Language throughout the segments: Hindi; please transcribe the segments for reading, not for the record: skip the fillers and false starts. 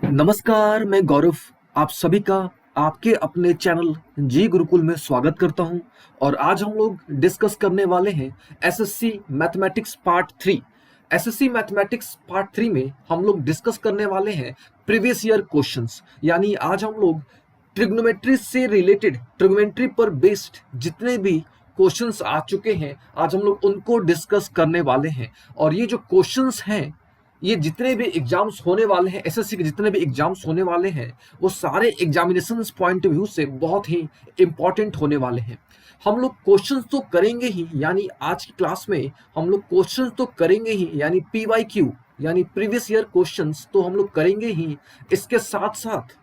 नमस्कार, मैं गौरव आप सभी का आपके अपने चैनल जी गुरुकुल में स्वागत करता हूं। और आज हम लोग डिस्कस करने वाले हैं SSC mathematics part 3। SSC mathematics part 3 में हम लोग डिस्कस करने वाले हैं प्रीवियस ईयर क्वेश्चंस। यानी आज हम लोग ट्रिग्नोमेट्री से रिलेटेड, ट्रिग्नोमेट्री पर बेस्ड जितने भी क्वेश्चंस आ चुके हैं आज हम लोग उनको डिस्कस करने वाले हैं। और ये जो क्वेश्चंस हैं, ये जितने भी एग्जाम्स होने वाले हैं, एसएससी के जितने भी एग्जाम्स होने वाले हैं, वो सारे एग्जामिनेशन पॉइंट ऑफ व्यू से बहुत ही इंपॉर्टेंट होने वाले हैं। हम लोग क्वेश्चंस तो करेंगे ही, यानी आज की क्लास में हम लोग क्वेश्चंस तो करेंगे ही, यानी पीवाईक्यू यानी प्रीवियस ईयर क्वेश्चंस तो हम लोग करेंगे ही। इसके साथ साथ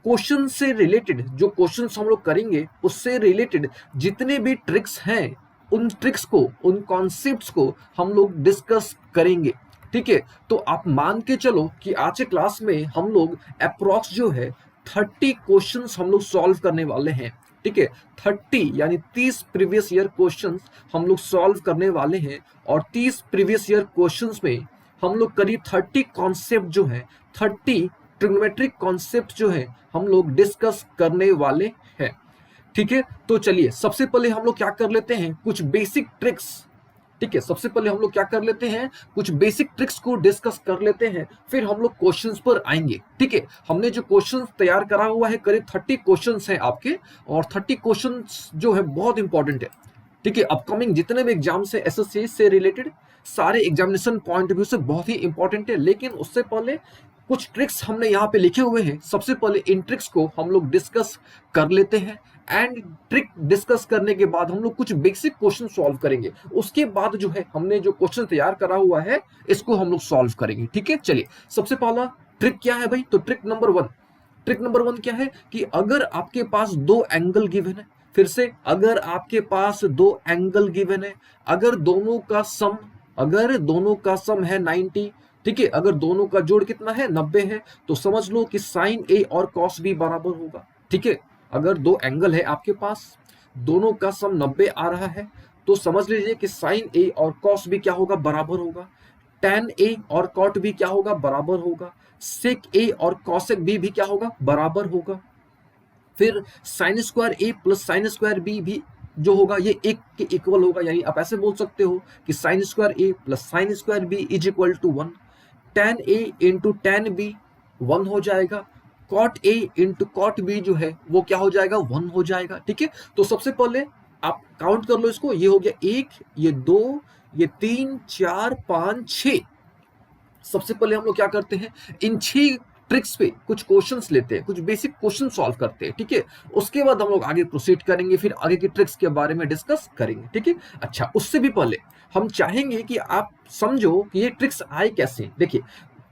क्वेश्चन से रिलेटेड जो क्वेश्चंस हम लोग करेंगे उससे रिलेटेड जितने भी ट्रिक्स हैं, उन ट्रिक्स को, उन कॉन्सेप्ट्स को हम लोग डिस्कस करेंगे। ठीक है, तो आप मान के चलो कि आज के क्लास में हम लोग अप्रॉक्स जो है 30 क्वेश्चंस हम लोग सॉल्व करने वाले हैं। ठीक है, 30 यानी 30 प्रीवियस ईयर क्वेश्चंस हम लोग सॉल्व करने वाले हैं। और 30 प्रीवियस ईयर क्वेश्चंस में हम लोग करीब 30 कॉन्सेप्ट जो है, 30 ट्रिग्नोमेट्रिक कॉन्सेप्ट जो है हम लोग डिस्कस करने वाले हैं। ठीक है, तो चलिए सबसे पहले हम लोग क्या कर लेते हैं, कुछ बेसिक ट्रिक्स। ठीक है, सबसे पहले हम लोग क्या कर लेते हैं, कुछ बेसिक ट्रिक्स को डिस्कस कर लेते हैं, फिर हम लोग क्वेश्चंस पर आएंगे। ठीक है, हमने जो क्वेश्चंस तैयार करा हुआ है करीब 30 क्वेश्चंस हैं आपके, और 30 क्वेश्चंस जो है बहुत इंपॉर्टेंट है। ठीक है, अपकमिंग जितने भी एग्जाम्स है एसएससी से रिलेटेड, सारे एग्जामिनेशन पॉइंट ऑफ व्यू से बहुत ही इंपॉर्टेंट है। लेकिन उससे पहले कुछ ट्रिक्स हमने यहाँ पे लिखे हुए हैं, सबसे पहले इन ट्रिक्स को हम लोग डिस्कस कर लेते हैं। एंड ट्रिक डिस्कस करने के बाद हम लोग कुछ बेसिक क्वेश्चन सॉल्व करेंगे। उसके बाद जो है हमने जो क्वेश्चन तैयार करा हुआ है इसको हम लोग सॉल्व करेंगे। ठीक है, चलिए सबसे पहला ट्रिक क्या है भाई, तो ट्रिक नंबर 1। ट्रिक नंबर 1 क्या है कि अगर आपके पास दो एंगल गिवन है, फिर से अगर आपके पास दो एंगल गिवन है, अगर दोनों का सम, अगर दोनों का सम है 90, ठीक है, अगर दोनों का जोड़ कितना है 90 है, तो समझ लो कि साइन ए और कॉस बी बराबर होगा। ठीक है, अगर दो एंगल है आपके पास, दोनों का सम 90 आ रहा है, तो समझ लीजिए कि साइन ए और कॉस बी क्या होगा, बराबर होगा। tan ए और cot बी क्या होगा, बराबर होगा। सेक ए और कॉसेक बी भी क्या होगा, बराबर होगा। फिर sign square A plus sine square B भी जो होगा ये एक के इक्वल होगा। यानी आप ऐसे बोल सकते हो कि sine square A plus sine square B is equal to 1। tan A into tan B 1 हो जाएगा। cot A into cot B जो है वो क्या हो जाएगा, 1 हो जाएगा। ठीक है, तो सबसे पहले आप काउंट कर लो इसको, ये हो गया 1, ये 2, ये 3, 4, 5, 6। सबसे पहले हम लोग क्या करते हैं, इन 6 ट्रिक्स पे कुछ क्वेश्चंस लेते हैं, कुछ बेसिक क्वेश्चन सॉल्व करते हैं। ठीक है, उसके बाद हम लोग आगे प्रोसीड करेंगे, फिर आगे की ट्रिक्स के बारे में डिस्कस करेंगे। ठीक है, अच्छा उससे भी पहले हम चाहेंगे कि आप समझो कि ये ट्रिक्स आए कैसे। देखिए,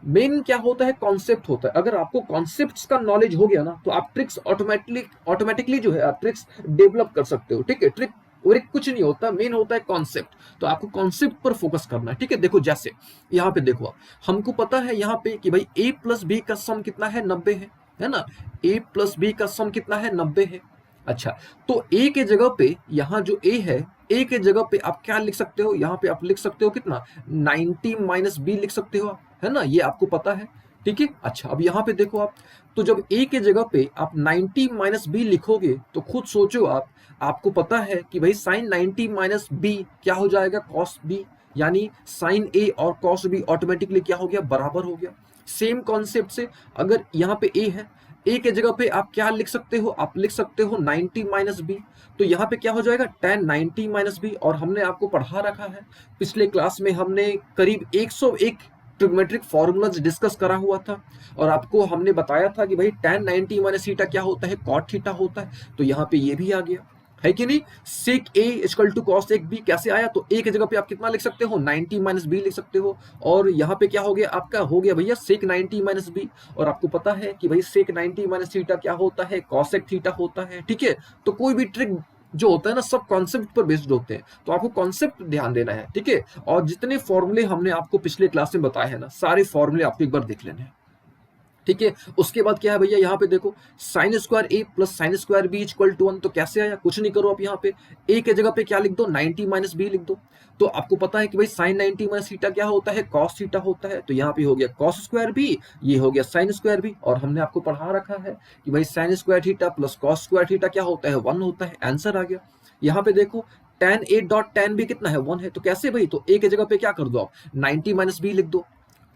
मेन क्या होता है, कॉन्सेप्ट होता है। अगर आपको कॉन्सेप्ट्स का नॉलेज हो गया ना, तो आप ट्रिक्स ऑटोमेटिकली जो है आप ट्रिक्स डेवलप कर सकते हो। ठीक है, ट्रिक और एक कुछ नहीं होता, मेन होता है कॉन्सेप्ट। तो आपको कॉन्सेप्ट पर फोकस करना है। ठीक है, देखो जैसे यहाँ पे देखो आप, हमको पता है यहाँ पे कि भाई a प्लस बी का सम कितना है, 90 है ना। a प्लस बी का सम कितना है, 90 है। अच्छा, तो a के जगह पे यहाँ जो a है, a के जगह पे आप क्या लिख सकते हो, यहाँ पे आप लिख सकते हो कितना, 90 माइनस बी लिख सकते हो आप, है ना, ये आपको पता है। ठीक है, अच्छा अब यहाँ पे देखो आप, तो जब a के जगह पे आप 90 माइनस बी लिखोगे तो खुद सोचो आप, आपको पता है कि भाई साइन 90 माइनस बी क्या हो जाएगा, कॉस बी। यानी साइन ए और कॉस बी ऑटोमेटिकली क्या हो गया, बराबर हो गया। सेम कॉन्सेप्ट से अगर यहाँ पे ए है, ए के जगह पे आप क्या लिख सकते हो, आप लिख सकते हो 90 माइनस बी। तो यहाँ पे क्या हो जाएगा, tan 90 माइनस बी। और हमने आपको पढ़ा रखा है, पिछले क्लास में हमने करीब 101 ट्रिग्नोमेट्रिक फॉर्मूलाज डिस्कस करा हुआ था, और आपको हमने बताया था कि भाई tan 90 माइनस थीटा क्या होता है, cot थीटा होता है। तो यहाँ पे ये भी आ गया है कि नहीं। सेक ए इक्वल टू कॉस एक बी कैसे आया, तो ए की जगह पे आप कितना लिख सकते हो, 90 माइनस बी लिख सकते हो। और यहाँ पे क्या हो गया आपका, हो गया भैया सेक 90 माइनस बी। और आपको पता है कि भाई सेक 90 माइनस थीटा क्या होता है, कॉसेक थीटा होता है। ठीक है, तो कोई भी ट्रिक जो होता है ना, सब कॉन्सेप्ट पर बेस्ड होते हैं, तो आपको कॉन्सेप्ट ध्यान देना है। ठीक है, और जितने फॉर्मूले हमने आपको पिछले क्लास में बताए हैं ना, सारे फॉर्मूले आपको एक बार देख लेने हैं। ठीक है। उसके बाद क्या है भैया, यहाँ पे देखो sine square A plus sine square B equal to 1, तो कैसे आया, कुछ नहीं करो आप यहाँ पे ए के जगह पे क्या लिख दो, 90 माइनस बी लिख दो। तो आपको पता है कि भाई साइन 90 माइनस थीटा क्या होता है, कॉस थीटा होता है। तो यहाँ पे हो गया कॉस स्क्वायर बी, ये हो गया साइन स्क्वायर बी, और हमने आपको पढ़ा रखा है कि भाई sine square theta plus cos square theta क्या होता है, 1 होता है। आंसर आ गया। यहाँ पे देखो tan ए डॉट tan बी कितना है, 1 है। तो कैसे भाई, तो ए के जगह पे क्या कर दो आप, 90 माइनस बी लिख दो।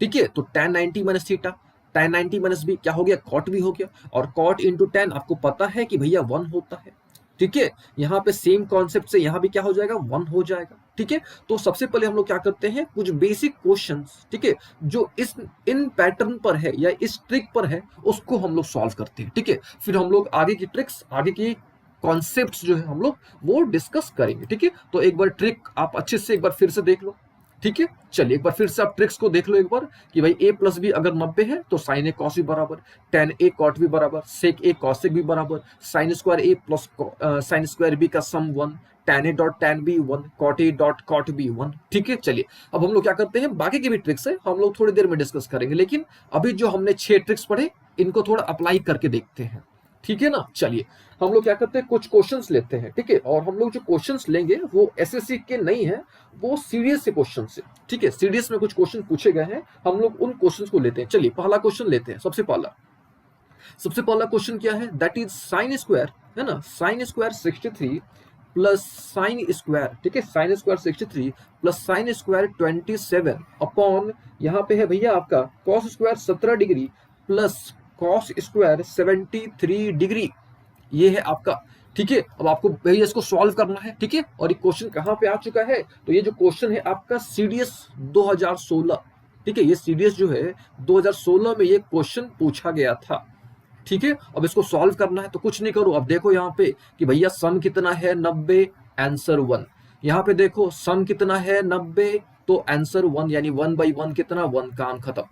ठीक है, तो tan 90 minus theta, tan 90 minus B क्या हो गया, कॉट भी हो गया। और कॉट इंटू tan आपको पता है कि भैया 1 होता है। ठीक है, यहाँ पे सेम कॉन्सेप्ट से यहाँ भी क्या हो जाएगा, 1 हो जाएगा। ठीक है, तो सबसे पहले हम लोग क्या करते हैं, कुछ बेसिक क्वेश्चंस, ठीक है, जो इस इन पैटर्न पर है या इस ट्रिक पर है, उसको हम लोग सॉल्व करते हैं। ठीक है, फिर हम लोग आगे की ट्रिक्स, आगे की कॉन्सेप्ट्स जो है हम लोग वो डिस्कस करेंगे। ठीक है, तो एक बार ट्रिक आप अच्छे से एक बार फिर से देख लो। ठीक है, चलिए एक बार फिर से आप ट्रिक्स को देख लो एक बार कि भाई a प्लस बी अगर 90 है तो साइन ए कॉस भी बराबर, tan ए कॉट भी बराबर, सेक ए कॉसेक भी बराबर, sine square A plus sine square B का sum 1, tan A dot tan B 1, cot A dot cot B 1। ठीक है, चलिए अब हम लोग क्या करते हैं, बाकी की भी ट्रिक्स है हम लोग थोड़ी देर में डिस्कस करेंगे, लेकिन अभी जो हमने 6 ट्रिक्स पढ़े इनको थोड़ा अप्लाई करके देखते हैं। ठीक है ना, चलिए हम लोग क्या करते हैं, कुछ क्वेश्चंस लेते हैं। ठीक है, और हम लोग जो क्वेश्चंस लेंगे वो एसएससी के नहीं है, वो सीडीएस से क्वेश्चन से। ठीक है, सीडीएस में कुछ क्वेश्चन पूछे गए हैं, हम लोग उन क्वेश्चंस को लेते हैं। चलिए पहला क्वेश्चन लेते हैं। सबसे पहला क्वेश्चन क्या है, दैट इज साइन स्क्वायर, है ना, sine square 63 plus sine square, ठीक है, sine square 63 plus sine square 27 upon, यहाँ पे है भैया आपका cos square 17 degree plus cos square 73 degree, ये है आपका। ठीक है, अब आपको भैया इसको सॉल्व करना है। ठीक है, और ये क्वेश्चन कहाँ पे आ चुका है, तो ये जो क्वेश्चन है आपका सीडीएस 2016। ठीक है, ये सीडीएस जो है 2016 में ये क्वेश्चन पूछा गया था। ठीक है, अब इसको सॉल्व करना है तो कुछ नहीं करो, अब देखो यहाँ पे कि भैया सम कितना है 90, आंसर 1। यहाँ पे देखो सम कितना है 90, तो आंसर 1, यानी 1/1 कितना, 1, काम खत्म।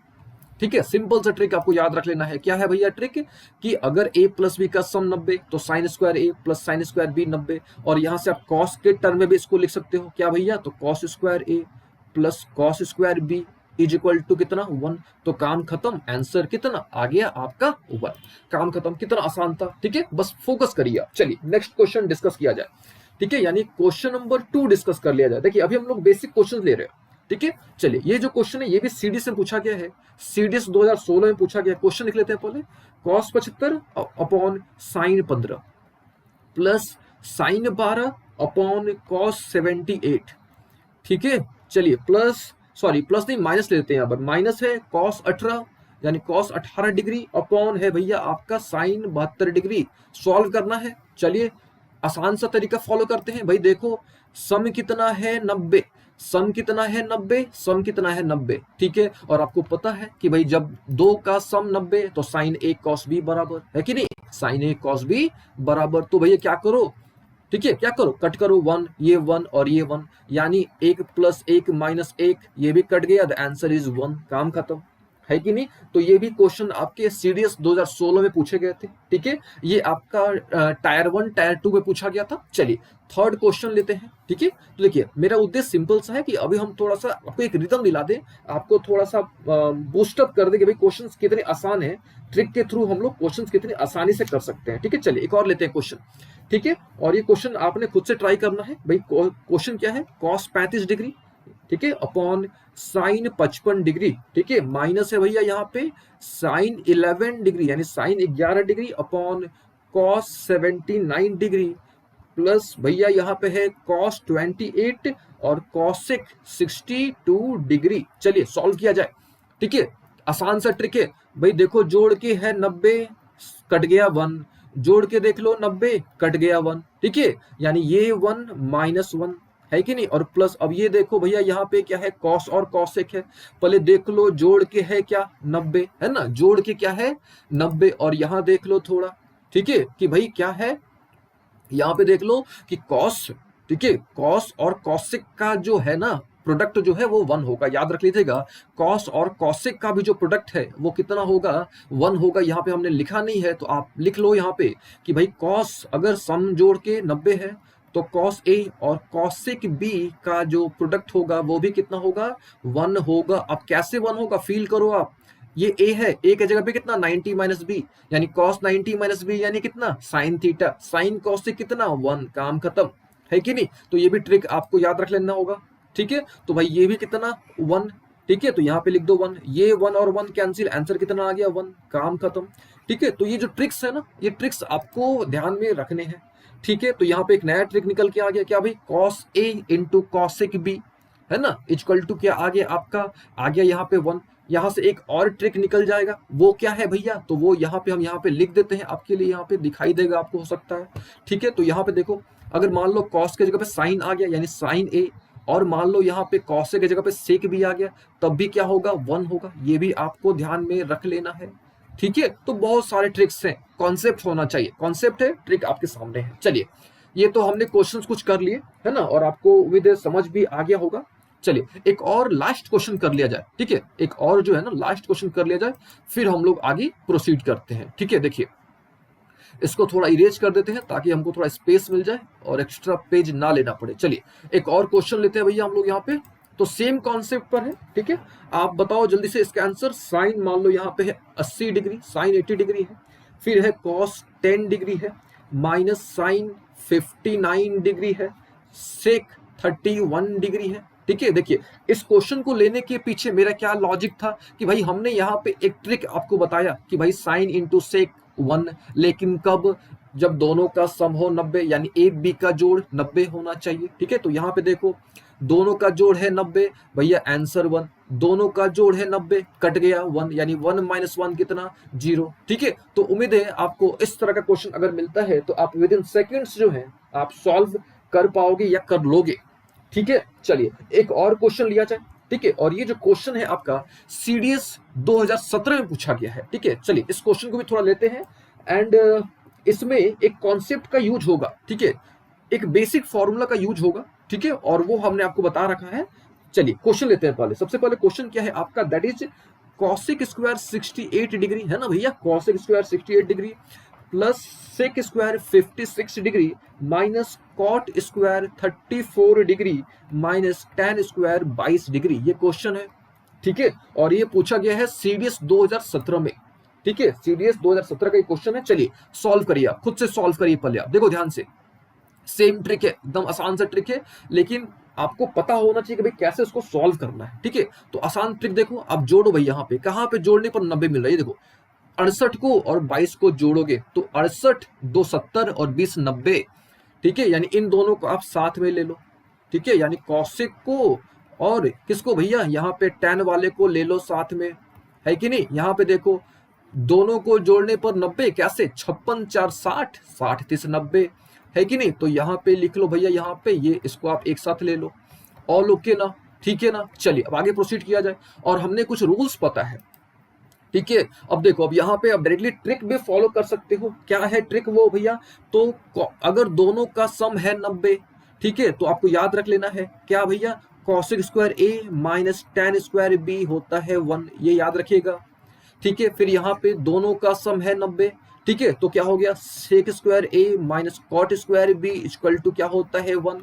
ठीक है, सिंपल सा ट्रिक आपको याद रख लेना है। क्या है भैया ट्रिक, कि अगर a प्लस बी का सम 90 तो sine square a plus sine square b 90, और यहां से आप कॉस के टर्म में भी इसको लिख सकते हो। क्या भैया, तो cos square a plus cos square b is equal to कितना, 1। तो काम खत्म, आंसर कितना आ गया आपका 1। काम खत्म, कितना आसान था। ठीक है, बस फोकस करिए आप। चलिए नेक्स्ट क्वेश्चन डिस्कस किया जाए। ठीक है, यानी क्वेश्चन नंबर 2 डिस्कस कर लिया जाए। देखिए अभी हम लोग बेसिक क्वेश्चन ले रहे हैं। ठीक है, चलिए ये जो क्वेश्चन है ये भी सीडीएस में पूछा गया है, सीडीएस 2016 में पूछा गया। क्वेश्चन लिख लेते हैं पहले, cos 75 upon sine 15 plus sign 12 upon cos 78। ठीक है, चलिए प्लस नहीं माइनस लेते हैं, यहाँ पर माइनस है कॉस 18, यानी कॉस 18 डिग्री अपॉन है भैया आपका साइन 72 डिग्री। सॉल्व करना है, चलिए आसान सा तरीका फॉलो करते हैं। भाई देखो सम कितना है 90, सम कितना है 90, सम कितना है 90। ठीक है, और आपको पता है कि भाई जब 2 का सम 90 तो साइन ए कॉस बी बराबर है कि नहीं, साइन ए कॉस बी बराबर। तो भैया क्या करो, ठीक है, क्या करो, कट करो 1, ये 1 और ये 1, यानी 1 प्लस 1 माइनस 1, ये भी कट गया, द आंसर इज 1, काम खत्म, है कि नहीं। तो ये भी क्वेश्चन आपके सीडीएस 2016 में पूछे गए थे। ठीक है, ये आपका टायर 1 टायर 2 में पूछा गया था। चलिए थर्ड क्वेश्चन लेते हैं। ठीक है, तो देखिए मेरा उद्देश्य सिंपल सा है कि अभी हम थोड़ा सा आपको एक रिदम दिला दें, आपको थोड़ा सा बूस्टअप कर दे कि भाई क्वेश्चंस कितने आसान है, ट्रिक के थ्रू हम लोग क्वेश्चंस कितने आसानी से कर सकते हैं। ठीक है, चलिए एक और लेते हैं क्वेश्चन। ठीक है, और ये क्वेश्चन आपने खुद से ट्राई करना है। भाई क्वेश्चन क्या है, कॉस 35 डिग्री, ठीक है, अपॉन साइन 55 डिग्री। ठीक है, माइनस है भैया यहाँ पे साइन 11 डिग्री, यानी sine 11 degree upon cos 79 degree, plus भैया यहाँ पे है कॉस 28 और कॉसेक 62 डिग्री। चलिए सॉल्व किया जाए। ठीक है, आसान सा ट्रिक है भाई, देखो जोड़ के है 90, कट गया 1, जोड़ के देख लो 90, कट गया 1। ठीक है, यानी ये 1 माइनस 1, है कि नहीं, और प्लस अब ये देखो भैया यहाँ पे क्या है, कॉस और कॉसेक है। पहले देख लो जोड़ के है क्या 90, है ना, जोड़ के क्या है 90, और यहाँ देख लो थोड़ा, ठीक है, कि भाई क्या है, यहाँ पे देख लो कि कॉस, ठीक है, कॉस और कॉसेक का जो है ना प्रोडक्ट जो है वो 1 होगा, याद रख लीजिएगा। कॉस और कॉसेक का भी जो प्रोडक्ट है वो कितना होगा, 1 होगा। यहाँ पे हमने लिखा नहीं है तो आप लिख लो यहाँ पे कि भाई कॉस अगर सम जोड़ के 90 है तो कॉस ए और कॉसेक बी का जो प्रोडक्ट होगा वो भी कितना होगा, 1 होगा। अब कैसे 1 होगा, फील करो आप, ये ए है, ए के जगह पे कितना 90 माइनस बी, यानी cos 90 माइनस बी यानी कितना sin थीटा, sin cos से कितना 1, काम खत्म, है कि नहीं। तो ये भी ट्रिक आपको याद रख लेना होगा, ठीक है। तो भाई ये भी कितना 1, ठीक है, तो यहाँ पे लिख दो 1, ये 1 और 1 कैंसिल, आंसर कितना आ गया 1, काम खत्म, ठीक है। तो ये जो ट्रिक्स है ना, ये ट्रिक्स आपको ध्यान में रखने हैं, ठीक है। तो यहाँ पे एक नया ट्रिक निकल के आ गया, क्या भाई, cos a into cosec b, है ना, इक्वल टू क्या आ गया आपका, आ गया यहाँ पे 1। यहाँ से एक और ट्रिक निकल जाएगा, वो क्या है भैया, तो वो यहाँ पे हम यहाँ पे लिख देते हैं, आपके लिए यहाँ पे दिखाई देगा आपको, हो सकता है, ठीक है। तो यहाँ पे देखो, अगर मान लो cos के जगह पे sin आ गया यानी sin a, और मान लो यहाँ पे cos के जगह पे sec भी आ गया, तब भी क्या होगा 1 होगा, ये भी आपको ध्यान में रख लेना है, ठीक है। तो बहुत सारे ट्रिक्स हैं, कॉन्सेप्ट होना चाहिए, कॉन्सेप्ट है, ट्रिक आपके सामने है। चलिए, ये तो हमने क्वेश्चंस कुछ कर लिए, है ना, और आपको विद समझ भी आ गया होगा। चलिए एक और लास्ट क्वेश्चन कर लिया जाए, ठीक है, एक और जो है ना लास्ट क्वेश्चन कर लिया जाए, फिर हम लोग आगे प्रोसीड करते हैं, ठीक है। देखिए, इसको थोड़ा इरेज कर देते हैं ताकि हमको थोड़ा स्पेस मिल जाए और एक्स्ट्रा पेज ना लेना पड़े। चलिए एक और क्वेश्चन लेते हैं भैया हम लोग यहाँ पे, तो सेम कॉन्सेप्ट पर है, ठीक है। आप बताओ जल्दी से इसका आंसर। साइन मान लो यहाँ पे है 80 डिग्री, साइन 80 डिग्री है, फिर है कॉस 10 डिग्री है, माइनस साइन 59 डिग्री है, सेक 31 डिग्री है, ठीक है। देखिए, इस क्वेश्चन को लेने के पीछे मेरा क्या लॉजिक था कि भाई हमने यहाँ पे एक ट्रिक आपको बताया कि भाई साइन इंटू सेक 1, लेकिन कब, जब दोनों का सम हो 90, यानी ए बी का जोड़ 90 होना चाहिए, ठीक है। तो यहाँ पे देखो, दोनों का जोड़ है 90, भैया आंसर 1, दोनों का जोड़ है 90, कट गया 1, यानी 1 माइनस 1 कितना 0, ठीक है। तो उम्मीद है आपको इस तरह का क्वेश्चन अगर मिलता है तो आप विद इन सेकेंड्स जो है आप सॉल्व कर पाओगे या कर लोगे, ठीक है। चलिए एक और क्वेश्चन लिया जाए, ठीक है, और ये जो क्वेश्चन है आपका सीडीएस 2017 में पूछा गया है, ठीक है। चलिए इस क्वेश्चन को भी थोड़ा लेते हैं, एंड इसमें एक कॉन्सेप्ट का यूज होगा, ठीक है, एक बेसिक फॉर्मूला का यूज होगा, ठीक है, और वो हमने आपको बता रखा है। चलिए क्वेश्चन लेते हैं पहले, सबसे पहले क्वेश्चन क्या है आपका, that is cosec square 68 degree, है ना भैया, cosec square 68 degree plus sec square 56 degree minus cot square 34 degree minus tan square 22 degree, ये क्वेश्चन है, ठीक है। और ये पूछा गया है सीडीएस 2017 में, ठीक है, सीडीएस 2017 का ये क्वेश्चन है। चलिए सॉल्व करिए, आप खुद से सॉल्व करिए पहले, आप देखो ध्यान से, सेम ट्रिक है, एकदम आसान सा ट्रिक है, लेकिन आपको पता होना चाहिए कि भाई कैसे उसको सॉल्व करना है, ठीक है। तो आसान ट्रिक देखो, आप जोड़ो भाई, यहाँ पे कहाँ पे जोड़ने पर 90 मिल रहा है, देखो 68 को और 22 को जोड़ोगे तो 68 2 70 और 20 90, ठीक है, यानी इन दोनों को आप साथ में ले लो, ठीक है, यानी कॉसेक को और किसको भैया, यहाँ पे tan वाले को ले लो साथ में, है कि नहीं। यहाँ पे देखो, दोनों को जोड़ने पर 90, कैसे 56 4 60, 60 30 90, है कि नहीं। तो यहाँ पे लिख लो भैया, यहाँ पे ये इसको आप एक साथ ले लो, ऑल ओके ना, ठीक है ना। चलिए अब आगे प्रोसीड किया जाए, और हमने कुछ रूल्स पता है, ठीक है। अब देखो, अब यहाँ पे आप डायरेक्टली ट्रिक भी फॉलो कर सकते हो, क्या है ट्रिक वो भैया, तो अगर दोनों का सम है 90, ठीक है, तो आपको याद रख लेना है क्या भैया, cosec square A minus tan square B होता है 1, ये याद रखिएगा, ठीक है। फिर यहाँ पे दोनों का सम है 90, ठीक है, तो क्या हो गया, sec square A minus cot square B equal to क्या होता है 1,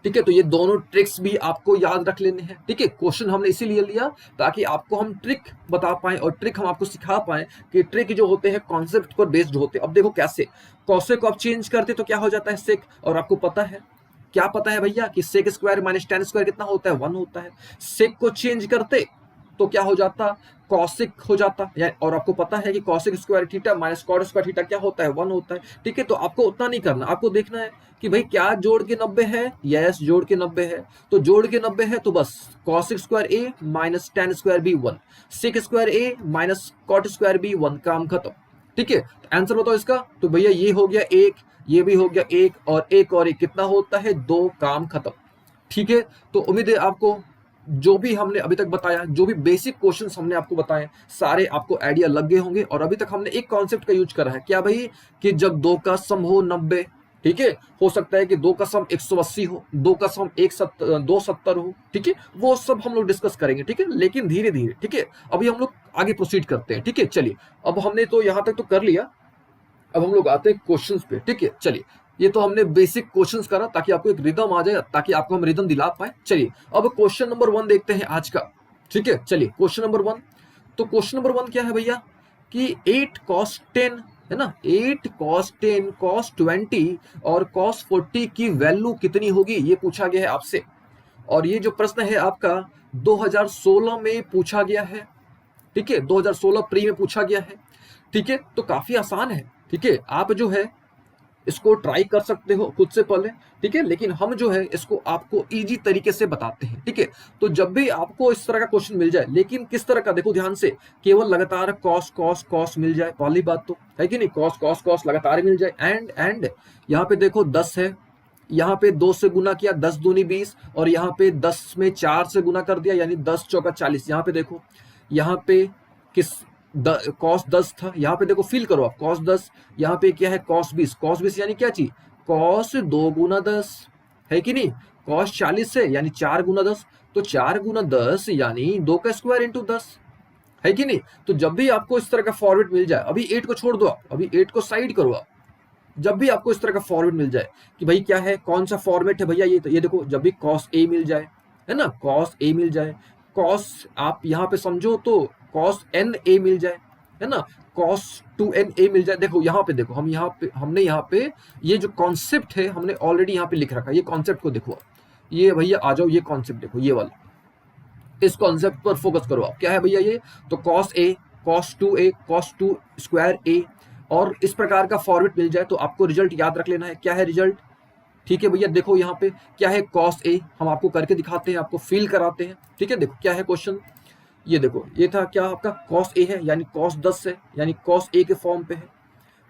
ठीक है। तो ये दोनों ट्रिक्स भी आपको याद रख लेने हैं, ठीक है। क्वेश्चन हमने इसीलिए लिया ताकि आपको हम ट्रिक बता पाएं और ट्रिक हम आपको सिखा पाएं कि ट्रिक जो होते हैं कॉन्सेप्ट पर बेस्ड होते हैं। अब देखो कैसे, कॉसेक को आप चेंज करते तो क्या हो जाता है सेक, और आपको पता है, क्या पता है भैया कि sec square minus tan square कितना होता है 1 होता है। सेक को चेंज करते तो क्या हो जाता, कॉसेक हो जाता, और आपको पता है कि cosec square theta minus cot square theta क्या होता है 1 होता है, ठीक है। तो आपको उतना नहीं करना, आपको देखना है कि भाई क्या जोड़ के 90 है, यस जोड़ के 90 है, तो जोड़ के 90 है तो बस cosec square A minus tan square B 1, sec square A minus cot square B 1, काम खत्म, ठीक है। आंसर बताओ इसका, तो भैया ये हो गया 1, ये भी हो गया 1 और 1 और 1 कितना होता है 2, काम खत्म, ठीक है। तो उम्मीद है आपको जो भी हमने अभी तक बताया, जो भी बेसिक क्वेश्चंस हमने आपको बताए, सारे आपको आइडिया लग गए होंगे। और अभी तक हमने एक कॉन्सेप्ट का यूज करा है, क्या भाई, कि जब 2 का सम हो 90, ठीक है, हो सकता है कि 2 का सम 180 हो, 2 का सम 270 हो, ठीक है, वो सब हम लोग डिस्कस करेंगे, ठीक है, लेकिन धीरे धीरे, ठीक है। अभी हम लोग आगे प्रोसीड करते हैं, ठीक है। चलिए अब हमने तो यहाँ तक तो कर लिया, अब हम लोग आते हैं क्वेश्चंस पे, ठीक है। चलिए ये तो हमने बेसिक क्वेश्चंस करा ताकि आपको एक रिदम आ जाए, ताकि आपको हम रिदम दिला पाए। चलिए अब क्वेश्चन नंबर 1 देखते हैं आज का, ठीक है। चलिए क्वेश्चन नंबर 1, तो क्वेश्चन नंबर 1 क्या है भैया कि 8 cos 10 है ना, 8 cos 10 cos 20 और cos 40 की वैल्यू कितनी होगी, ये पूछा गया है आपसे। और ये जो प्रश्न है आपका 2016 में पूछा गया है, ठीक है, 2016 प्री में पूछा गया है, ठीक है। तो काफी आसान है, ठीक है, आप जो है इसको ट्राई कर सकते हो खुद से पहले, ठीक है, लेकिन हम जो है इसको आपको इजी तरीके से बताते हैं, ठीक है। तो जब भी आपको इस तरह का क्वेश्चन मिल जाए, लेकिन किस तरह का, देखो ध्यान से, केवल लगातार कॉस कॉस कॉस मिल जाए, पहली बात तो है कि नहीं, कॉस कॉस कॉस लगातार मिल जाए, एंड यहाँ पे देखो 10 है, यहाँ पे 2 से गुना किया, 10 दूनी 20, और यहाँ पे 10 में 4 से गुना कर दिया, यानी 10 चौका 40। यहाँ पे देखो, यहाँ पे किस कॉस 10 था, यहाँ पे देखो फील करो आप, कॉस 10, यहाँ पे क्या है कॉस 20, कॉस 20 यानी क्या चीज, कॉस 2 गुना 10 है कि नहीं, कॉस 40 है यानी 4 गुना 10, तो 4 गुना 10 यानी 2 का स्क्वायर इंटू 10 है कि नहीं। तो जब भी आपको इस तरह का फॉर्मेट मिल जाए, अभी 8 को छोड़ दो आप, अभी 8 को साइड करो आप, जब भी आपको इस तरह का फॉर्मेट मिल जाए कि भाई क्या है, कौन सा फॉर्मेट है भैया, ये देखो, जब भी कॉस ए मिल जाए, है ना, कॉस ए मिल जाए, कॉस आप यहाँ पे समझो तो कॉस एन ए मिल जाए, है ना, कॉस 2n ए मिल जाए। देखो यहाँ पे, देखो हम यहाँ पे, हमने यहाँ पे ये जो कॉन्सेप्ट है हमने ऑलरेडी यहाँ पे लिख रखा है, ये कॉन्सेप्ट को देखो आप, ये भैया आ जाओ, ये कॉन्सेप्ट देखो, ये वाला, इस कॉन्सेप्ट पर फोकस करो आप, क्या है भैया ये, तो cos A, cos 2a, cos 2 square ए, और इस प्रकार का फॉर्मेट मिल जाए तो आपको रिजल्ट याद रख लेना है, क्या है रिजल्ट, ठीक है भैया। देखो यहाँ पे क्या है, कॉस ए, हम आपको करके दिखाते हैं, आपको फील कराते हैं, ठीक है। देखो क्या है क्वेश्चन, ये देखो, ये था क्या आपका कॉस ए है, यानी कॉस 10 है, यानी कॉस ए के फॉर्म पे है।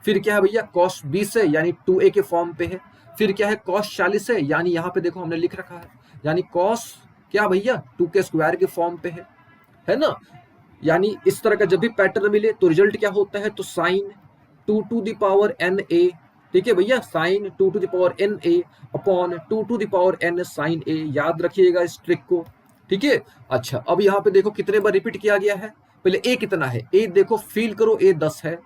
फिर क्या है भैया, कॉस 20 है, यानी 2a के फॉर्म पे है। फिर क्या है, कॉस 40 है, यानी यहाँ पे देखो हमने लिख रखा है, यानी कॉस क्या भैया 2 के स्क्वायर के फॉर्म पे है ना। यानी इस तरह का जब भी पैटर्न मिले तो रिजल्ट क्या होता है, तो sine 2 to the power n A, ठीक है भैया, sine 2 to the power n A upon 2 to the power n sine A, याद रखिएगा इस ट्रिक को, ठीक है। अच्छा, अब यहाँ पे देखो कितने बार रिपीट किया गया है, पहले ए कितना है, ए देखो फील करो, ए 10 है,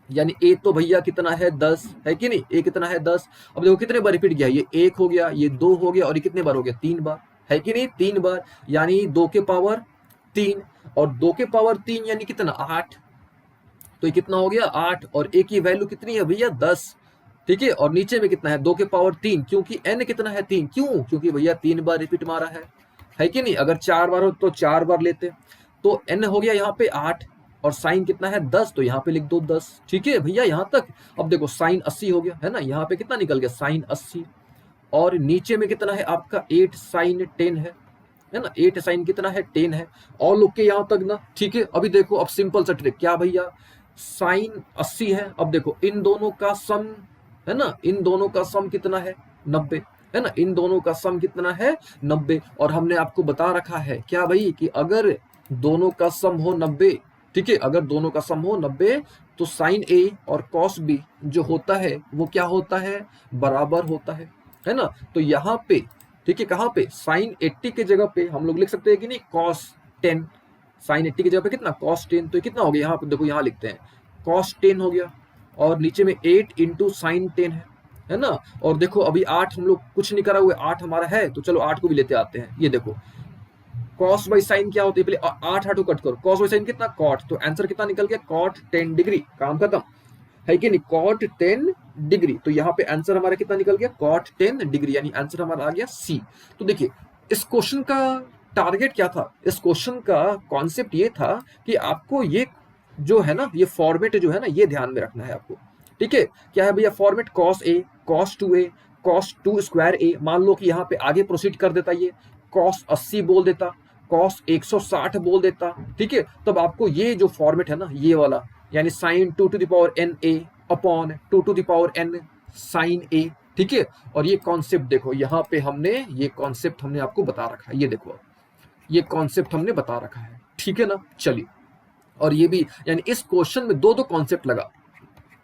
यानी ए तो भैया कितना है 10 है कि नहीं, ए कितना है 10। अब देखो कितने बार रिपीट किया, ये 1 हो गया, ये 2 हो गया, और ये कितने बार हो गया, 3 बार है कि नहीं, 3 बार, यानी 2 के पावर 3, और 2 के पावर 3 यानी कितना 8, तो ये कितना हो गया 8, और ए की वैल्यू कितनी है भैया 10, ठीक है। और नीचे में कितना है 2 के पावर 3, क्योंकि एन कितना है 3, क्यों, क्योंकि भैया 3 बार रिपीट मारा है कि नहीं। अगर 4 बार हो तो 4 बार लेते, तो एन हो गया यहाँ पे 8, और साइन कितना है 10, तो यहाँ पे लिख दो 10, ठीक है भैया यहाँ तक। अब देखो साइन 80 हो गया है ना, यहाँ पे कितना निकल गया साइन 80, और नीचे में कितना है आपका 8 साइन 10 है ना, 8 साइन कितना है 10 है, और लोग के यहाँ तक ना, ठीक है। अभी देखो, अब सिंपल सा ट्रिक, क्या भैया साइन 80 है, अब देखो इन दोनों का सम है ना, इन दोनों का सम कितना है 90 है ना, इन दोनों का सम कितना है 90, और हमने आपको बता रखा है क्या भाई कि अगर दोनों का सम हो 90, ठीक है, अगर दोनों का सम हो 90 तो साइन ए और कॉस बी जो होता है वो क्या होता है, बराबर होता है ना। तो यहाँ पे ठीक है, कहाँ पे साइन 80 के जगह पे हम लोग लिख सकते हैं कि नहीं कॉस 10, साइन 80 की जगह पे कितना कॉस 10, तो ये कितना हो गया, यहाँ पे देखो यहाँ लिखते हैं कॉस 10 हो गया, और नीचे में 8 इंटू साइन 10 है ना। और देखो अभी 8 हम लोग कुछ नहीं करा हुआ, 8 हमारा है, तो चलो 8 को भी लेते आते हैं। ये देखो कॉस बाई साइन क्या होती है, पहले 8 8 कट करो, कॉस बाई साइन कितना कॉट, तो आंसर कितना निकल गया कॉट 10 डिग्री, काम खत्म है कि नहीं, कॉट 10 डिग्री। तो यहाँ पे आंसर हमारा कितना निकल गया कॉट 10 डिग्री, यानी आंसर हमारा आ गया सी। तो देखिए इस क्वेश्चन का टारगेट क्या था, इस क्वेश्चन का कॉन्सेप्ट ये था कि आपको ये जो है ना, ये फॉर्मेट जो है ना, ये ध्यान में रखना है आपको, ठीक है। क्या है भैया format, cos A, cos 2a, cos 2 square ए, मान लो कि यहाँ पे आगे प्रोसीड कर देता, ये कॉस 80 बोल देता, कॉस 160 बोल देता, ठीक है। तब आपको ये जो फॉर्मेट है ना, ये वाला, यानी sine 2 to the power n A upon 2 to the power n sine A, ठीक है। और ये कॉन्सेप्ट देखो, यहाँ पे हमने ये कॉन्सेप्ट हमने आपको बता रखा है, ये देखो ये कॉन्सेप्ट हमने बता रखा है, ठीक है ना। चलिए, और ये भी यानी इस क्वेश्चन में दो कॉन्सेप्ट लगा,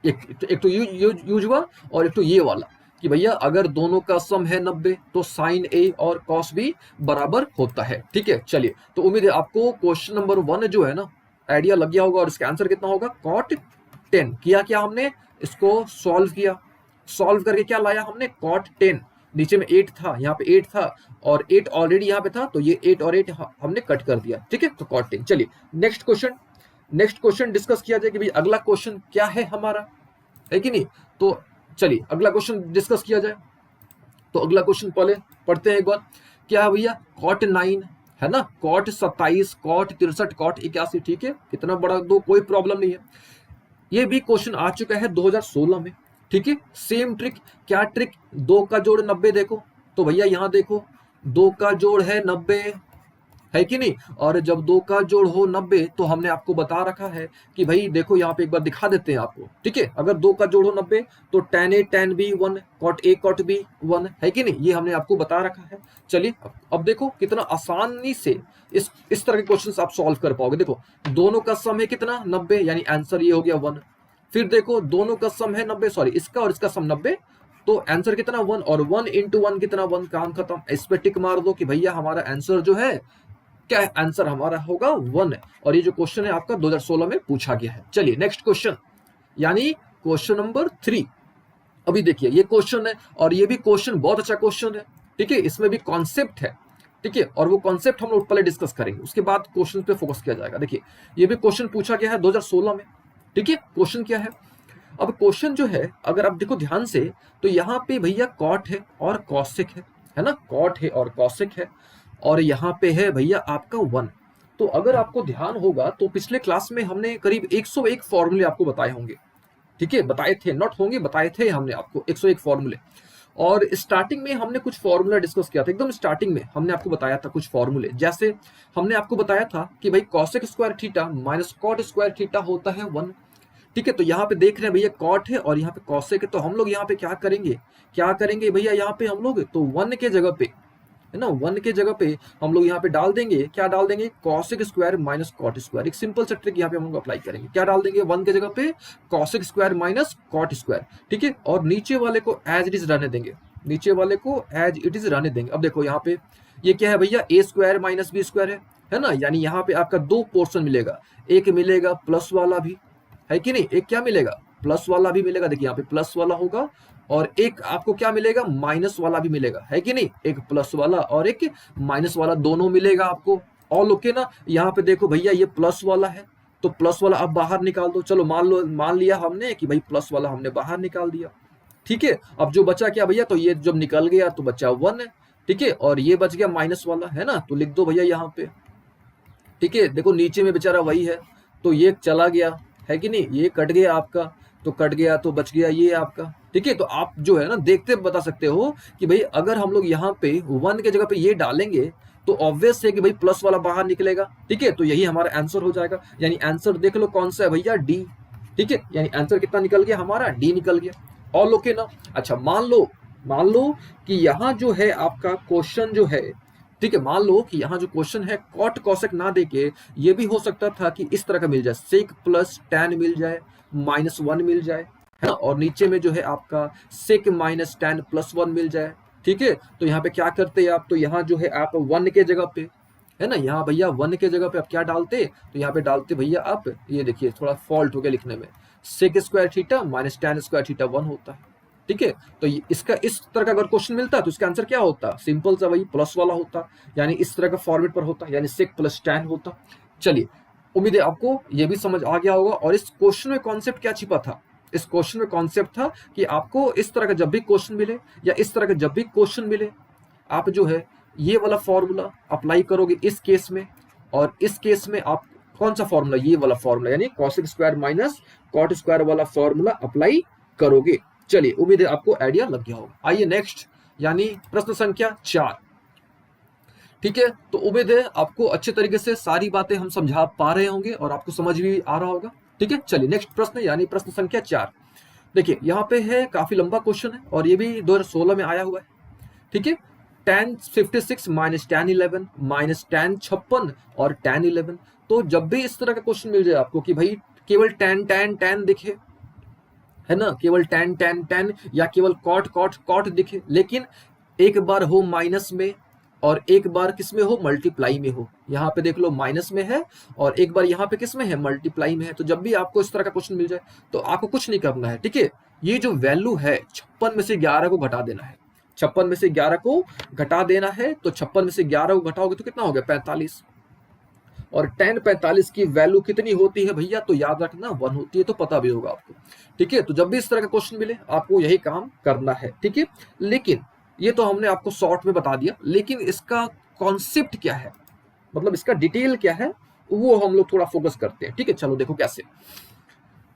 एक तो यूज हुआ, और एक तो ये वाला कि भैया अगर दोनों का सम है 90 तो साइन ए और कॉस बी बराबर होता है, ठीक है। चलिए, तो उम्मीद है आपको क्वेश्चन नंबर 1 जो है ना आइडिया लग गया होगा, और इसका आंसर कितना होगा कॉट 10। किया क्या हमने, इसको सॉल्व किया, सॉल्व करके क्या लाया हमने कॉट 10, नीचे में 8 था, यहाँ पे 8 था और 8 ऑलरेडी यहाँ पे था, तो ये 8 और 8 हमने कट कर दिया, ठीक है। तो कॉट 10। चलिए नेक्स्ट क्वेश्चन डिस्कस किया जाए कि भाई अगला क्वेश्चन क्या है हमारा, है कि नहीं। तो चलिए अगला क्वेश्चन डिस्कस किया जाए। तो अगला क्वेश्चन पहले पढ़ते हैं एक बार। क्या है भैया, कॉट 9 है ना, कॉट 27, कॉट 63, कॉट 81, ठीक है। कितना बड़ा दो, कोई प्रॉब्लम नहीं है। ये भी क्वेश्चन आ चुका है 2016 में, ठीक है। सेम ट्रिक, क्या ट्रिक, 2 का जोड़ 90 देखो, तो भैया यहाँ देखो 2 का जोड़ है 90, है कि नहीं। और जब 2 का जोड़ हो 90 तो हमने आपको बता रखा है कि भाई देखो यहाँ पे एक बार दिखा देते हैं आपको, ठीक है। अगर 2 का जोड़ हो 90 तो tan A tan B 1, cot A cot B 1, है कि नहीं, ये हमने आपको बता रखा है। चलिए अब देखो कितना आसानी से इस तरह के क्वेश्चन आप सॉल्व कर पाओगे। देखो दोनों का सम है कितना, 90, यानी आंसर ये हो गया 1। फिर देखो दोनों का सम है 90, सॉरी इसका और इसका सम 90, तो आंसर कितना 1, और 1 इंटू 1 कितना 1, काम खत्म। इस पे टिक मार दो कि भैया हमारा आंसर जो है, क्या है आंसर हमारा होगा 1 है। और ये जो क्वेश्चन है आपका 2016 में पूछा गया है। चलिए नेक्स्ट क्वेश्चन, यानी क्वेश्चन नंबर 3। अभी देखिए ये क्वेश्चन है और ये भी क्वेश्चन बहुत अच्छा क्वेश्चन है, ठीक है। इसमें भी कॉन्सेप्ट है, ठीक है, और वो कॉन्सेप्ट हम लोग पहले डिस्कस करेंगे, उसके बाद क्वेश्चन पे फोकस किया जाएगा। देखिए ये भी क्वेश्चन पूछा गया है 2016 में, ठीक है। क्वेश्चन क्या है, अब क्वेश्चन जो है अगर आप देखो ध्यान से, तो यहाँ पे भैया कॉट है और कॉसेक है ना, कॉट है और कॉसेक है, और यहाँ पे है भैया आपका 1। तो अगर आपको ध्यान होगा तो पिछले क्लास में हमने करीब 101 फॉर्मूले आपको बताए होंगे, ठीक है, बताए थे, नॉट होंगे, बताए थे हमने आपको 101 फॉर्मूले। और स्टार्टिंग में हमने कुछ फॉर्मूला डिस्कस किया था, एकदम स्टार्टिंग में हमने आपको बताया था कुछ फॉर्मूले। जैसे हमने आपको बताया था कि भाई cosec square theta minus cot square theta होता है 1, ठीक है। तो यहाँ पे देख रहे हैं भैया कॉट है और यहाँ पे कॉसेक है, तो हम लोग यहाँ पे क्या करेंगे भैया, यहाँ पे हम लोग तो 1 के जगह पे, है ना, 1 के जगह पे हम लोग यहाँ पे डाल देंगे, क्या डाल देंगे, cosec square minus cot square. एक सिंपल सा ट्रिक यहाँ पे हम लोग अप्लाई करेंगे, क्या डाल देंगे, 1 के जगह पे cosec square minus cot square, ठीक है। और नीचे वाले को एज इट इज रहने देंगे, नीचे वाले को एज इट इज रहने देंगे। अब देखो यहाँ पे ये क्या है भैया, ए स्क्वायर माइनस बी स्क्वायर है ना, यानी यहाँ पे आपका 2 पोर्शन मिलेगा, एक मिलेगा प्लस वाला भी, है कि नहीं, एक क्या मिलेगा, प्लस वाला भी मिलेगा। देखिए यहाँ पे प्लस वाला होगा और एक आपको क्या मिलेगा, माइनस वाला भी मिलेगा, है कि नहीं, एक प्लस वाला और एक माइनस वाला दोनों मिलेगा आपको। ऑल ओके ना। यहाँ पे देखो भैया ये प्लस वाला है, तो प्लस वाला अब बाहर निकाल दो। चलो मान लिया हमने कि भाई प्लस वाला हमने बाहर निकाल दिया, ठीक है। अब जो बचा क्या भैया, तो ये जब निकल गया तो बचा 1 है, ठीक है, और ये बच गया माइनस वाला, है ना, तो लिख दो भैया यहाँ पे, ठीक है। देखो नीचे में बेचारा वही है, तो ये चला गया, है कि नहीं, ये कट गया आपका, तो कट गया तो बच गया ये आपका, ठीक है। तो आप जो है ना देखते बता सकते हो कि भाई अगर हम लोग यहाँ पे 1 के जगह पे ये डालेंगे तो ऑब्वियस है कि भाई प्लस वाला बाहर निकलेगा, ठीक है। तो यही हमारा आंसर हो जाएगा, यानी आंसर देख लो कौन सा है भैया, डी, ठीक है। यानी आंसर कितना निकल गया हमारा, डी निकल गया। ऑल ओके ना। अच्छा मान लो कि यहाँ जो है आपका क्वेश्चन जो है, ठीक है, मान लो कि यहाँ जो क्वेश्चन है कॉट कॉसेक ना देके ये भी हो सकता था कि इस तरह का मिल जाए, सेक प्लस टैन मिल जाए, -1 मिल जाए, है ना, और नीचे में जो है आपका सेक माइनस टैन प्लस 1 मिल जाए, ठीक है। तो यहाँ पे क्या करते हैं आप, तो यहाँ जो है आप 1 के जगह पे, है ना, यहाँ भैया 1 के जगह पे आप क्या डालते, तो यहाँ पे डालते भैया आप, ये देखिए थोड़ा फॉल्ट हो गया लिखने में, sec square theta minus tan square theta 1 होता है, ठीक है। तो इसका इस तरह का अगर क्वेश्चन मिलता तो इसका आंसर क्या होता, सिंपल सा वही प्लस वाला होता, यानी इस तरह का फॉर्मेट पर होता, यानी सेक प्लस टैन होता। चलिए उम्मीद है आपको ये भी समझ आ गया होगा। और इस क्वेश्चन में कॉन्सेप्ट क्या छिपा था, इस क्वेश्चन में कॉन्सेप्ट था कि आपको इस तरह का जब भी क्वेश्चन मिले या इस तरह का जब भी क्वेश्चन मिले, आप जो है ये वाला फॉर्मूला अप्लाई करोगे इस केस में, और इस केस में आप कौन सा फॉर्मूला, ये वाला फॉर्मूला, यानी cosec square minus cot square वाला फॉर्मूला अप्लाई करोगे। चलिए उम्मीद है आपको आइडिया लग गया होगा। आइए नेक्स्ट, यानी प्रश्न संख्या 4, ठीक है। तो उम्मीद है आपको अच्छे तरीके से सारी बातें हम समझा पा रहे होंगे और आपको समझ भी आ रहा होगा, ठीक है। चलिए नेक्स्ट प्रश्न, यानी प्रश्न संख्या 4। देखिए यहाँ पे है, काफी लंबा क्वेश्चन है और ये भी 2016 में आया हुआ है, ठीक है। tan 56 minus tan 11 minus tan 56 और tan 11। तो जब भी इस तरह का क्वेश्चन मिल जाए आपको कि भाई केवल tan दिखे, है ना, केवल tan या केवल कॉट दिखे, लेकिन एक बार हो माइनस में और एक बार किस में हो, मल्टीप्लाई में हो। यहाँ पे देख लो माइनस में है और एक बार यहाँ पे किस में है, मल्टीप्लाई में है। तो जब भी आपको इस तरह का क्वेश्चन मिल जाए तो आपको कुछ नहीं करना है, ठीक है। ये जो वैल्यू है 56 में से 11 को घटा देना है, 56 में से 11 को घटा देना है, तो 56 में से 11 को घटाओगे तो कितना हो गया 45। और tan 45 की वैल्यू कितनी होती है भैया, तो याद रखना 1 होती है, तो पता भी होगा आपको। ठीक है, तो जब भी इस तरह का क्वेश्चन मिले आपको यही काम करना है। ठीक है, लेकिन ये तो हमने आपको शॉर्ट में बता दिया, लेकिन इसका कॉन्सेप्ट क्या है, मतलब इसका डिटेल क्या है, वो हम लोग थोड़ा फोकस करते हैं। ठीक है, चलो देखो कैसे,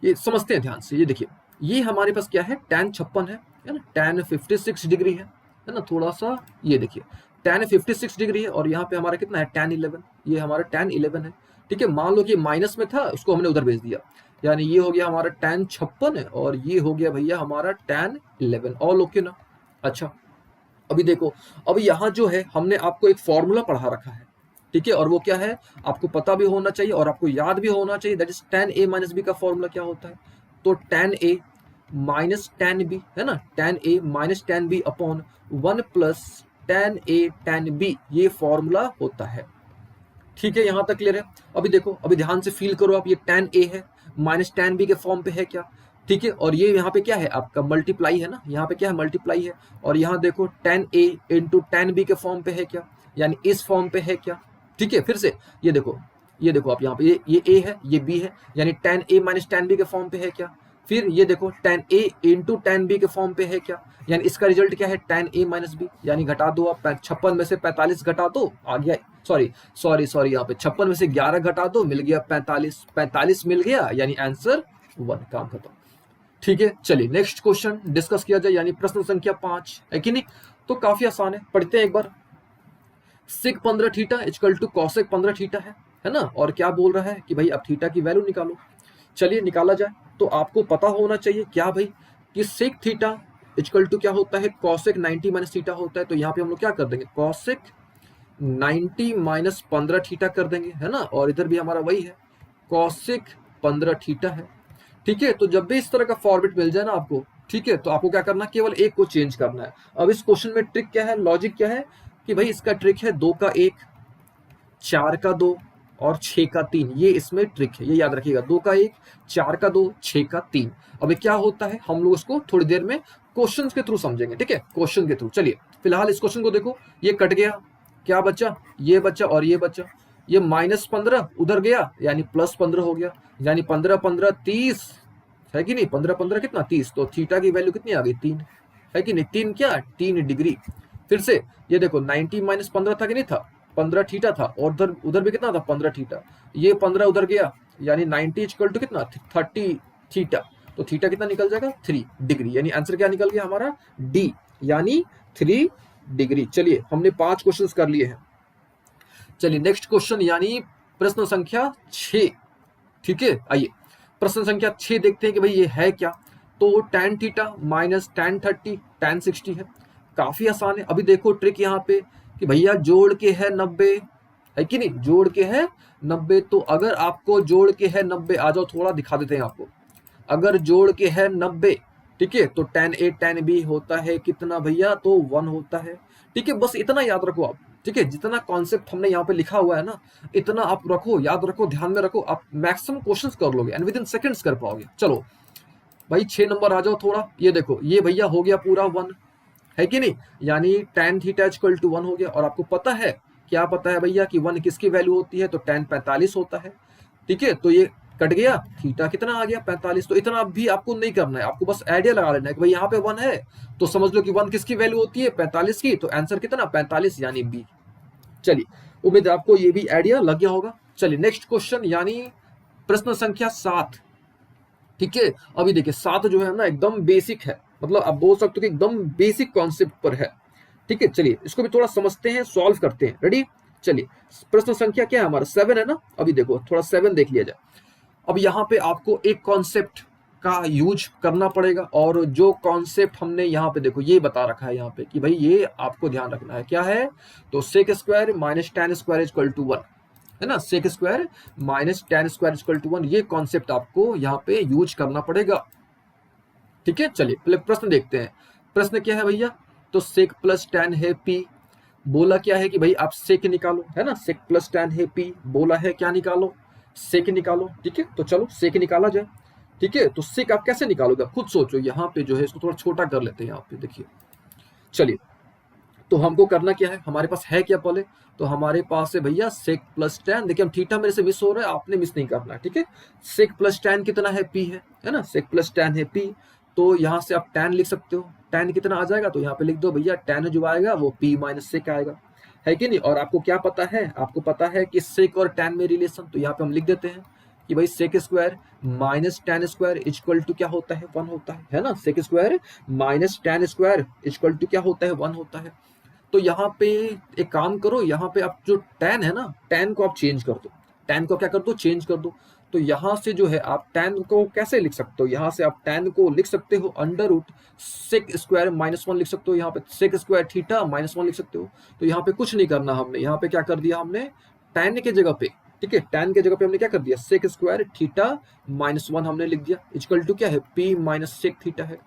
ये समझते हैं ध्यान से। ये देखिए, ये हमारे पास क्या है, tan 56 है ना, tan 56 डिग्री है ना, थोड़ा सा ये देखिए tan 56 डिग्री है, और यहाँ पे हमारा कितना है tan 11, ये हमारा tan 11 है। ठीक है, मान लो कि माइनस में था, उसको हमने उधर भेज दिया, यानी ये हो गया हमारा tan 56 है, और ये हो गया भैया हमारा tan 11। ऑल ओके ना। अच्छा, अभी देखो, अब यहाँ जो है हमने आपको एक फॉर्मूला पढ़ा रखा है। ठीक है, और वो क्या है आपको पता भी होना चाहिए और आपको याद भी होना चाहिए, दैट इज tan a माइनस बी का फॉर्मूला क्या होता है, तो tan a minus tan b है ना, tan a minus tan b upon 1 plus tan a tan b, ये फॉर्मूला होता है। ठीक है, यहां तक क्लियर है। अभी देखो, अभी ध्यान से फील करो आप, ये tan a है माइनस tan b के फॉर्म पे है क्या। ठीक है, और ये यहाँ पे क्या है आपका मल्टीप्लाई है ना, यहाँ पे क्या है मल्टीप्लाई है, और यहाँ देखो tan a into tan b के फॉर्म पे है क्या, यानी इस फॉर्म पे है क्या। ठीक है, फिर से ये देखो, ये देखो आप यहाँ पे ये a है ये b है, यानी tan a minus tan b के फॉर्म पे है क्या। फिर ये देखो tan a into tan b के फॉर्म पे है क्या, यानी इसका रिजल्ट क्या है tan a माइनस b, यानी घटा दो आप 56 में से 45 घटा दो, आ गया, सॉरी यहाँ पे 56 में से 11 घटा दो, मिल गया 45 मिल गया, यानी आंसर 1, काम खत्म। ठीक है, चलिए नेक्स्ट क्वेश्चन डिस्कस किया जाए, यानी प्रश्न संख्या 5 है कि नहीं, तो काफी आसान है, पढ़ते हैं एक बार। Sec 15 theta equal to cosec 15 theta है ना, और क्या बोल रहा है कि भाई अब थीटा की वैल्यू निकालो। चलिए निकाला जाए, तो आपको पता होना चाहिए क्या भाई, कि सेक थीटा इक्वल टू क्या होता है, कॉसेक 90 माइनस थीटा होता है। तो यहाँ पे हम लोग क्या कर देंगे, कॉसेक 90 माइनस 15 थीटा कर देंगे, है ना, और इधर भी हमारा वही है, कॉसेक 15 थीटा है। ठीक है, तो जब भी इस तरह का फॉर्मेट मिल जाए ना आपको, ठीक है, तो आपको क्या करना, केवल एक को चेंज करना है। अब इस क्वेश्चन में ट्रिक क्या है, लॉजिक क्या है, कि भाई इसका ट्रिक है 2 का 1, 4 का 2 और 6 का 3, ये इसमें ट्रिक है, ये याद रखिएगा, 2 का 1, 4 का 2, 6 का 3। अब क्या होता है हम लोग इसको थोड़ी देर में क्वेश्चन के थ्रू समझेंगे। ठीक है, क्वेश्चन के थ्रू। चलिए फिलहाल इस क्वेश्चन को देखो, ये कट गया, क्या बचा, ये बचा और ये बचा, ये -15 उधर गया, यानी +15 हो गया, यानी 15 15 30 है कि नहीं, 15 15 कितना 30, तो थीटा की वैल्यू कितनी आ गई 3, है कि नहीं, 3 क्या 3 डिग्री। फिर से ये देखो 90 माइनस 15 था कि नहीं था, 15 थीटा था, और उधर उधर भी कितना था 15 थीटा, ये 15 उधर गया, यानी 90 इक्वल टू कितना 30 थीटा, तो थीटा कितना निकल जाएगा 3 डिग्री, यानी आंसर क्या निकल गया हमारा डी, यानी 3 डिग्री। चलिए हमने 5 क्वेश्चंस कर लिए हैं। चलिए नेक्स्ट क्वेश्चन, यानी प्रश्न संख्या 6। ठीक है, आइए प्रश्न संख्या 6 देखते हैं कि भाई ये है क्या। तो tan theta minus tan 30 tan 60 है, काफी आसान है। अभी देखो ट्रिक यहाँ पे कि भैया जोड़ के है 90, है कि नहीं, जोड़ के है 90, तो अगर आपको जोड़ के है 90, आ जाओ थोड़ा दिखा देते हैं आपको, अगर जोड़ के है 90, ठीक है, तो tan a tan b होता है कितना भैया, तो 1 होता है। ठीक है, बस इतना याद रखो आप। ठीक है, जितना कॉन्सेप्ट हमने यहाँ पे लिखा हुआ है ना, इतना आप रखो, याद रखो, ध्यान में रखो, आप मैक्सिमम क्वेश्चंस कर लोगे एंड विद इन सेकंड्स कर पाओगे। चलो भाई 6 नंबर आ जाओ थोड़ा, ये देखो ये भैया हो गया पूरा 1, है कि नहीं, यानी tan थीटा इक्वल टू 1 हो गया, और आपको पता है, क्या पता है भैया कि 1 किसकी वैल्यू होती है, तो tan 45 होता है। ठीक है, तो ये कट गया, थीटा कितना आ गया 45, तो इतना भी आपको नहीं करना है, आपको बस आइडिया लगा लेना है कि भाई यहाँ पे 1 है, तो समझ लो कि 1 किसकी वैल्यू होती है 45 की, तो आंसर कितना 45, यानी बी। चलिए उम्मीद है आपको ये भी आइडिया लग गया होगा। चलिए नेक्स्ट क्वेश्चन, यानी प्रश्न संख्या 7। ठीक है, अभी देखिए 7 जो है ना एकदम बेसिक है, मतलब आप बोल सकते हो कि एकदम बेसिक कॉन्सेप्ट पर है। ठीक है, चलिए इसको भी थोड़ा समझते हैं, सॉल्व करते हैं। रेडी, चलिए प्रश्न संख्या क्या है हमारा 7 है ना। अभी देखो थोड़ा 7 देख लिया जाए। अब यहाँ पे आपको एक कॉन्सेप्ट का यूज करना पड़ेगा, और जो कॉन्सेप्ट हमने यहाँ पे देखो ये बता रखा है यहाँ पे कि भाई ये आपको ध्यान रखना है, क्या है, तो sec square minus tan square equal to 1, है ना, sec square minus tan square equal to 1, ये कॉन्सेप्ट आपको यहाँ पे यूज करना पड़ेगा। ठीक है, चलिए पहले प्रश्न देखते हैं। प्रश्न क्या है भैया, तो सेक प्लस tan है p, बोला क्या है कि भाई आप सेक निकालो, है ना, सेक प्लस tan है p, बोला है क्या निकालो, सेक निकालो। ठीक है, तो चलो सेक निकाला जाए। ठीक है, तो सेक आप कैसे निकालोगे, खुद सोचो। यहाँ पे जो है इसको थोड़ा छोटा कर लेते हैं, यहाँ पे देखिए, चलिए तो हमको करना क्या है, हमारे पास है क्या पहले, तो हमारे पास है भैया सेक प्लस टेन। देखिए हम थीटा मेरे से मिस हो रहा है, आपने मिस नहीं करना है, ठीक है। सेक प्लस टेन कितना है, पी है ना, सेक प्लस टेन है पी। तो यहाँ से आप टेन लिख सकते हो, टेन कितना आ जाएगा, तो यहाँ पे लिख दो भैया टेन जो आएगा वो पी माइनस सेक आएगा, है कि नहीं। और आपको क्या पता है, आपको पता है कि सेक और टेन में रिलेशन, तो यहाँ पे हम लिख देते हैं कि भाई sec square minus tan square equal to क्या होता है, वन होता है ना। Sec square minus tan square equal to क्या होता है, वन होता है। तो यहाँ पे एक काम करो, यहाँ पे आप जो टेन है ना, टेन को आप चेंज कर दो, टेन को क्या कर दो, चेंज कर दो। तो यहाँ से जो है आप टेन को कैसे लिख सकते हो, यहाँ से आप टेन को लिख सकते हो under root sec square minus one लिख सकते हो, यहाँ पे sec square theta minus one लिख सकते हो। तो यहाँ पे कुछ नहीं करना हमने, यहाँ पे क्या कर दिया हमने, टेन के जगह पे, ठीक है, टेन के जगह पे हमने क्या कर दिया, sec square theta minus one हमने लिख दिया, इक्वल टू क्या है, पी माइनस सेक थीटा है।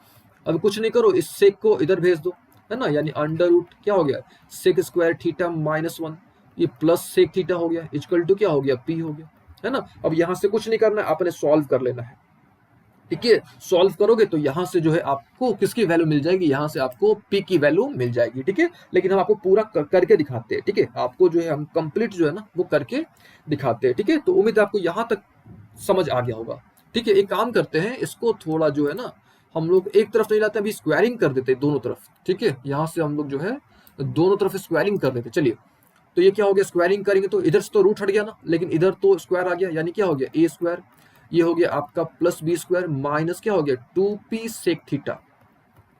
अब कुछ नहीं करो, इस सेक को इधर भेज दो, है ना, यानी अंडर रूट क्या हो गया, sec square theta minus one, ये प्लस सेक थीटा हो गया, इक्वल टू क्या हो गया, पी हो गया, है ना। अब यहाँ से कुछ नहीं करना है, आपने सॉल्व कर लेना है, ठीक है। सॉल्व करोगे तो यहाँ से जो है आपको किसकी वैल्यू मिल जाएगी, यहाँ से आपको पी की वैल्यू मिल जाएगी, ठीक है। लेकिन हम आपको पूरा करके दिखाते हैं, ठीक है, आपको जो है हम कंप्लीट जो है ना वो करके दिखाते हैं, ठीक है। तो उम्मीद है आपको यहाँ तक समझ आ गया होगा, ठीक है। एक काम करते हैं, इसको थोड़ा जो है ना हम लोग एक तरफ नहीं लाते, अभी स्क्वायरिंग कर देते हैं दोनों तरफ, ठीक है। यहाँ से हम लोग जो है दोनों तरफ स्क्वायरिंग कर देते, चलिए। तो ये क्या हो गया, स्क्वायरिंग करेंगे तो इधर से तो रूट हट गया ना, लेकिन इधर तो स्क्वायर आ गया, यानी क्या हो गया, ए स्क्वायर, ये हो गया आपका प्लस बी स्क्वायर माइनस क्या हो गया, टू पी सेक थीटा,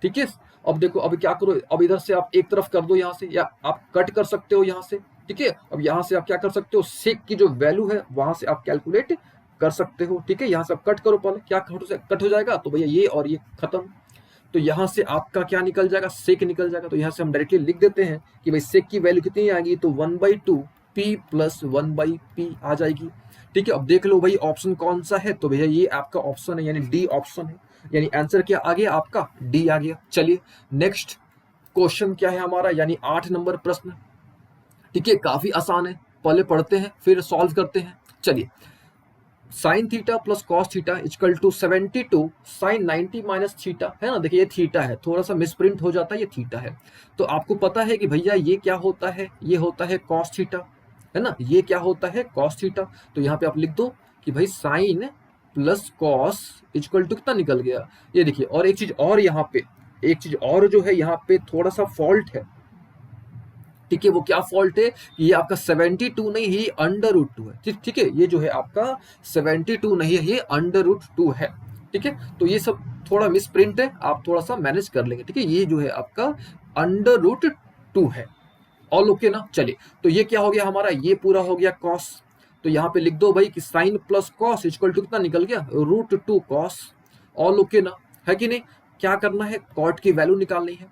ठीक है। अब देखो, अब क्या करो, अब इधर से आप एक तरफ कर दो यहाँ से, या आप कट कर सकते हो यहाँ से, ठीक है। अब यहाँ से आप क्या कर सकते हो, सेक की जो वैल्यू है वहां से आप कैलकुलेट कर सकते हो, ठीक है। यहाँ से आप कट करो, पहले क्या कट हो जाएगा, तो भैया ये और ये खत्म। तो यहाँ से आपका क्या निकल जाएगा, सेक निकल जाएगा। तो यहाँ से हम डायरेक्टली लिख देते हैं कि भाई सेक की वैल्यू कितनी आएगी, तो one by two pi plus one by pi आ जाएगी, ठीक है। अब देख लो भाई ऑप्शन कौन सा है, तो भैया ये आपका ऑप्शन है, यानी डी ऑप्शन है, यानी आंसर क्या आ गया आपका, डी आ गया। चलिए नेक्स्ट क्वेश्चन क्या है हमारा, यानी 8 नंबर प्रश्न, ठीक है, काफी आसान है, पहले पढ़ते हैं फिर सॉल्व करते हैं। चलिए, sine theta plus cos theta equal to 72 sine 90 minus theta, है ना। देखिए ये थीटा है, थोड़ा सा मिसप्रिंट हो जाता है, ये थीटा है। तो आपको पता है कि भैया ये क्या होता है, ये होता है कॉस थीटा, है ना, ये क्या होता है कॉस थीटा। तो यहाँ पे आप लिख दो कि भाई sine plus cos equal to कितना निकल गया, ये देखिए। और एक चीज और यहाँ पे, एक चीज और जो है यहाँ पे थोड़ा सा फॉल्ट है, ठीक है। वो क्या फॉल्ट है, ये आपका 72 नहीं है, ये अंडर रूट टू है, ठीक है। ये जो है आपका 72 नहीं है, ये अंडर रूट टू है, ठीक है। तो ये सब थोड़ा मिस प्रिंट है, आप थोड़ा सा मैनेज कर लेंगे, ठीक है। ये जो है आपका अंडर रूट टू है, ऑल ओके ना। चलिए, तो ये क्या हो गया हमारा, ये पूरा हो गया कॉस। तो यहाँ पे लिख दो भाई कि sine plus cos equal to कितना निकल गया, root two cos, all okay ना, है कि नहीं। क्या करना है, कॉट की वैल्यू निकालनी है।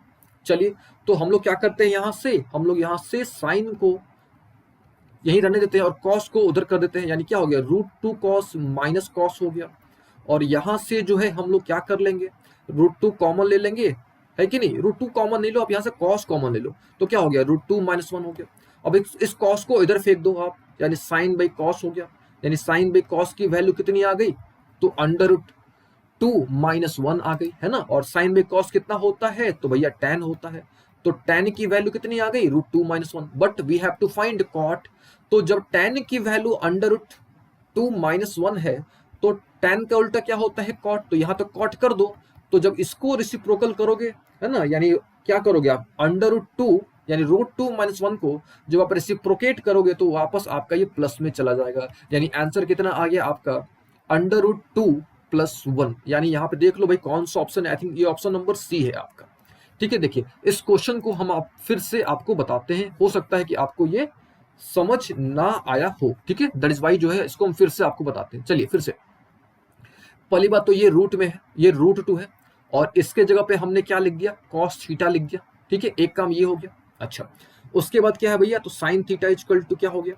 चलिए, तो हम लोग क्या करते हैं, यहाँ से हम लोग यहाँ से साइन को यहीं रहने देते हैं और कॉस को उधर कर देते हैं, यानी क्या हो गया, root two cos minus cos हो गया। और यहाँ से जो है हम लोग क्या कर लेंगे, रूट टू कॉमन ले लेंगे, है कि नहीं। रूट टू कॉमन ले लो, आप यहाँ से कॉस कॉमन ले लो, तो क्या हो गया, रूट टू माइनस वन हो गया। अब इस कॉस को इधर फेंक दो आप, यानी साइन बाई कॉस हो गया, यानी साइन बाई कॉस की वैल्यू कितनी आ गई, तो under root two minus one आ गई, है ना। और साइन बाई कॉस कितना होता है, तो भैया टेन होता है। तो टेन की वैल्यू कितनी आ गई, root two minus one, but we have to find cot. तो जब टेन की value under root two minus one है, तो टेन का उल्टा क्या होता है, कॉट। तो यहाँ तो कॉट कर दो। तो जब इसको रेसिप्रोकल करोगे, है ना, यानी क्या करोगे आप, अंडर रूट टू यानी रूट टू माइनस वन को जब आप रेसिप्रोकेट करोगे तो वापस आपका ये प्लस में चला जाएगा, यानी आंसर कितना आ गया आपका, under root two plus one. यानी यहाँ पे देख लो भाई कौन सा ऑप्शन है, आई थिंक ये ऑप्शन नंबर सी है आपका, ठीक है। देखिए इस क्वेश्चन को हम फिर से आपको बताते हैं, हो सकता है कि आपको ये समझ ना आया हो, ठीक है, दैट इज वाई जो है इसको हम फिर से आपको बताते हैं। चलिए फिर से, पहली बात तो ये रूट में है, ये रूट टू है, और इसके जगह पे हमने क्या लिख दिया, कॉस थीटा लिख दिया, ठीक है, एक काम ये हो गया। अच्छा, उसके बाद क्या है भैया, तो साइन थीटा इक्वल टू क्या हो गया,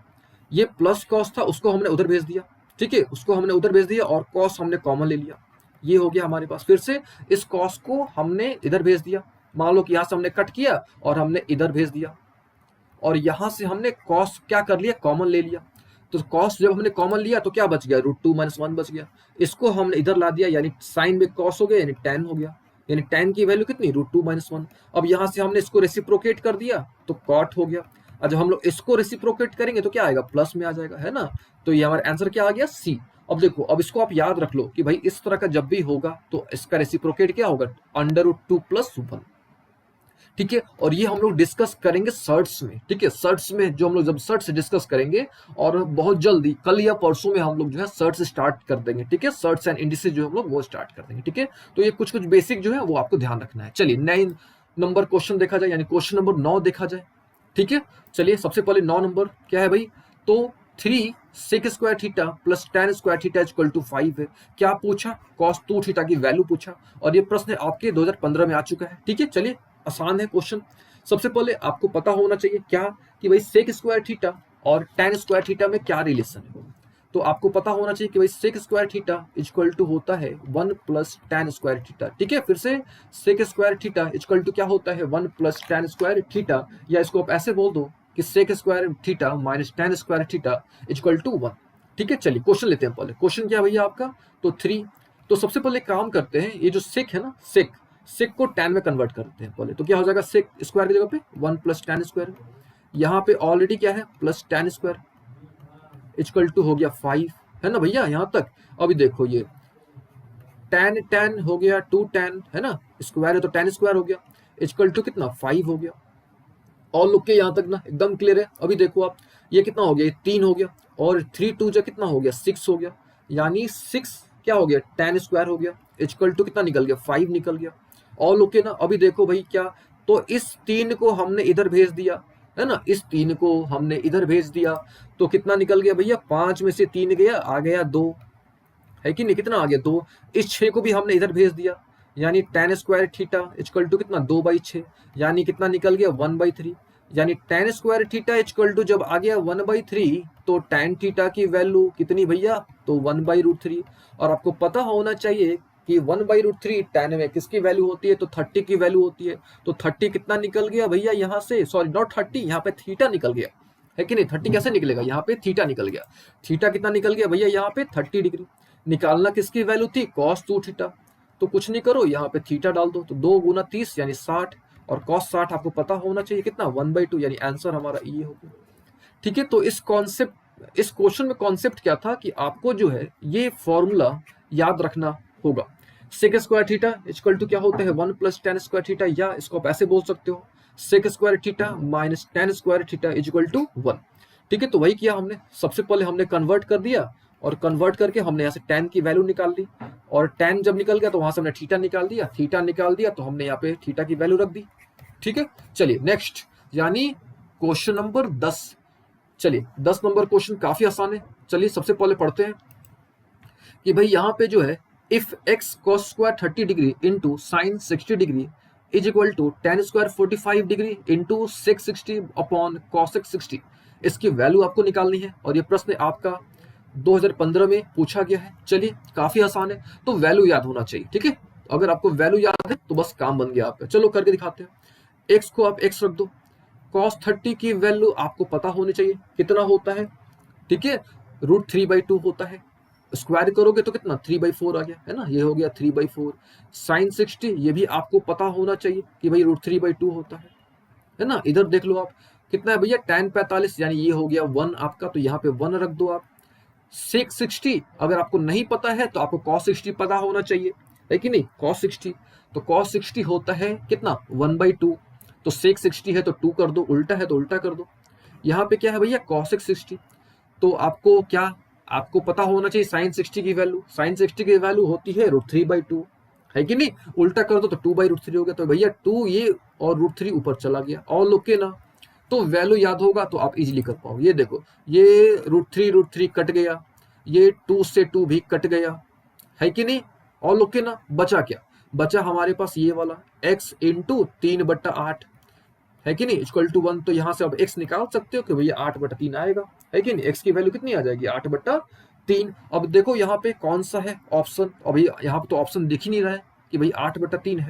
ये प्लस कॉस था उसको हमने उधर भेज दिया, ठीक है, उसको हमने उधर भेज दिया, और कॉस हमने कॉमन ले लिया, ये हो गया हमारे पास। फिर से इस कॉस को हमने इधर भेज दिया, मान लो कि यहाँ से हमने कट किया और हमने इधर भेज दिया, और यहाँ से हमने कॉस क्या कर लिया, कॉमन ले लिया। तो कॉस जब हमने कॉमन लिया तो क्या बच गया, रूट टू माइनस वन बच गया। इसको हमने इधर ला दिया, यानी साइन में कॉस हो गया, यानी टेन हो गया। यानी tan की वैल्यू कितनी, √2 - 1। अब यहाँ से हमने इसको रेसिप्रोकेट कर दिया तो cot हो गया, और जब हम लोग इसको रेसिप्रोकेट करेंगे तो क्या आएगा, प्लस में आ जाएगा, है ना। तो ये हमारा आंसर क्या आ गया, सी। अब देखो, अब इसको आप याद रख लो कि भाई इस तरह का जब भी होगा तो इसका रेसिप्रोकेट क्या होगा, √2 + 1। ठीक है, और ये हम लोग डिस्कस करेंगे सर्ट्स में। ठीक है, सर्ट्स में जो हम लोग जब सर्ट्स डिस्कस करेंगे, और बहुत जल्दी कल या परसों में हम लोग जो है सर्ट्स स्टार्ट कर देंगे। ठीक है, सर्ट्स एंड इंडिसेस जो हम लोग वो स्टार्ट कर देंगे। ठीक है, तो ये कुछ कुछ बेसिक जो है वो आपको ध्यान रखना है। चलिए 9 नंबर क्वेश्चन देखा जाए, यानी क्वेश्चन नंबर 9 देखा जाए। ठीक है, चलिए सबसे पहले 9 नंबर क्या है भाई, तो 3 sec² theta plus tan² theta equal to 5 है। क्या पूछा, cos2 थीटा की वैल्यू पूछा, और ये प्रश्न आपके 2015 में आ चुका है। ठीक है, चलिए आसान है क्वेश्चन। सबसे पहले आपको पता होना चाहिए क्या, कि भाई sec² थीटा और tan² थीटा में क्या रिलेशन है। तो आपको पता होना चाहिए कि भाई sec² थीटा इक्वल टू होता है 1 + tan² थीटा। ठीक है, फिर से sec² थीटा इक्वल टू क्या होता है, 1 + tan² थीटा, या इसको आप ऐसे बोल दो कि sec² theta minus tan² theta equal to 1। ठीक है, चलिए क्वेश्चन लेते हैं। पहले क्वेश्चन क्या है भैया आपका, तो 3। तो सबसे पहले काम करते हैं, ये जो सेक है ना, सेक को tan में कन्वर्ट करते हैं पहले। तो क्या हो जाएगा, सेक स्क्वायर की जगह पे 1 + tan², यहाँ पे ऑलरेडी क्या है, प्लस tan² इक्वल टू हो गया 5, है ना भैया यहाँ तक। अभी देखो ये tan हो गया 2 tan, है ना, स्क्वायर है तो tan² हो गया, इक्वल टू कितना 5 हो गया। और लोग के यहाँ तक ना एकदम क्लियर है। अभी देखो आप, ये कितना हो गया, ये 3 हो गया, और 3 2 जो कितना हो गया, 6 हो गया, यानी 6 क्या हो गया, tan² हो गया, इक्वल टू कितना निकल गया, 5 निकल गया। और लोग के ना अभी देखो भाई क्या, तो इस 3 को हमने इधर भेज दिया, है ना, इस 3 को हमने इधर भेज दिया, तो कितना निकल गया भैया, 5 में से 3 गया, आ गया 2, है कि नहीं, कितना आ गया 2। इस 6 को भी हमने इधर भेज दिया, यानी tan² थीटा इक्वल टू कितना, 2/6, यानी कितना निकल गया, 1/3। यानी tan² थीटा इक्वल टू जब आ गया 1/3, तो tan थीटा की वैल्यू कितनी भैया, तो 1/√3। और आपको पता होना चाहिए कि 1/√3 tan में किसकी वैल्यू होती है, तो 30 की वैल्यू होती है। तो 30 कितना निकल गया भैया यहाँ से, सॉरी नॉट 30, यहाँ पे थीटा निकल गया, है कि नहीं। 30 कैसे निकलेगा, यहाँ पे थीटा निकल गया। थीटा कितना निकल गया भैया, यहाँ पे 30 डिग्री। निकालना किसकी वैल्यू थी, cos2 थीटा। तो कुछ नहीं करो, यहाँ पे थीटा डाल दो, तो 2 × 30 यानी 60, और cos 60 आपको पता होना चाहिए कितना, 1/2, यानी आंसर हमारा ये हो गया। ठीक है, तो इस क्वेश्चन में कॉन्सेप्ट क्या था, कि आपको जो है ये फॉर्मूला याद रखना होगा। sec² थीटा इक्वल टू क्या होता है, 1 + tan² थीटा, या इसको आप ऐसे बोल सकते हो, sec² theta minus tan² theta equal to 1। ठीक है, तो वही किया हमने। सबसे पहले हमने कन्वर्ट कर दिया, और कन्वर्ट करके हमने यहाँ से tan की वैल्यू निकाल ली, और tan जब निकल गया तो वहां से हमने थीटा निकाल दिया, थीटा निकाल दिया तो हमने यहाँ पे थीटा की वैल्यू रख दी। ठीक है, चलिए नेक्स्ट, यानी क्वेश्चन नंबर 10। चलिए 10 नंबर क्वेश्चन काफी आसान है। चलिए सबसे पहले पढ़ते हैं कि भाई यहाँ पे जो है, if x cos² 30 degree into sine 60 degree is equal to tan² 45 degree into sec 60 upon cosec 60, इसकी वैल्यू आपको निकालनी है। और ये प्रश्न आपका 2015 में पूछा गया है। चलिए काफी आसान है, तो वैल्यू याद होना चाहिए। ठीक है, अगर आपको वैल्यू याद है तो बस काम बन गया आपका। चलो करके दिखाते हैं। x को आप x रख दो, cos 30 की वैल्यू आपको पता होनी चाहिए कितना होता है। ठीक है, √3/2 होता है, स्क्वायर करोगे तो कितना 3/4 आ गया, है ना, ये हो गया 3/4। साइन 60 ये भी आपको पता होना चाहिए कि भाई √3/2 होता है ना। इधर देख लो आप, कितना है भैया, tan 45, यानी ये हो गया 1 आपका, तो यहाँ पे 1 रख दो आप। सेक 60 अगर आपको नहीं पता है तो आपको cos 60 पता होना चाहिए, है कि नहीं, cos 60। तो cos 60 होता है कितना, 1/2। तो सेक 60 है तो 2 कर दो, उल्टा है तो उल्टा कर दो। यहाँ पे क्या है भैया, cosec 60। तो आपको क्या, आपको पता होना चाहिए साइन 60 की वैल्यू। साइन 60 की वैल्यू होती है √3/2, है कि नहीं, उल्टा कर दो तो 2/√3 हो गया। तो भैया 2 ये और √3 ऊपर चला गया, और लोग के ना, तो वैल्यू याद होगा तो आप इजीली कर पाओगे। ये देखो, ये √3 कट गया, ये 2 से 2 भी कट गया, है कि नहीं। और लोग के ना बचा क्या, बचा हमारे पास ये वाला x इंटू 3/8, है कि नहीं, इक्वल टू 1। तो यहाँ से अब x निकाल सकते हो कि भैया 8/3 आएगा, है कि नहीं, x की वैल्यू कितनी आ जाएगी, 8/3। अब देखो यहाँ पे कौन सा है ऑप्शन, अभी यहाँ पे तो ऑप्शन दिख ही नहीं रहा है कि भाई 8/3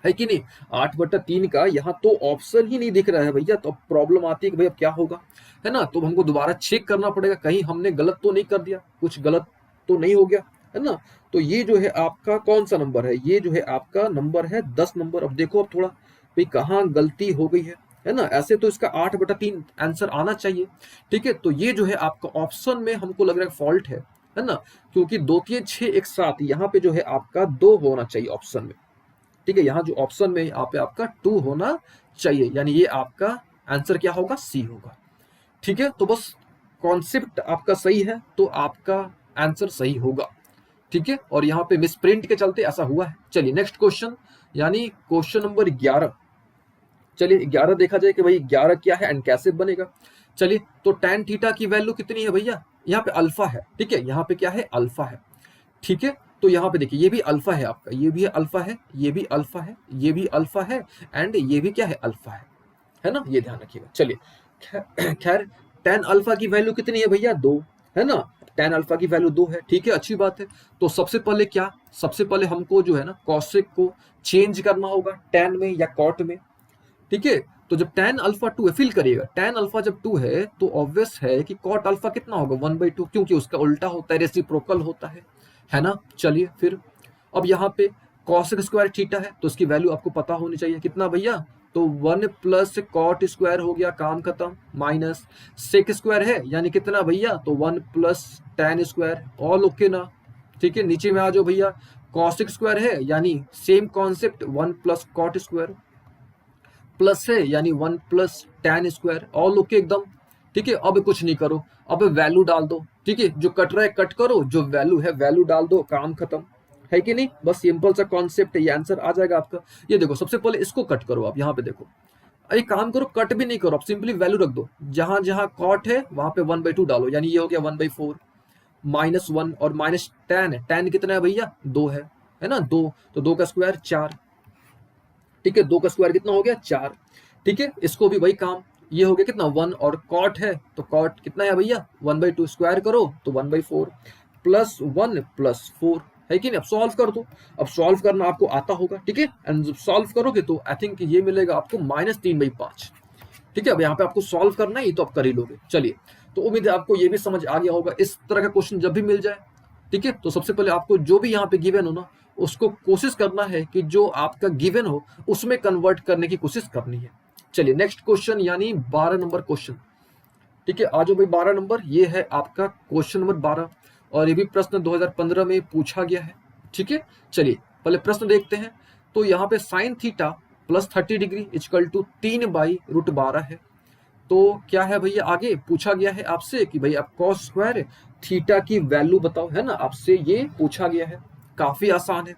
है कि नहीं। 8/3 का यहाँ तो ऑप्शन ही नहीं दिख रहा है भैया, तो अब प्रॉब्लम आती है कि भाई अब क्या होगा, है ना। तो हमको दोबारा चेक करना पड़ेगा, कहीं हमने गलत तो नहीं कर दिया, कुछ गलत तो नहीं हो गया, है ना। तो ये जो है आपका कौन सा नंबर है, ये जो है आपका नंबर है 10 नंबर। अब देखो अब थोड़ा भाई कहाँ गलती हो गई है ना। ऐसे तो इसका 8/3 आंसर आना चाहिए। ठीक है, तो ये जो है आपका ऑप्शन में हमको लग रहा है फॉल्ट है ना, क्योंकि 2 3 6 एक साथ, यहाँ पे जो है आपका 2 होना चाहिए ऑप्शन में। ठीक है, यहाँ जो ऑप्शन में यहाँ पे आपका 2 होना चाहिए, यानी ये आपका आंसर क्या होगा, सी होगा। ठीक है, तो बस कॉन्सेप्ट आपका सही है तो आपका आंसर सही होगा। ठीक है, और यहाँ पे मिसप्रिंट के चलते ऐसा हुआ है। चलिए नेक्स्ट क्वेश्चन, यानी क्वेश्चन नंबर 11। चलिए 11 देखा जाए कि भाई 11 क्या है एंड कैसे बनेगा। चलिए, तो tan थीटा की वैल्यू कितनी है भैया, यहाँ पे अल्फा है। ठीक है, यहाँ पे क्या है, अल्फा है। ठीक है, तो यहाँ पे देखिए ये भी अल्फा है आपका, ये भी अल्फा है, ये भी अल्फा है, ये भी अल्फा है, एंड ये भी क्या है, अल्फा है ना, ये ध्यान रखिएगा। चलिए खैर tan अल्फा की वैल्यू कितनी है भैया, 2 है ना। tan अल्फा की वैल्यू 2 है। ठीक है, अच्छी बात है। तो सबसे पहले क्या, सबसे पहले हमको जो है ना कॉसेक को चेंज करना होगा tan में या कॉट में। ठीक है, तो जब tan अल्फा 2 है, फील करिएगा, tan अल्फा जब 2 है तो ऑब्वियस है कि cot अल्फा कितना होगा, 1/2, क्योंकि उसका उल्टा होता है, रेसिप्रोकल होता है ना। चलिए फिर अब यहाँ पे cos स्क्वायर थीटा है तो उसकी वैल्यू आपको पता होनी चाहिए, कितना भैया, तो 1 प्लस कॉट स्क्वायर हो गया, काम खत्म, माइनस सेक स्क्वायर है यानी कितना भैया, तो 1 plus tan square, all okay ना। ठीक है, नीचे में आ जाओ भैया, कॉसिक स्क्वायर है यानी same concept, 1 plus cot square, plus है यानी 1 plus tan square, all okay एकदम। ठीक है, अब कुछ नहीं करो, अब वैल्यू डाल दो। ठीक है, जो कट रहा है कट करो, जो वैल्यू है वैल्यू डाल दो, काम खत्म, है कि नहीं। बस सिंपल सा कॉन्सेप्ट है, ये आंसर आ जाएगा आपका। ये देखो सबसे पहले इसको कट करो, आप यहाँ पे देखो, एक काम करो, कट भी नहीं करो, आप सिंपली वैल्यू रख दो, जहां जहां कॉट है वहां पे 1/2 डालो, यानी ये हो गया 1/4, -1 और माइनस tan है, tan कितना है भैया, 2 है ना, 2, तो 2 का स्क्वायर 4। ठीक है, 2 का स्क्वायर कितना हो गया, 4। ठीक है, इसको भी वही काम, ये हो गया कितना, 1, और कॉट है तो कॉट कितना है भैया, 1/2, स्क्वायर करो तो 1/4, प्लस 1 प्लस 4, है कि नहीं। अब सॉल्व कर दो, अब सॉल्व करना आपको आता होगा। ठीक है, एंड जब सॉल्व करोगे तो आई थिंक ये मिलेगा आपको -3/5। ठीक है, अब यहाँ पे आपको सॉल्व करना है, ये तो आप कर ही लोगे। चलिए, तो उम्मीद है आपको ये भी समझ आ गया होगा। इस तरह का क्वेश्चन जब भी मिल जाए, ठीक है, तो सबसे पहले आपको जो भी यहाँ पे गिवन हो ना, उसको कोशिश करना है कि जो आपका गिवन हो उसमें कन्वर्ट करने की कोशिश करनी है। चलिए नेक्स्ट क्वेश्चन, यानी 12 नंबर क्वेश्चन। ठीक है, आज भाई 12 नंबर, ये है आपका क्वेश्चन नंबर 12, और ये भी प्रश्न 2015 में पूछा गया है। ठीक है, चलिए पहले प्रश्न देखते हैं। तो यहाँ पे sine theta plus 30 degree equal to 3/√12 है। तो क्या है भैया, आगे पूछा गया है आपसे कि भाई आप कॉस स्क्वायर थीटा की वैल्यू बताओ, है ना, आपसे ये पूछा गया है। काफी आसान है।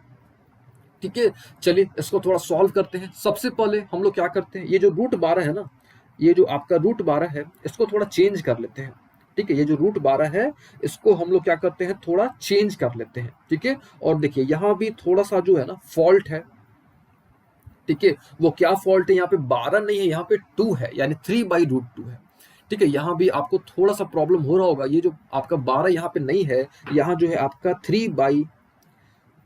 ठीक है, चलिए इसको थोड़ा सॉल्व करते हैं। सबसे पहले हम लोग क्या करते हैं, ये जो √12 है ना, ये जो आपका √12 है, इसको थोड़ा चेंज कर लेते हैं। ठीक है, ये जो √12 है इसको हम लोग क्या करते हैं, थोड़ा चेंज कर लेते हैं। ठीक है, और देखिए यहाँ भी थोड़ा सा जो है ना फॉल्ट है। ठीक है, वो क्या फॉल्ट है, यहाँ पे 12 नहीं है, यहाँ पे 2 है, यानी 3/√2 है। ठीक है, यहाँ भी आपको थोड़ा सा प्रॉब्लम हो रहा होगा, ये जो आपका 12 यहाँ पे नहीं है, यहाँ जो है आपका 3/,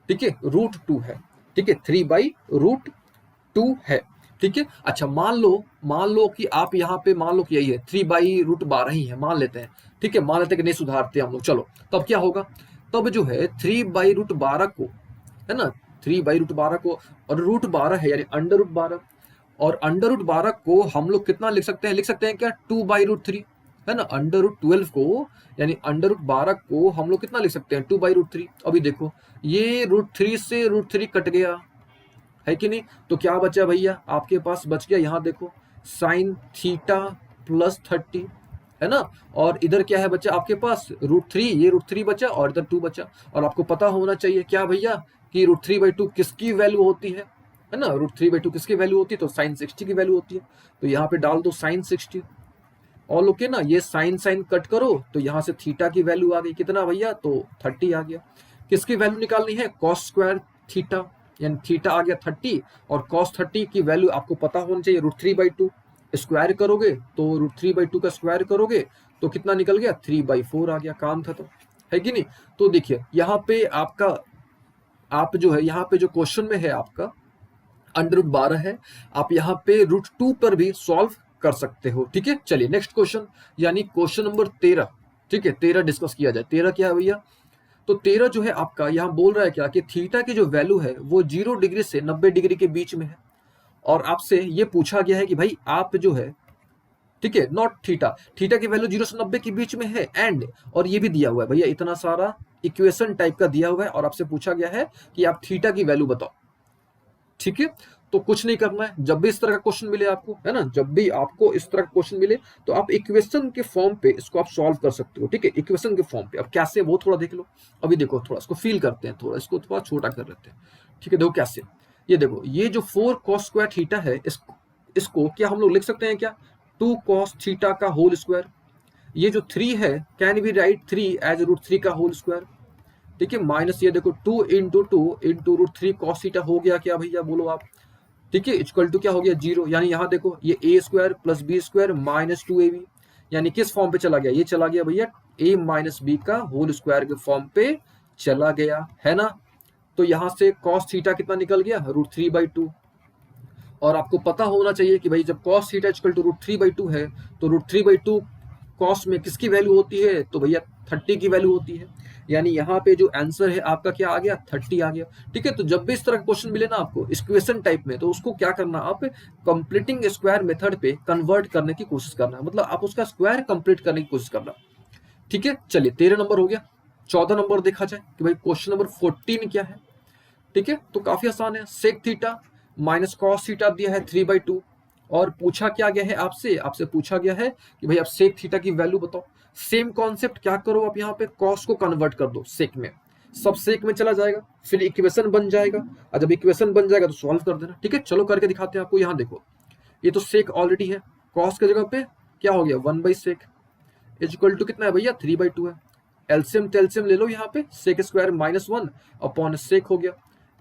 ठीक है, √2 है। ठीक है, 3/√2 है। ठीक है, अच्छा मान लो कि आप यहाँ पे मान लो कि यही है, 3/√12 ही है, मान लेते हैं। ठीक है, मान लेते हैं कि नहीं सुधारते हम लोग। चलो, तब क्या होगा, तब जो है 3/√12 को, है ना, 3/√12 को, और √12 है यानी √12, और √12 को हम लोग कितना लिख सकते हैं, लिख सकते हैं क्या, 2/√3, है ना। √12 को यानी √12 को हम लोग कितना लिख सकते हैं, 2/√3। अभी देखो ये √3 से √3 कट गया, है कि नहीं, तो क्या बचा भैया, आपके पास बच गया, यहाँ देखो साइन थीटा प्लस 30, है ना, और इधर क्या है बच्चा आपके पास, √3, ये √3 बचा और इधर 2 बचा। और आपको पता होना चाहिए क्या भैया, कि √3/2 किसकी वैल्यू होती है ना, √3/2 किसकी वैल्यू होती है, तो साइन 60 की वैल्यू होती है। तो यहाँ पे डाल दो साइन 60, ऑल ओके ना। ये साइन साइन कट करो तो यहाँ से थीटा की वैल्यू आ गई, कितना भैया, तो 30 आ गया। किसकी वैल्यू निकालनी है, कॉस स्क्वायर थीटा, यानी थीटा आ गया 30, और कॉस 30 की वैल्यू आपको पता होनी चाहिए, √3/2, स्क्वायर करोगे तो √3/2 का स्क्वायर करोगे तो कितना निकल गया, 3/4 आ गया, काम खत्म, है कि नहीं। तो देखिए यहाँ पे आपका, आप जो है यहाँ पे जो क्वेश्चन में है आपका √12 है, आप यहाँ पे √2 पर भी सॉल्व कर सकते हो। ठीक है, चलिए नेक्स्ट क्वेश्चन, यानी क्वेश्चन नंबर 13। ठीक है, 13 डिस्कस किया जाए। 13 क्या है भैया, तो 13 जो है आपका यहाँ बोल रहा है क्या कि थीटा की जो वैल्यू है वो 0 डिग्री से 90 डिग्री के बीच में है। और आपसे ये पूछा गया है कि भाई आप जो है, ठीक है, नॉट थीटा, थीटा की वैल्यू 0 से 90 के बीच में है एंड, और ये भी दिया हुआ है भैया, इतना सारा इक्वेशन टाइप का दिया हुआ है और आपसे पूछा गया है कि आप थीटा की वैल्यू बताओ। ठीक है, तो कुछ नहीं करना है, जब भी इस तरह का क्वेश्चन मिले आपको, है ना, जब भी आपको इस तरह का क्वेश्चन मिले तो आप इक्वेशन के फॉर्म पे इसको आप सॉल्व कर सकते हो। ठीक है, इक्वेशन के फॉर्म पे अब कैसे वो थोड़ा देख लो। अभी देखो, थोड़ा इसको फील करते हैं, थोड़ा इसको थोड़ा छोटा कर लेते हैं। ठीक है, देखो कैसे, ये देखो, ये जो 4 cos स्क्वायर थीटा है, इसको क्या हम लोग लिख सकते हैं क्या, 2 cos थीटा का होल स्क्वायर। ये जो 3 है, कैन बी राइट 3 एज √3 का होल स्क्वायर। ठीक है, माइनस ये देखो 2 इंटू √3 cos थीटा हो गया क्या भैया, बोलो आप। ठीक है, इक्वल टू क्या हो गया, 0। यानी यहाँ देखो, ये a square plus B square minus 2ab, यानी किस फॉर्म पे चला गया, ये चला गया भैया a माइनस बी का होल स्क्वायर के फॉर्म पे चला गया, है ना। तो यहाँ से cos थीटा कितना निकल गया, √3/2। और आपको पता होना चाहिए कि भाई जब cos थीटा इक्वल टू √3/2 है, तो √3/2 cos में किसकी वैल्यू होती है, तो भैया 30 की वैल्यू होती है। यानी यहाँ पे जो आंसर है आपका क्या आ गया, 30 आ गया। ठीक है, तो जब भी इस तरह का क्वेश्चन मिले ना आपको इक्वेशन टाइप में, तो उसको क्या करना, आप कंप्लीटिंग स्क्वायर मेथड पे कन्वर्ट करने की कोशिश करना, मतलब आप उसका स्क्वायर कंप्लीट करने की कोशिश करना। ठीक है, चलिए 13 नंबर हो गया। 14 नंबर देखा जाए कि भाई क्वेश्चन नंबर 14 क्या है। ठीक है, तो काफी आसान है, sec theta minus cos theta दिया है 3/2, और पूछा क्या गया है आपसे, पूछा गया है कि भाई आप सेक थीटा की वैल्यू बताओ। सेम कॉन्सेप्ट क्या करो, आप यहाँ पे कॉस को कन्वर्ट कर दो सेक में, सब सेक में चला जाएगा, फिर इक्वेशन बन जाएगा, और जब इक्वेशन बन जाएगा तो सॉल्व कर देना। ठीक है, चलो करके दिखाते हैं आपको। यहाँ देखो, ये तो सेक ऑलरेडी है, कॉस की जगह पे क्या हो गया, 1/सेक इक्वल टू कितना है भैया, 3/2 है। एलसीएम टेलसीएम ले लो, यहाँ पे सेक स्क्वायर -1 अपॉन सेक हो गया,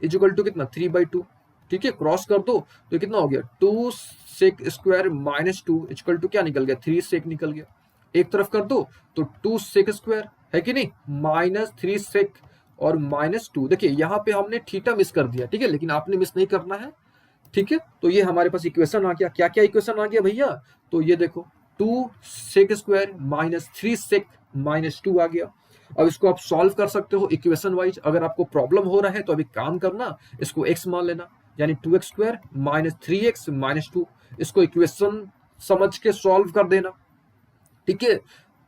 इक्वल टू कितना, 3/2। ठीक है, क्रॉस कर दो तो कितना हो गया, 2 सेक स्क्वायर -2 इक्वल टू क्या निकल गया, 3 सेक निकल गया। एक तरफ कर दो तो 2 सेक स्क्वायर है कि नहीं, -3 सेक और -2। देखिए यहाँ पे हमने थीटा मिस कर दिया, ठीक है, लेकिन आपने मिस नहीं करना है। ठीक है, तो ये हमारे पास इक्वेशन आ गया। क्या क्या इक्वेशन आ गया भैया, तो ये देखो 2 सेक स्क्वायर -3 सेक -2 आ गया। अब इसको आप सॉल्व कर सकते हो इक्वेशन वाइज। अगर आपको प्रॉब्लम हो रहा है तो अभी काम करना, इसको x मान लेना, यानी 2x स्क्वायर -3x -2, इसको इक्वेशन समझ के सॉल्व कर देना। ठीक है,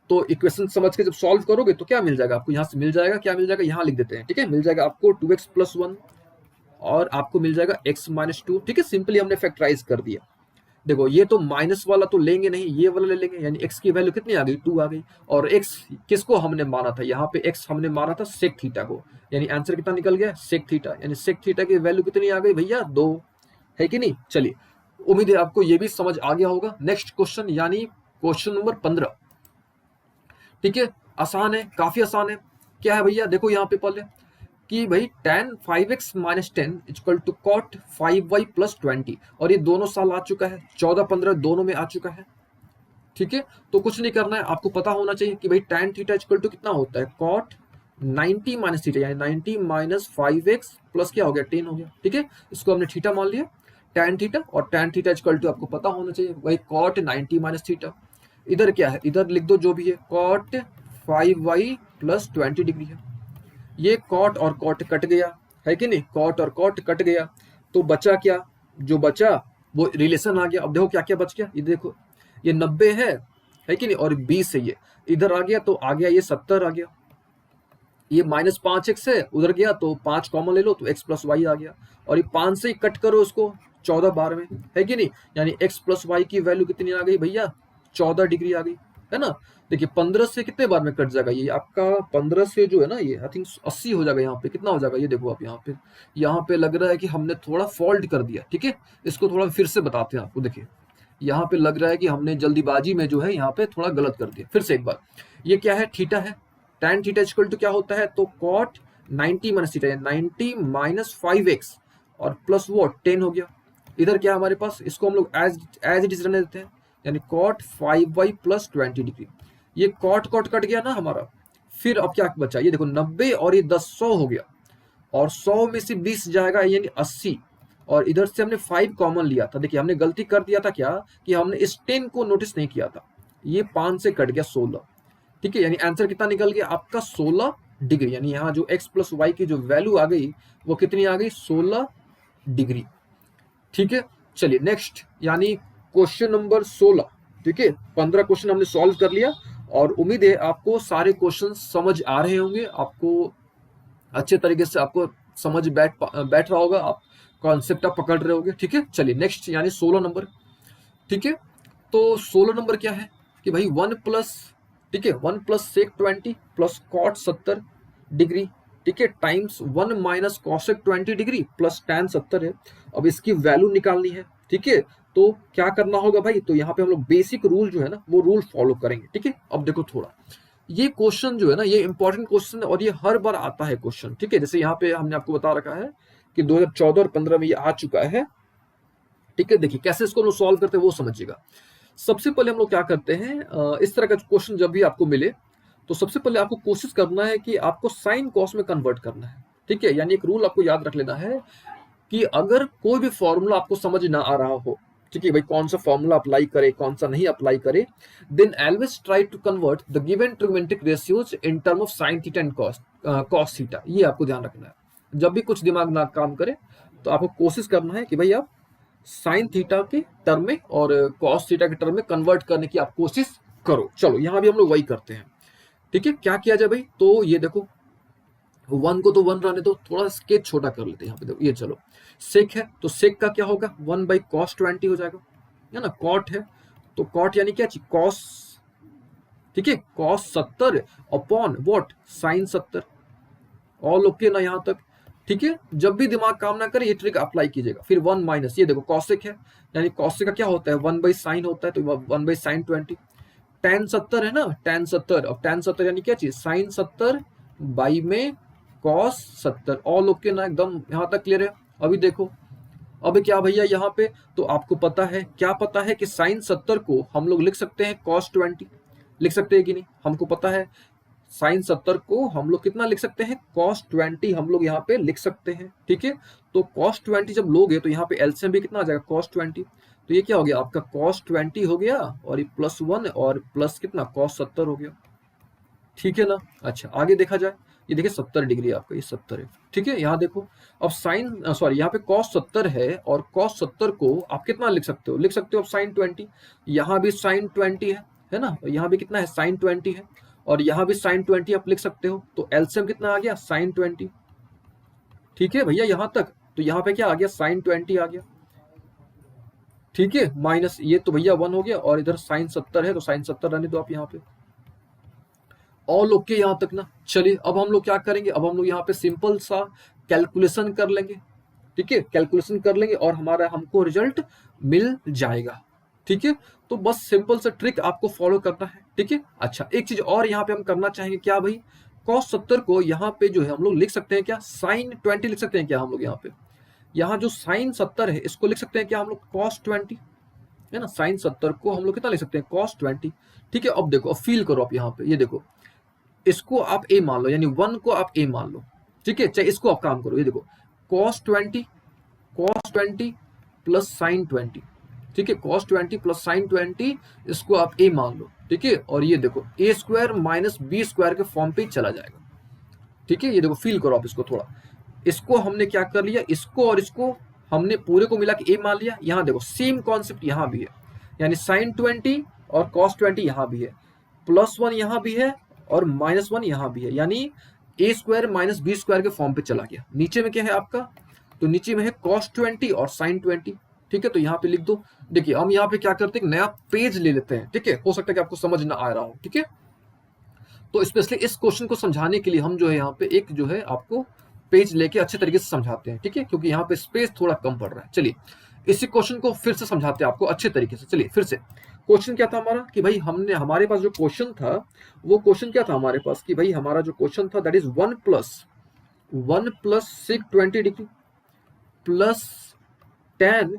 तो इक्वेशन समझ के जब सॉल्व करोगे तो क्या मिल जाएगा आपको, यहाँ से मिल जाएगा, क्या मिल जाएगा, यहाँ लिख देते हैं। ठीक है, मिल जाएगा आपको 2x + 1 और आपको मिल जाएगा x -2। ठीक है, सिंपली हमने फैक्टराइज कर दिया। देखो ये तो माइनस वाला तो लेंगे नहीं, ये वाला ले लेंगे, यानी x की वैल्यू कितनी आ गई, 2 आ गई। और x किसको हमने माना था, यहाँ पे x हमने माना था सेक थीटा को, यानी आंसर कितना निकल गया, सेक थीटा। यानी सेक थीटा की वैल्यू कितनी आ गई भैया, 2, है कि नहीं। चलिए, उम्मीद है आपको ये भी समझ आ गया होगा। नेक्स्ट क्वेश्चन यानी क्वेश्चन नंबर 15। ठीक है, आसान है, काफी आसान है। क्या है भैया, देखो यहाँ पे पहले कि भाई tan 5x - 10 equal to cot 5y + 20, और ये दोनों साल आ चुका है, 14-15 दोनों में आ चुका है। ठीक है, तो कुछ नहीं करना है, आपको पता होना चाहिए कि भाई tan थीटा इक्वल टू कितना होता है, cot 90 - थीटा, यानी 90 - 5x प्लस क्या हो गया, 10 हो गया। ठीक है, इसको हमने थीटा मान लिया, tan थीटा, और tan थीटा इक्वल टू आपको पता होना चाहिए भाई cot 90 - थीटा। इधर क्या है, इधर लिख दो जो भी है, cot 5y + 20 डिग्री है। ये कॉट और कॉट कट गया, है कि नहीं, कॉट और कॉट कट गया, तो बचा क्या, जो बचा वो रिलेशन आ गया। अब देखो क्या क्या बच गया, ये देखो ये 90 है कि नहीं, और 20 है, ये इधर आ गया तो आ गया ये 70 आ गया। ये -5x है, उधर गया तो 5 कॉमन ले लो तो x + y आ गया, और ये 5 से ही कट करो उसको 14 बार में, है कि नहीं, यानी x + y की वैल्यू कितनी आ गई भैया, 14 डिग्री आ गई, है ना। देखिए 15 से कितने बार में कट जाएगा, ये आपका 15 से जो है ना, ये आई थिंक 80 हो जाएगा। यहाँ पे कितना हो जाएगा, ये देखो आप यहाँ पे लग रहा है कि हमने थोड़ा फॉल्ट कर दिया। ठीक है, इसको थोड़ा फिर से बताते हैं आपको। देखिए यहाँ पे लग रहा है कि हमने जल्दीबाजी में जो है यहाँ पे थोड़ा गलत कर दिया। फिर से एक बार, ये क्या है, थीटा है, tan थीटा इक्वल टू क्या होता है, तो cot 90 - थीटा, 90 - 5x और प्लस वो 10 हो गया। इधर क्या हमारे पास, इसको हम लोग एज इट इज रहने देते हैं, यानी cot 5y + 20 डिग्री। ये कॉट कट गया ना हमारा, फिर अब क्या बचा, ये देखो 90 और ये 10, 100 हो गया, और 100 में से 20 जाएगा यानी 80, और इधर से हमने 5 कॉमन लिया था। देखिए हमने गलती कर दिया था क्या, कि हमने इस 10 को नोटिस नहीं किया था, ये 5 से कट गया 16। ठीक है, यानी आंसर कितना निकल गया आपका, 16 डिग्री, यानी यहाँ जो x प्लस वाई की जो वैल्यू आ गई वो कितनी आ गई, 16 डिग्री। ठीक है, चलिए नेक्स्ट, यानी क्वेश्चन नंबर 16। ठीक है, 15 क्वेश्चन हमने सॉल्व कर लिया और उम्मीद है आपको सारे क्वेश्चन समझ आ रहे होंगे, आपको अच्छे तरीके से आपको समझ बैठ रहा होगा, आप कॉन्सेप्ट आप पकड़ रहे होगे। ठीक है, चलिए नेक्स्ट, यानी 16 नंबर। ठीक है, तो 16 नंबर क्या है कि भाई 1 प्लस, ठीक है, 1 plus sec 20 plus cot 70 degree, ठीक है, times 1 minus cosec 20 degree plus tan 70 है। अब इसकी वैल्यू निकालनी है। ठीक है, तो क्या करना होगा भाई, तो यहाँ पे हम लोग बेसिक रूल जो है ना वो रूल फॉलो करेंगे। ठीक है, अब देखो थोड़ा, ये क्वेश्चन जो है ना ये इंपॉर्टेंट क्वेश्चन है और ये हर बार आता है क्वेश्चन। ठीक है, जैसे यहाँ पे हमने आपको बता रखा है कि 2014 और 15 में ये आ चुका है। ठीक है, देखिए कैसे इसको हम लोग सॉल्व करते हैं वो समझिएगा। सबसे पहले हम लोग क्या करते हैं, इस तरह का क्वेश्चन जब भी आपको मिले तो सबसे पहले आपको कोशिश करना है कि आपको साइन कॉस में कन्वर्ट करना है। ठीक है, यानी एक रूल आपको याद रख लेना है कि अगर कोई भी फॉर्मूला आपको समझ ना आ रहा हो, ठीक है भाई, कौन सा फॉर्मूला अप्लाई करे कौन सा नहीं अप्लाई करे, then always try to convert the given trigonometric ratios in term of sine theta and cos theta. ये आपको ध्यान रखना है। जब भी कुछ दिमाग ना काम करे तो आपको कोशिश करना है कि भाई आप साइन थीटा के टर्म में और कॉस थीटा के टर्म में कन्वर्ट करने की आप कोशिश करो। चलो यहां भी हम लोग वही करते हैं। ठीक है, क्या किया जाए भाई, तो ये देखो 1 को तो 1 रहने दो, थोड़ा स्केच छोटा कर लेते हैं यहाँ पे। देखो ये, चलो सेक है तो सेक का क्या होगा, 1 बाई कॉस 20 हो जाएगा, है ना। कॉट है तो कॉट यानी क्या चीज, कॉस। ठीक है, cos 70 upon what, sine 70। All okay ना यहाँ तक। ठीक है, जब भी दिमाग काम ना करे ये ट्रिक अप्लाई कीजिएगा। फिर 1 माइनस, ये देखो कॉसेक है, यानी कॉसेक का क्या होता है, 1 बाई साइन होता है, तो 1 बाई साइन 20। tan 70 है ना, tan 70, अब tan 70 यानी क्या चीज, साइन 70 बाई में कॉस 70। ऑल ओके ना, एकदम यहाँ तक क्लियर है। अभी देखो, अब क्या भैया यहाँ पे, तो आपको पता है, क्या पता है कि साइन 70 को हम लोग लिख सकते हैं कॉस 20, लिख सकते हैं कि नहीं, हमको पता है साइन 70 को हम लोग कितना लिख सकते हैं, कॉस 20 हम लोग यहाँ पे लिख सकते हैं। ठीक है, तो कॉस 20 जब लोगे तो यहाँ पे एलसीएम भी कितना आ जाएगा, कॉस 20। तो ये क्या हो गया आपका, कॉस 20 हो गया और ये +1 और प्लस कितना, कॉस 70 हो गया। ठीक है ना। अच्छा आगे देखा जाए, ये देखिए 70 डिग्री आपका, ये 70 है। ठीक है, यहाँ देखो, अब साइन सॉरी यहाँ पे कॉस 70 है और कॉस 70 को आप कितना लिख सकते हो, लिख सकते हो आप साइन 20। यहाँ भी साइन 20 है ना, यहाँ भी कितना है, साइन 20 है, और यहाँ भी साइन 20 आप लिख सकते हो। तो एलसीएम कितना आ गया, साइन 20। ठीक है भैया यहाँ तक, तो यहाँ पे क्या आ गया, साइन 20 आ गया। ठीक है, माइनस ये तो भैया 1 हो गया और इधर साइन 70 है तो साइन 70 रहने दो आप यहाँ पे। ऑल ओके यहाँ तक ना। चलिए अब हम लोग क्या करेंगे, अब हम लोग यहाँ पे सिंपल सा कैलकुलेशन कर लेंगे। ठीक है, कैलकुलेशन कर लेंगे और हमारा हमको रिजल्ट मिल जाएगा। ठीक है, तो बस सिंपल सा ट्रिक आपको फॉलो करना है। ठीक है, अच्छा एक चीज और यहाँ पे हम करना चाहेंगे, क्या भाई, कॉस 70 को यहाँ पे जो है हम लोग लिख सकते हैं क्या, साइन 20 लिख सकते हैं क्या हम लोग यहाँ पे, यहाँ जो साइन 70 है इसको लिख सकते हैं क्या हम लोग, कॉस 20, है ना। साइन 70 को हम लोग कितना लिख सकते हैं, कॉस 20। ठीक है, अब देखो, अब फील करो आप यहाँ पे, ये देखो इसको आप ए मान लो, यानी 1 को आप ए मान लो। ठीक है, चाहे इसको आप काम करो, ये देखो कॉस 20 प्लस साइन 20। ठीक है, कॉस 20 प्लस साइन 20 इसको आप ए मान लो। ठीक है, और ये देखो ए स्क्वायर माइनस बी स्क्वायर के फॉर्म पे चला जाएगा। ठीक है, ये देखो फील करो आप इसको थोड़ा, इसको हमने क्या कर लिया, इसको और इसको हमने पूरे को मिला के ए मान लिया। यहाँ देखो सेम कॉन्सेप्ट यहाँ भी है, यानी साइन 20 और कॉस 20 यहाँ भी है, +1 यहाँ भी है और -1 यहाँ भी है, यानी ए स्क्वायर माइनस बी स्क्वायर के फॉर्म पे चला गया। नीचे में क्या है आपका, तो नीचे में है कॉस 20 और साइन 20। ठीक है, तो यहाँ पे लिख दो। देखिए हम यहाँ पे क्या करते हैं, नया पेज ले लेते हैं। ठीक है, हो सकता है कि आपको समझ ना आ रहा हो। ठीक है, तो स्पेशली इस क्वेश्चन को समझाने के लिए हम जो है यहाँ पे एक जो है आपको पेज लेके अच्छे तरीके से समझाते हैं। ठीक है, क्योंकि यहाँ पे स्पेस थोड़ा कम पड़ रहा है। चलिए इसी क्वेश्चन को फिर से समझाते हैं आपको अच्छे तरीके से। चलिए फिर से, क्वेश्चन क्या था हमारा कि भाई हमने, हमारे पास जो क्वेश्चन था वो क्वेश्चन क्या था हमारे पास कि भाई हमारा जो क्वेश्चन था that is 1 plus sec 20 degree plus tan,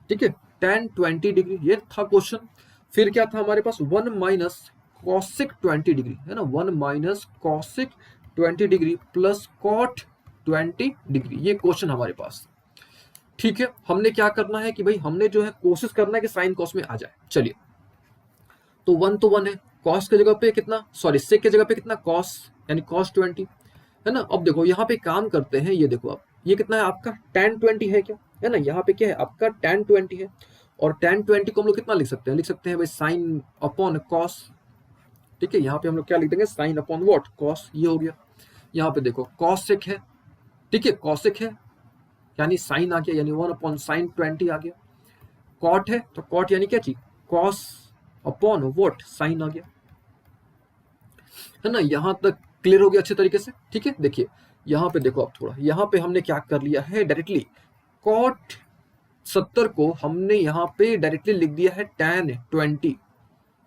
ठीक है, tan 20 डिग्री, ये था क्वेश्चन। फिर क्या था हमारे पास, 1 माइनस कॉसिक 20 डिग्री, है ना, 1 minus cosec 20 degree plus cot 20 degree, ये क्वेश्चन हमारे पास। ठीक है, हमने क्या करना है कि भाई हमने जो है कोशिश करना है कि साइन कॉस में आ जाए। चलिए, तो 1 तो 1 है, कॉस की जगह पे कितना, सॉरी सेक की जगह पे कितना, कॉस, यानी कॉस 20, है ना। अब देखो यहाँ पे काम करते हैं, ये देखो आप, ये कितना है आपका tan 20 है क्या, है ना। यहाँ पे क्या है आपका tan 20 है, और tan 20 को हम लोग कितना लिख सकते हैं, लिख सकते हैं भाई साइन अपॉन कॉस। ठीक है, यहाँ पे हम लोग क्या लिख देंगे, साइन अपॉन वॉट, कॉस। ये हो गया। यहाँ पे देखो कॉसेक है, ठीक है, कॉसेक है यानी साइन आ गया, यानी 1/sin 20 आ गया। कॉट है तो कॉट यानी क्या चीज, कॉस अपॉन वॉट, साइन आ गया, है ना। यहां तक क्लियर हो गया अच्छे तरीके से। ठीक है, देखिए यहाँ पे देखो आप थोड़ा, यहाँ पे हमने क्या कर लिया है डायरेक्टली, कॉट 70 को हमने यहाँ पे डायरेक्टली लिख दिया है tan 20।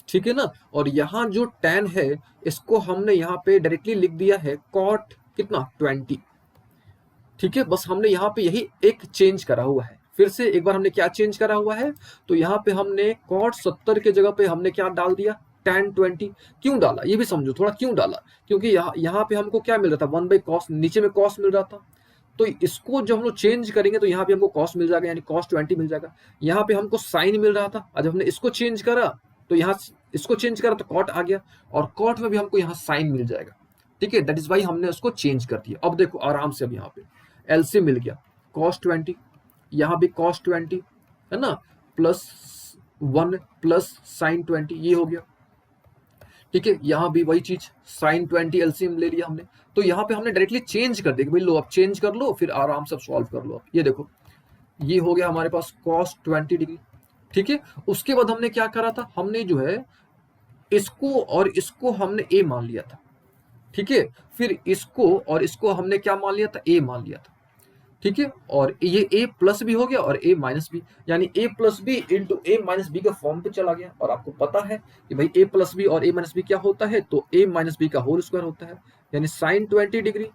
ठीक है ना, और यहाँ जो tan है इसको हमने यहाँ पे डायरेक्टली लिख दिया है कॉट कितना 20। ठीक है, बस हमने यहाँ पे यही एक चेंज करा हुआ है। फिर से एक बार हमने क्या चेंज करा हुआ है, तो यहाँ पे हमने कॉट 70 के जगह पे हमने क्या डाल दिया, tan 20। क्यों डाला ये भी समझो थोड़ा, क्यों डाला, क्योंकि यहाँ पे हमको क्या मिल रहा था, 1/cos, नीचे में cos मिल रहा था। तो इसको जब हम लोग चेंज करेंगे तो यहाँ पे हमको cos मिल जाएगा, यानी cos 20 मिल जाएगा। यहाँ पे हमको साइन मिल रहा था, और जब हमने इसको चेंज करा तो यहाँ इसको चेंज करा तो कॉट आ गया, और कॉट में भी हमको यहाँ साइन मिल जाएगा। ठीक है, दैट इज वाई हमने उसको चेंज कर दिया। अब देखो आराम से, अब यहाँ पे एलसीएम मिल गया, cos 20, यहाँ भी cos 20, है ना, प्लस 1 प्लस साइन 20, ये हो गया। ठीक है, यहाँ भी वही चीज, साइन 20 एलसीएम ले लिया हमने। तो यहाँ पे हमने डायरेक्टली चेंज कर दिया, भाई लो अब चेंज कर लो, फिर आराम से सॉल्व कर लो। ये देखो ये हो गया हमारे पास cos 20 डिग्री। ठीक है, उसके बाद हमने क्या करा था, हमने जो है इसको और इसको हमने ए मान लिया था। ठीक है, फिर इसको और इसको हमने क्या मान लिया था, ए मान लिया था। ठीक है, और ये a प्लस बी हो गया और a माइनस बी, यानी a plus b into a minus B का फॉर्म पे चला गया। और आपको पता है कि भाई a प्लस बी और a माइनस बी क्या होता है, तो a माइनस बी का होल स्क्वायर होता है, यानी sine 20 degree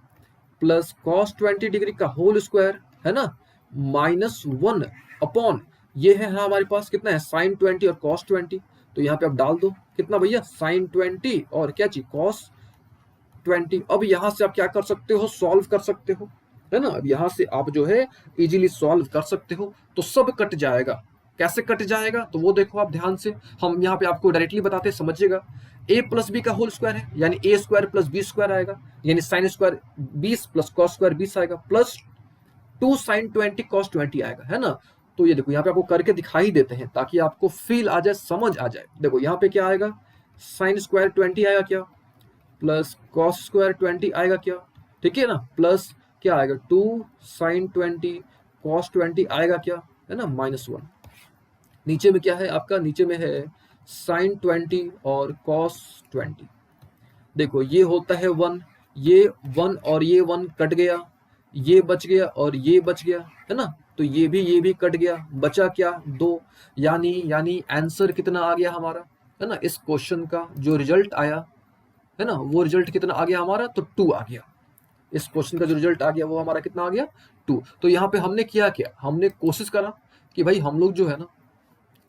plus cos 20 degree का होल स्क्वायर, है ना, -1 अपॉन ये है हमारे पास कितना है, साइन 20 और कॉस 20। तो यहाँ पे आप डाल दो कितना भैया, साइन 20 और क्या चीज, कॉस 20। अब यहाँ से आप क्या कर सकते हो, सॉल्व कर सकते हो, है ना। अब यहाँ से आप जो है इजीली सॉल्व कर सकते हो। तो सब कट जाएगा, कैसे कट जाएगा तो वो देखो आप ध्यान से, हम यहाँ पे आपको डायरेक्टली बताते हैं, समझिएगा। a प्लस बी का होल स्क्वायर है, यानी a square plus B square आएगा, यानी sine square 20 plus cos square 20 आएगा, प्लस 2 साइन 20 कॉस 20 आएगा, है ना। तो ये देखो यहाँ पे आपको करके दिखाई देते हैं ताकि आपको फील आ जाए, समझ आ जाए। देखो यहाँ पे क्या आएगा, साइन स्क्वायर 20 आएगा क्या, प्लस कॉस स्क्वायर 20 आएगा क्या, ठीक है ना, प्लस क्या आएगा 2 साइन 20 कॉस 20 आएगा क्या, है ना, -1। नीचे में क्या है आपका, नीचे में है साइन 20 और कॉस 20। देखो ये होता है 1, ये 1 और ये 1 कट गया, ये बच गया और ये बच गया, है ना। तो ये भी कट गया, बचा क्या 2, यानी आंसर कितना आ गया हमारा, है ना, इस क्वेश्चन का जो रिजल्ट आया, है ना, वो रिजल्ट कितना आ गया हमारा, तो 2 आ गया। इस क्वेश्चन का जो रिजल्ट आ गया वो हमारा कितना आ गया, 2। तो यहाँ पे हमने किया क्या, हमने कोशिश करा कि भाई हम लोग जो है ना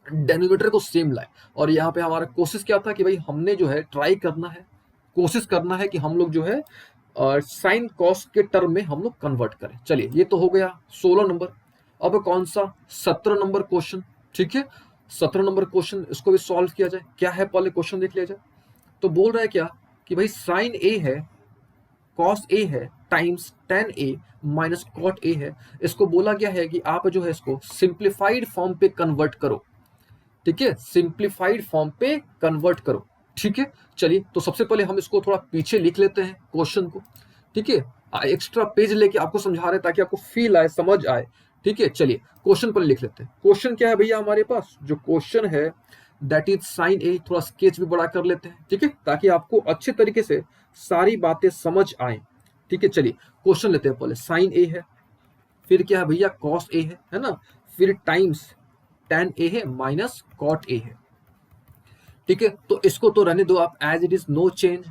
डेनोमिनेटर को सेम लाए, और यहाँ पे हमारा कोशिश क्या था कि भाई हमने जो है ट्राई करना है, कोशिश करना है कि हम लोग जो है साइन कॉस के टर्म में हम लोग कन्वर्ट करें। चलिए ये तो हो गया 16 नंबर। अब कौन सा, 17 नंबर क्वेश्चन। ठीक है, 17 नंबर क्वेश्चन, इसको भी सॉल्व किया जाए। क्या है पहले क्वेश्चन देख लिया जाए। तो बोल रहा है क्या कि भाई साइन ए है, कॉस ए है, times tan a minus cot a है। इसको बोला गया है कि आप जो है इसको सिंप्लीफाइड फॉर्म पे कन्वर्ट करो। ठीक है, सिंप्लीफाइड फॉर्म पे कन्वर्ट करो। ठीक है, चलिए तो सबसे पहले हम इसको थोड़ा पीछे लिख लेते हैं क्वेश्चन को। ठीक है, एक्स्ट्रा पेज लेके आपको समझा रहे हैं ताकि आपको फील आए, समझ आए। ठीक है, चलिए क्वेश्चन पर लिख लेते हैं। क्वेश्चन क्या है भैया हमारे पास, जो क्वेश्चन है दैट इज साइन ए। थोड़ा स्केच भी बड़ा कर लेते हैं, ठीक है, ताकि आपको अच्छे तरीके से सारी बातें समझ आए। ठीक है, चलिए क्वेश्चन लेते हैं। पहले साइन ए है, फिर क्या है भैया कॉस ए है ना, फिर टाइम्स tan ए है माइनस कॉट ए है। ठीक है, तो इसको तो रहने दो आप, as it is, no change.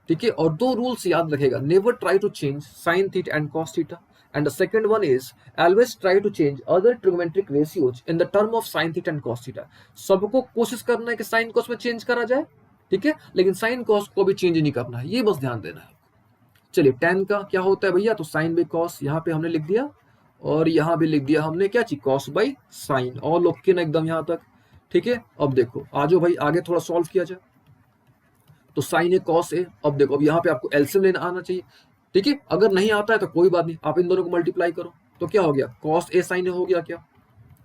ठीक है, और 2 रूल्स याद रखेगा, never try to change sine theta and cos theta, and the second one is always try to change other trigonometric ratios in the term of sine theta and cos theta. सबको कोशिश करना है कि साइन कॉस में चेंज करा जाए, ठीक है, लेकिन साइन कॉस को भी चेंज नहीं करना है, ये बस ध्यान देना है। चलिए tan का क्या होता है भैया, तो साइन बाई कॉस, यहाँ पे हमने लिख दिया, और यहाँ भी लिख दिया हमने क्या चीज, कॉस बाई साइन, और लोग ना एकदम यहाँ तक। ठीक है, अब देखो आ जाओ भाई आगे थोड़ा सॉल्व किया जाए। तो साइन ए कॉस ए, अब देखो अब यहाँ पे आपको एलसीएम लेना आना चाहिए। ठीक है, अगर नहीं आता है तो कोई बात नहीं, आप इन दोनों को मल्टीप्लाई करो तो क्या हो गया, कॉस ए साइन ए हो गया, क्या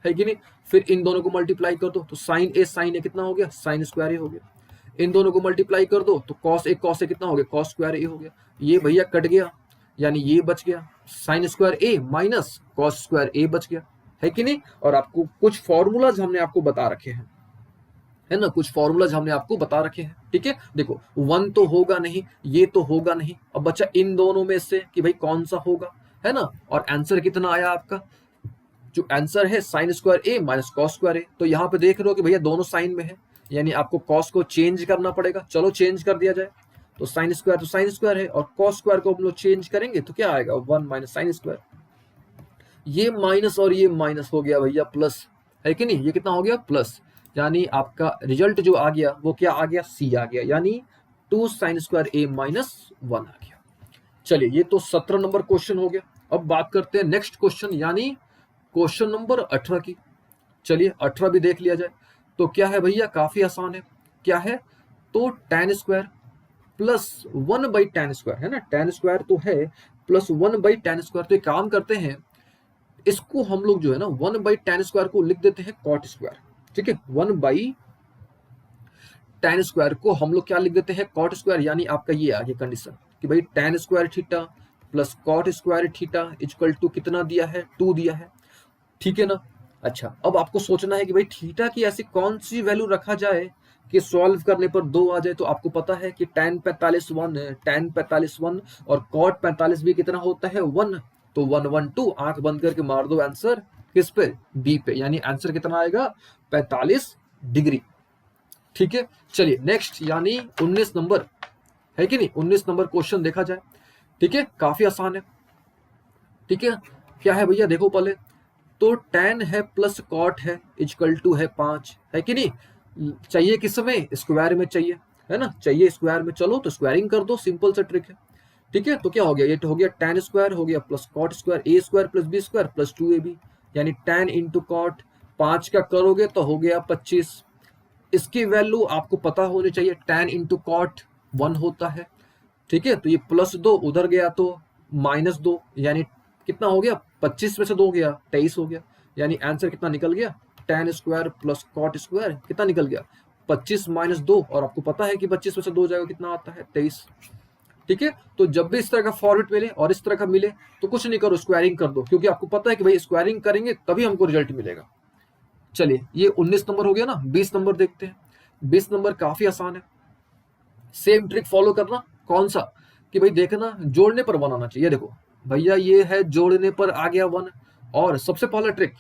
है कि नहीं। फिर इन दोनों को मल्टीप्लाई कर दो तो साइन ए साइन ए कितना हो गया, साइन स्क्वायर ए हो गया। इन दोनों को मल्टीप्लाई कर दो तो कॉस ए कितना हो गया, कॉस स्क्वायर ए हो गया। ये भैया कट गया, यानी ये बच गया, sign square A minus cos square ए बच गया, है कि नहीं। और आपको कुछ फॉर्मूलाज हमने आपको बता रखे हैं, है ना, कुछ फॉर्मूलाज हमने आपको बता रखे हैं। ठीक है, देखो 1 तो होगा नहीं, ये तो होगा नहीं, अब बच्चा इन दोनों में से कि भाई कौन सा होगा, है ना। और आंसर कितना आया आपका, जो आंसर है sign square A minus cos square ए। तो यहाँ पे देख रहे हो कि भैया दोनों साइन में है, यानी आपको कॉस को चेंज करना पड़ेगा। चलो चेंज कर दिया जाए, तो साइन स्क्वायर है, और कॉस स्क्वायर को हम लोग चेंज करेंगे तो क्या आएगा, 1 माइनस साइन स्क्वायर। ये माइनस और ये माइनस हो गया भैया प्लस, है कि नहीं, ये कितना हो गया प्लस, यानी आपका रिजल्ट जो आ गया वो क्या आ गया, सी आ गया, यानी 2 साइन स्क्वायर ए माइनस 1 आ गया। चलिए, ये तो 17 नंबर क्वेश्चन हो गया। अब बात करते हैं नेक्स्ट क्वेश्चन, यानी क्वेश्चन नंबर 18 की। चलिए 18 भी देख लिया जाए। तो क्या है भैया, काफी आसान है। क्या है, तो tan square plus 1 by tan square, है ना, tan स्क्वायर तो है प्लस 1 बाई tan स्क्वायर। तो एक काम करते हैं, इसको हम लोग जो है ना 1 बाई tan स्क्वायर को लिख देते हैं कॉट स्क्वायर। ठीक है, 1 बाई tan स्क्वायर को हम लोग क्या लिख देते हैं, कॉट स्क्वायर। यानी आपका ये आ गया कंडीशन कि भाई tan square theta plus cot square theta equal to कितना दिया है, 2 दिया है। ठीक है ना। अच्छा, अब आपको सोचना है कि भाई थीटा की ऐसी कौन सी वैल्यू रखा जाए कि सॉल्व करने पर 2 आ जाए। तो आपको पता है कि tan 45 1 है, tan 45 1 और cot 45 भी कितना होता है, 1। तो 1 1 2, आंख बंद करके मार दो आंसर किस पे, बी पे, यानी आंसर कितना आएगा, 45 डिग्री। ठीक है, चलिए नेक्स्ट, यानी 19 नंबर, है कि नहीं, 19 नंबर क्वेश्चन देखा जाए। ठीक है, काफी आसान है। ठीक है, क्या है भैया, देखो पहले तो tan है प्लस कॉट है इक्वल टू है 5, है कि नहीं। चाहिए किस में, स्क्वायर में चाहिए, है ना, चाहिए स्क्वायर में। चलो तो स्क्वायरिंग कर दो, सिंपल सा ट्रिक है। ठीक है, तो क्या हो गया, ये तो हो गया tan स्क्वायर हो गया plus cot square, A square plus B square plus 2ab, यानी tan इंटू कॉट, 5 का करोगे तो हो गया 25। इसकी वैल्यू आपको पता होनी चाहिए, tan इंटू कॉट 1 होता है। ठीक है, तो ये प्लस 2 उधर गया तो माइनस 2, यानी कितना हो गया, 25 में से 2 गया 23 हो गया, यानी आंसर कितना निकल गया, tan square plus cot square कितना निकल गया, 25 माइनस 2। और आपको पता है कि 25 में से 2 जाएगा कितना आता है, 23। ठीक है, तो जब भी इस तरह का फॉर्मेट मिले और इस तरह का मिले तो कुछ नहीं करो, स्क्वायरिंग कर दो, क्योंकि आपको पता है कि भाई स्क्वायरिंग करेंगे तभी हमको रिजल्ट मिलेगा। चलिए, ये 19 नंबर हो गया ना, 20 नंबर देखते हैं। 20 नंबर काफी आसान है, सेम ट्रिक फॉलो करना। कौन सा, कि भाई देखना जोड़ने पर 1 आना चाहिए। देखो भैया, ये है जोड़ने पर आ गया 1, और सबसे पहला ट्रिक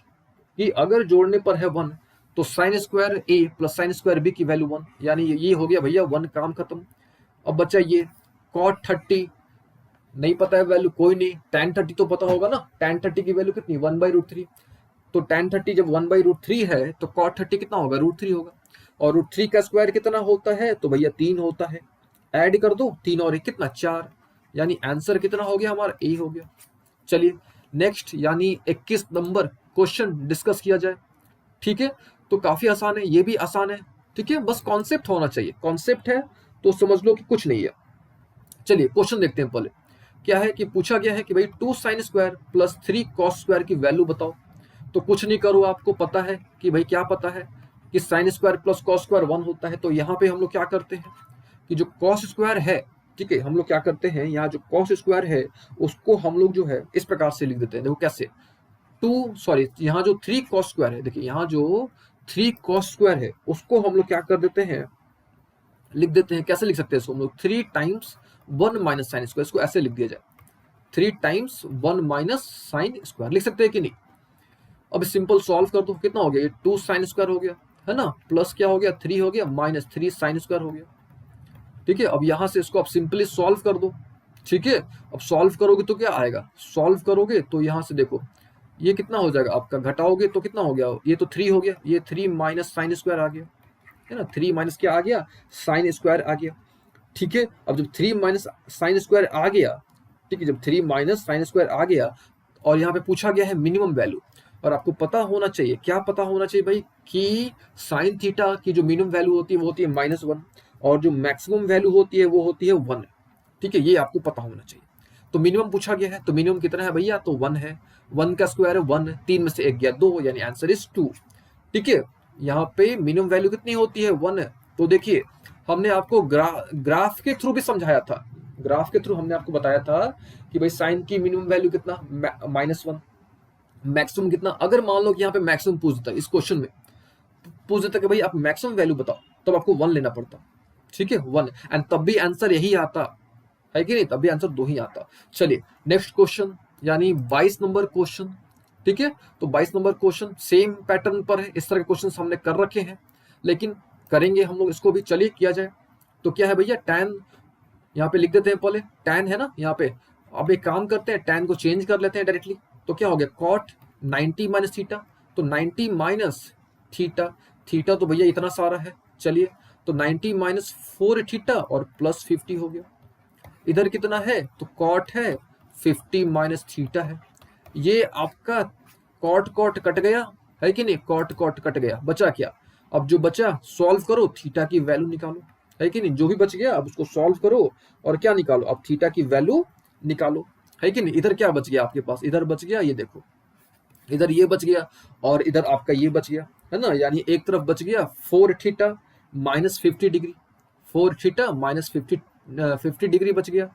कि अगर जोड़ने पर है 1 तो sign square A plus sine square B की वैल्यू 1, यानी ये हो गया भैया 1, काम खत्म। अब बच्चा ये कॉट 30 नहीं पता है वैल्यू, कोई नहीं, tan 30 तो पता होगा ना, tan 30 की वैल्यू कितनी, 1/√3। तो tan 30 जब 1/√3 है तो cot 30 कितना होगा, √3 होगा। और √3 का स्क्वायर कितना होता है, तो भैया 3 होता है। ऐड कर दो 3 और 1 कितना, 4, यानी आंसर कितना हो गया हमारा, ए हो गया। चलिए नेक्स्ट, यानी 21 नंबर क्वेश्चन डिस्कस किया जाए। ठीक है, तो काफी आसान है, ये भी आसान है। ठीक है, बस कॉन्सेप्ट होना चाहिए, कॉन्सेप्ट है तो समझ लो कि कुछ नहीं है। चलिए क्वेश्चन देखते हैं पहले। क्या है कि पूछा गया है कि भाई 2 sign square plus 3 cos square की वैल्यू बताओ। तो कुछ नहीं करो, आपको पता है कि भाई क्या पता है कि sine square plus cos square 1 होता है। तो यहाँ पे हम लोग क्या करते हैं कि जो कॉस स्क्वायर है, ठीक है, हम लोग क्या करते हैं, यहाँ जो कॉस स्क्वायर है उसको हम लोग जो है इस प्रकार से लिख देते हैं। देखो कैसे, यहाँ जो 3 कॉस स्क्वायर है, देखिए यहाँ जो 3 कॉस स्क्वायर है उसको हम लोग क्या कर देते हैं, लिख देते हैं। कैसे लिख सकते हैं इसको हम लोग, 3 टाइम्स 1 माइनस साइन स्क्वायर, इसको ऐसे लिख दिया जाए, 3 टाइम्स 1 माइनस साइन स्क्वायर लिख सकते हैं कि नहीं। अब सिंपल सॉल्व कर दो, कितना हो गया, ये 2 साइन स्क्वायर हो गया, है ना, प्लस क्या हो गया 3 हो गया, माइनस 3 साइन स्क्वायर हो गया। ठीक है, अब यहां से इसको आप सिंपली सॉल्व कर दो। ठीक है, अब सॉल्व करोगे तो क्या आएगा, सॉल्व करोगे तो यहां से देखो ये कितना हो जाएगा आपका, घटाओगे तो कितना हो गया, ये तो 3 हो गया, ये 3 माइनस साइन स्क्वायर आ गया, है ना, 3 माइनस क्या आ गया, साइन स्क्वायर आ गया। ठीक है, अब जब 3 माइनस साइन स्क्वायर आ गया, ठीक है, जब 3 माइनस साइन स्क्वायर आ गया और यहाँ पे पूछा गया है मिनिमम वैल्यू, और आपको पता होना चाहिए, क्या पता होना चाहिए भाई, कि साइन थीटा की जो मिनिमम वैल्यू होती है वो होती है -1, और जो मैक्सिमम वैल्यू होती है वो होती है 1। ठीक है, ये आपको पता होना चाहिए। तो मिनिमम पूछा गया है, तो मिनिमम कितना है भैया, तो 1 है। 1 का स्क्वायर है 1, 3 में से 1 गया 2, यानी आंसर इज 2। ठीक है, यहाँ पे मिनिमम वैल्यू कितनी होती है, 1 है। तो देखिए हमने आपको ग्राफ के थ्रू भी समझाया था, ग्राफ के थ्रू हमने आपको बताया था कि भाई साइन की मिनिमम वैल्यू कितना, -1, मैक्सिमम कितना। अगर मान लो कि यहाँ पे मैक्सिमम पूछ देता, इस क्वेश्चन में पूछ देता कि भाई आप मैक्सिमम वैल्यू बताओ, तब आपको 1 लेना पड़ता। ठीक है, 1, एंड तब भी आंसर यही आता है कि नहीं, तब भी आंसर 2 ही आता। चलिए नेक्स्ट क्वेश्चन, यानी 22 नंबर क्वेश्चन। ठीक है, तो 22 नंबर क्वेश्चन सेम पैटर्न पर है, इस तरह के क्वेश्चन हमने कर रखे हैं, लेकिन करेंगे हम लोग इसको भी। चलिए किया जाए। तो क्या है भैया, tan, यहाँ पे लिख देते हैं पहले, tan है ना यहाँ पे। अब एक काम करते हैं, tan को चेंज कर लेते हैं डायरेक्टली। तो क्या हो गया, cot 90 माइनस थीटा, तो 90 माइनस थीटा, थीटा तो भैया इतना सारा है। चलिए, तो 90 माइनस 4 थीटा और प्लस 50 हो गया। इधर कितना है, तो कॉट है 50 माइनस थीटा है। ये आपका कॉट कॉट कट गया है कि नहीं, कॉट कॉट कट गया, बचा क्या। अब जो बचा सॉल्व करो, थीटा की वैल्यू निकालो, है कि नहीं। जो भी बच गया अब उसको सॉल्व करो और क्या निकालो, अब थीटा की वैल्यू निकालो, है कि नहीं। इधर क्या बच गया आपके पास, इधर बच गया, ये देखो इधर ये बच गया और इधर आपका ये बच गया, है ना। यानी एक तरफ बच गया 4 theta minus 50 degree, 4 theta minus 50 degree बच गया।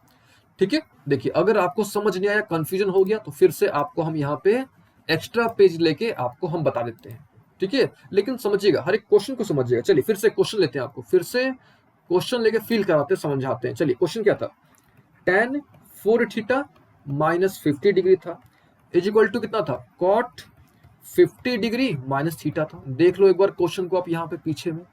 ठीक है, देखिए अगर आपको समझ नहीं आया, कंफ्यूजन हो गया, तो फिर से आपको हम यहाँ पे एक्स्ट्रा पेज लेके आपको हम बता देते हैं। ठीक है, लेकिन समझिएगा, हर एक क्वेश्चन को समझिएगा। चलिए फिर से क्वेश्चन लेते हैं, आपको फिर से क्वेश्चन लेके फील कराते हैं, समझाते हैं। चलिए क्वेश्चन क्या था, tan 4 थीटा माइनस 50 डिग्री था, इज इक्वल टू कितना था, कॉट 50 डिग्री माइनस थीटा था। देख लो एक बार क्वेश्चन को आप यहाँ पे पीछे में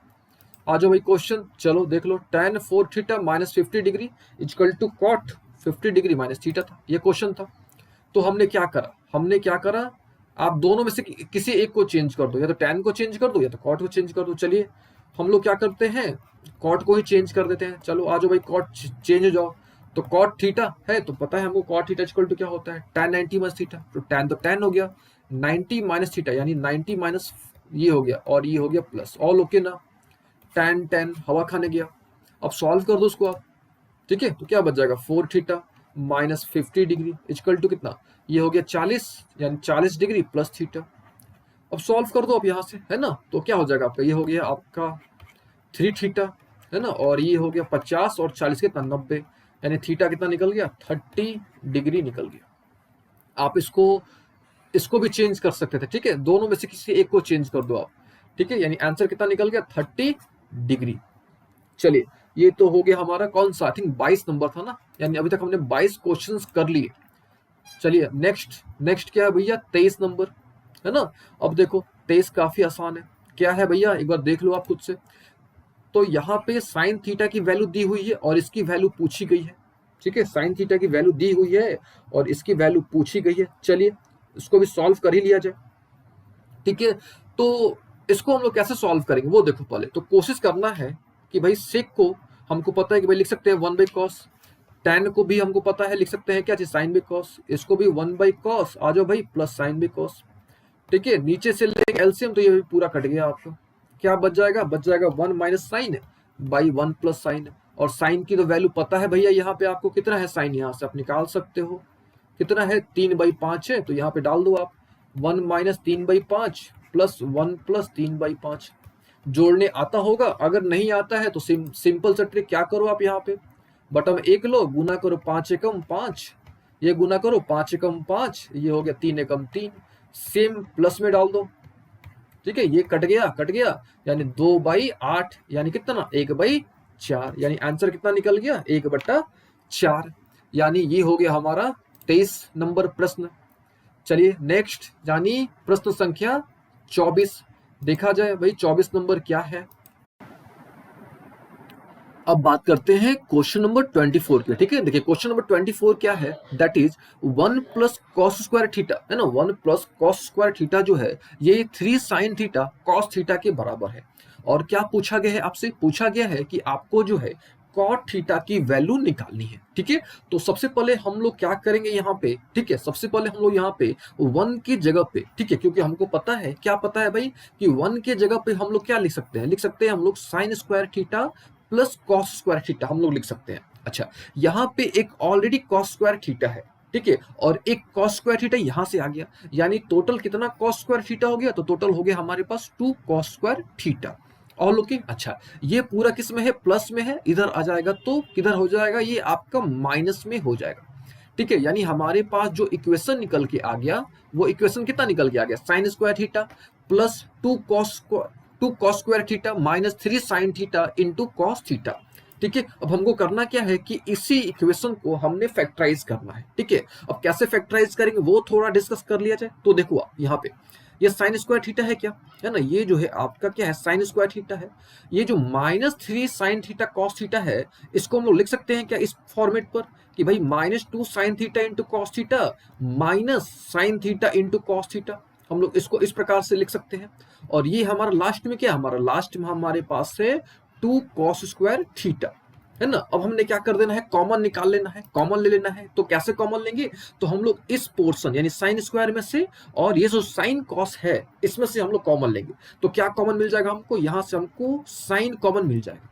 आ जाओ भाई, क्वेश्चन चलो देख लो, tan 4 theta minus 50 degree equal to cot 50 degree minus theta था, ये क्वेश्चन था। तो हमने क्या करा, हमने क्या करा, आप दोनों में से किसी एक को चेंज कर दो, या तो tan को चेंज कर दो या तो कॉट को चेंज कर दो। चलिए हम लोग क्या करते हैं, कॉट को ही चेंज कर देते हैं। चलो आ जाओ भाई, कॉट चेंज हो जाओ। तो कॉट थीटा है, तो पता है हमको कॉट थीटा इक्वल टू क्या होता है, tan 90 माइनस थीटा। तो tan तो tan हो गया, 90 माइनस थीटा यानी 90 माइनस ये हो गया और ये हो गया प्लस, ऑल ओके ना। tan हवा खाने गया। अब सॉल्व कर दो उसको आप। ठीक है, तो क्या बच जाएगा, 4 theta minus 50 degree equal to कितना, ये हो गया 40, यानी 40 डिग्री प्लस थीटा। अब सॉल्व कर दो आप यहाँ से, है ना। तो क्या हो जाएगा आपका, ये हो गया आपका 3 थीटा, है ना, और ये हो गया 50 और 40 कितना 90, यानी थीटा कितना निकल गया, 30 डिग्री निकल गया। आप इसको भी चेंज कर सकते थे। ठीक है, दोनों में से किसी एक को चेंज कर दो आप। ठीक है, यानी आंसर कितना निकल गया, 30 डिग्री। चलिए ये तो हो गया हमारा कौन सा, आई थिंक 22 नंबर था ना, यानी अभी तक हमने 22 क्वेश्चंस कर लिए। चलिए नेक्स्ट क्या है भैया, 23 नंबर, है ना। अब देखो 23 काफी आसान है। क्या है भैया, एक बार देख लो आप खुद से। तो यहाँ पे साइन थीटा की वैल्यू दी हुई है और इसकी वैल्यू पूछी गई है। ठीक है, साइन थीटा की वैल्यू दी हुई है और इसकी वैल्यू पूछी गई है। चलिए इसको भी सॉल्व कर ही लिया जाए। ठीक है, तो इसको हम लोग कैसे सॉल्व करेंगे वो देखो। पहले तो कोशिश करना है कि भाई सेक को हमको पता है कि भाई लिख सकते हैं 1 बाई कॉस, tan को भी हमको पता है लिख सकते हैं क्या चीज, साइन बाई कॉस, इसको भी 1 बाई कॉस, आ जाओ भाई प्लस साइन बाई कॉस। ठीक है, नीचे से लेंगे एलसीएम तो ये भी पूरा कट गया आपका। क्या बच जाएगा, बच जाएगा 1 minus sine by 1 plus sine. और साइन की तो वैल्यू पता है भैया, यहाँ पे आपको कितना है साइन, यहाँ से आप निकाल सकते हो कितना है, 3/5 है, तो यहाँ पे डाल दो आप 1 माइनस 3/5 प्लस 1 प्लस 3/5। जोड़ने आता होगा, अगर नहीं आता है तो सिंपल सा ट्रिक क्या करो आप, यहाँ पे बटन 1 लो, गुना करो 5 एकम 5, ये गुना करो 5 एकम 5, ये हो गया 3 एकम 3, सेम प्लस में डाल दो। ठीक है, ये कट गया, यानी 2/8 यानी कितना, 1/4, यानी आंसर कितना निकल गया, 1/4, यानी ये हो गया हमारा 23 नंबर प्रश्न। चलिए नेक्स्ट, यानी प्रश्न संख्या 24 देखा जाए भाई, 24 नंबर क्या है। अब बात करते हैं क्वेश्चन नंबर 24 की। ठीक है, देखिए क्वेश्चन नंबर 24 क्या है, that is 1 plus cos square theta, है ना। 1 प्लस कॉस स्क्वायर थीटा जो है ये 3 साइन थीटा कॉस थीटा के बराबर है। और क्या पूछा गया है आपसे, पूछा गया है कि आपको जो है कॉट थीटा की वैल्यू निकालनी है। ठीक है, तो सबसे पहले हम लोग क्या करेंगे यहाँ पे, ठीक है, सबसे पहले हम लोग यहाँ पे 1 की जगह पे, ठीक है, क्योंकि हमको पता है, क्या पता है भाई, कि 1 के जगह पे हम लोग क्या लिख सकते हैं, लिख सकते हैं हम लोग sign square theta plus cos square theta हम लोग लिख सकते हैं। अच्छा, यहाँ पे एक ऑलरेडी कॉस स्क्वायर थीटा है, ठीक है, और एक कॉस स्क्वायर थीटा यहां से आ गया, यानी टोटल कितना कॉस स्क्वायर थीटा हो गया, तो टोटल हो गया हमारे पास 2 कॉस स्क्वायर थीटा। और लुकिंग अच्छा, ये पूरा किस में है, प्लस में है, इधर आ जाएगा तो किधर हो जाएगा, ये आपका माइनस में हो जाएगा, ठीक है। यानी हमारे पास जो इक्वेशन निकल के आ गया, वो इक्वेशन कितना निकल के आ गया, sign square theta plus 2 cos square theta minus 3 sine theta into cos theta, ठीक है। अब हमको करना क्या है कि इसी इक्वेशन को हमने फैक्टराइज करना है, ठीक है। अब कैसे फैक्टराइज करेंगे वो थोड़ा डिस्कस कर लिया जाए। तो देखो आप यहाँ पे ये साइन स्क्वायर थीटा है क्या, है ना, ये जो है आपका क्या है, साइन स्क्वायर थीटा है। ये जो -3 साइन थीटा कॉस थीटा है, इसको हम लोग लिख सकते हैं क्या इस फॉर्मेट पर कि भाई -2 sine theta into cos theta minus sine theta into cos theta, हम लोग इसको इस प्रकार से लिख सकते हैं। और ये हमारा लास्ट में क्या है, हमारा लास्ट में हमारे पास से 2 कॉस स्क्वायर थीटा, है ना। अब हमने क्या कर देना है, कॉमन निकाल लेना है, कॉमन ले लेना है। तो कैसे कॉमन लेंगे, तो हम लोग इस पोर्शन यानी साइन स्क्वायर में से और ये जो साइन कॉस है इसमें से हम लोग कॉमन लेंगे। तो क्या कॉमन मिल जाएगा हमको, यहां से हमको साइन कॉमन मिल जाएगा,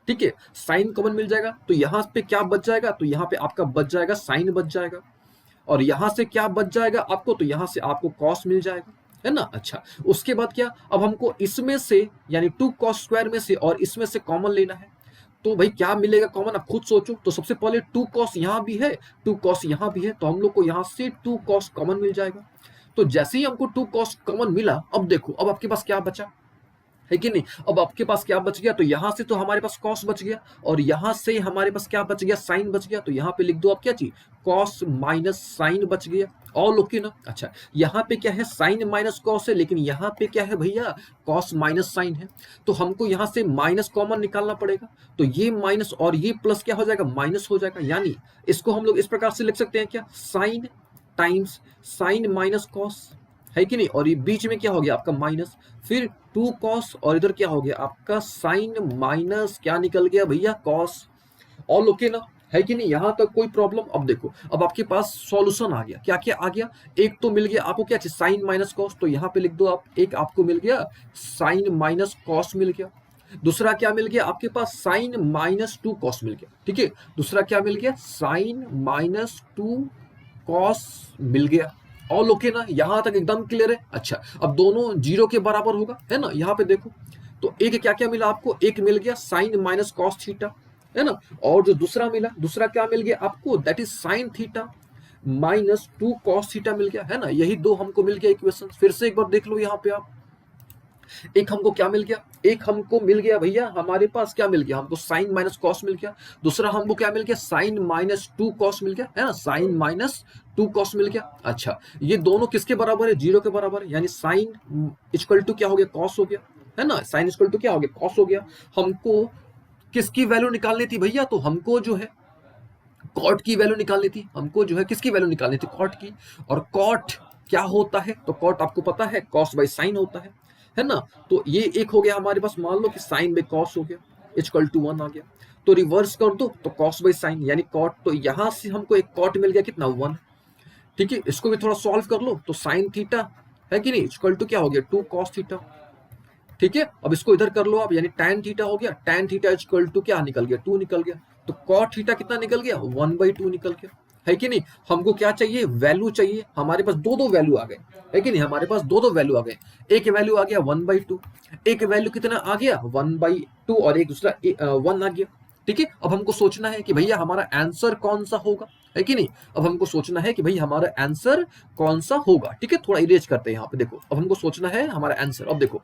ठीक है, साइन कॉमन मिल जाएगा। तो यहां पे क्या बच जाएगा, तो यहाँ पे आपका बच जाएगा साइन बच जाएगा, और यहां से क्या बच जाएगा आपको, तो यहां से आपको कॉस मिल जाएगा, है ना। अच्छा, उसके बाद क्या, अब हमको इसमें से यानी 2 कॉस स्क्वायर में से और इसमें से कॉमन लेना है। तो भाई क्या मिलेगा कॉमन, आप खुद सोचो। तो सबसे पहले 2 कॉस यहाँ भी है, 2 कॉस यहाँ भी है, तो हम लोग को यहाँ से 2 कॉस कॉमन मिल जाएगा। तो जैसे ही हमको 2 कॉस कॉमन मिला, अब देखो अब आपके पास क्या बचा, है कि नहीं। अब आपके पास क्या बच गया, तो यहां से तो हमारे पास कॉस बच गया, और यहां से हमारे पास क्या बच गया, साइन बच गया। तो यहाँ पे लिख दो आप क्या चीज, कॉस माइनस साइन बच गया। और लोग ना, अच्छा यहाँ पे क्या है, साइन माइनस कॉस है, लेकिन यहाँ पे क्या है भैया, कॉस माइनस साइन है। तो हमको यहाँ से माइनस कॉमन निकालना पड़ेगा। तो ये माइनस और ये प्लस क्या हो जाएगा, माइनस हो जाएगा। यानी इसको हम लोग इस प्रकार से लिख सकते हैं क्या, sine times sine minus cos, है कि नहीं। और ये बीच में क्या हो गया आपका माइनस, फिर 2 कॉस, और इधर क्या हो गया आपका साइन माइनस क्या निकल गया भैया, कॉस। ऑल ओके ना, है कि नहीं, यहां तक कोई प्रॉब्लम। अब देखो अब आपके पास सॉल्यूशन आ गया, क्या क्या आ गया, एक तो मिल गया आपको क्या चीज, साइन माइनस कॉस, तो यहाँ पे लिख दो आप, एक आपको मिल गया साइन माइनस कॉस मिल गया। दूसरा क्या मिल गया आपके पास, साइन -2 कॉस मिल गया, ठीक है। दूसरा क्या मिल गया, साइन -2 कॉस मिल गया। ऑल ओके ना, यहां तक एकदम क्लियर है। अच्छा, अब दोनों 0 के बराबर होगा, है ना। यहाँ पे देखो तो एक क्या क्या मिला आपको, एक मिल गया साइन माइनस कॉस थीटा, है ना। और जो दूसरा मिला, दूसरा क्या मिल गया आपको, that is sine theta -2 cos theta मिल गया, है ना। यही दो हमको मिल गया इक्वेशन। फिर से एक बार देख लो यहाँ पे आप, एक हमको क्या मिल गया, एक हमको मिल गया भैया हमारे पास क्या मिल गया, हमको साइन माइनस कॉस मिल गया। दूसरा हमको क्या मिल गया, साइन -2 कॉस मिल गया, है ना, साइन -2 कॉस मिल गया। अच्छा, ये दोनों किसके बराबर है, 0 के बराबर है, यानी साइन इक्वल टू क्या हो गया, कॉस हो गया, है ना। साइन इक्वल टू क्या हो गया, कॉस हो गया। हमको किसकी वैल्यू निकालनी थी भैया, तो हमको जो है कॉट की वैल्यू निकालनी थी, हमको जो है किसकी वैल्यू निकालनी थी, कॉट की। और कॉट क्या होता है, तो कॉट आपको पता है कॉस बाई साइन होता है ना। तो ये एक हो गया हमारे पास, मान लो कि साइन बाई कॉस हो गया, इक्वल टू 1 आ गया। तो रिवर्स कर दो तो कॉस बाई साइन यानी कॉट, तो यहां से हमको एक कॉट मिल गया कितना, 1, ठीक है। इसको भी थोड़ा सॉल्व कर लो, तो साइन थीटा है कि नहीं, इक्वल टू क्या हो गया, 2 कॉस थीटा, ठीक है। अब इसको इधर कर लो आप, यानी tan थीटा हो गया, tan थीटा इक्वल टू क्या निकल गया, 2 निकल गया। तो cot थीटा कितना निकल गया, 1/2 निकल गया, है कि नहीं। हमको क्या चाहिए, वैल्यू चाहिए। हमारे पास दो दो वैल्यू आ गए, है कि नहीं, हमारे पास दो दो वैल्यू आ गए। एक वैल्यू आ गया 1/2, एक वैल्यू कितना आ गया 1/2, और एक दूसरा 1 आ गया, ठीक है। अब हमको सोचना है कि भैया हमारा आंसर कौन सा होगा, है कि नहीं। अब हमको सोचना है कि भाई हमारा आंसर कौन सा होगा, ठीक है। थोड़ा इरेज करते हैं यहाँ पे, देखो अब हमको सोचना है हमारा आंसर। अब देखो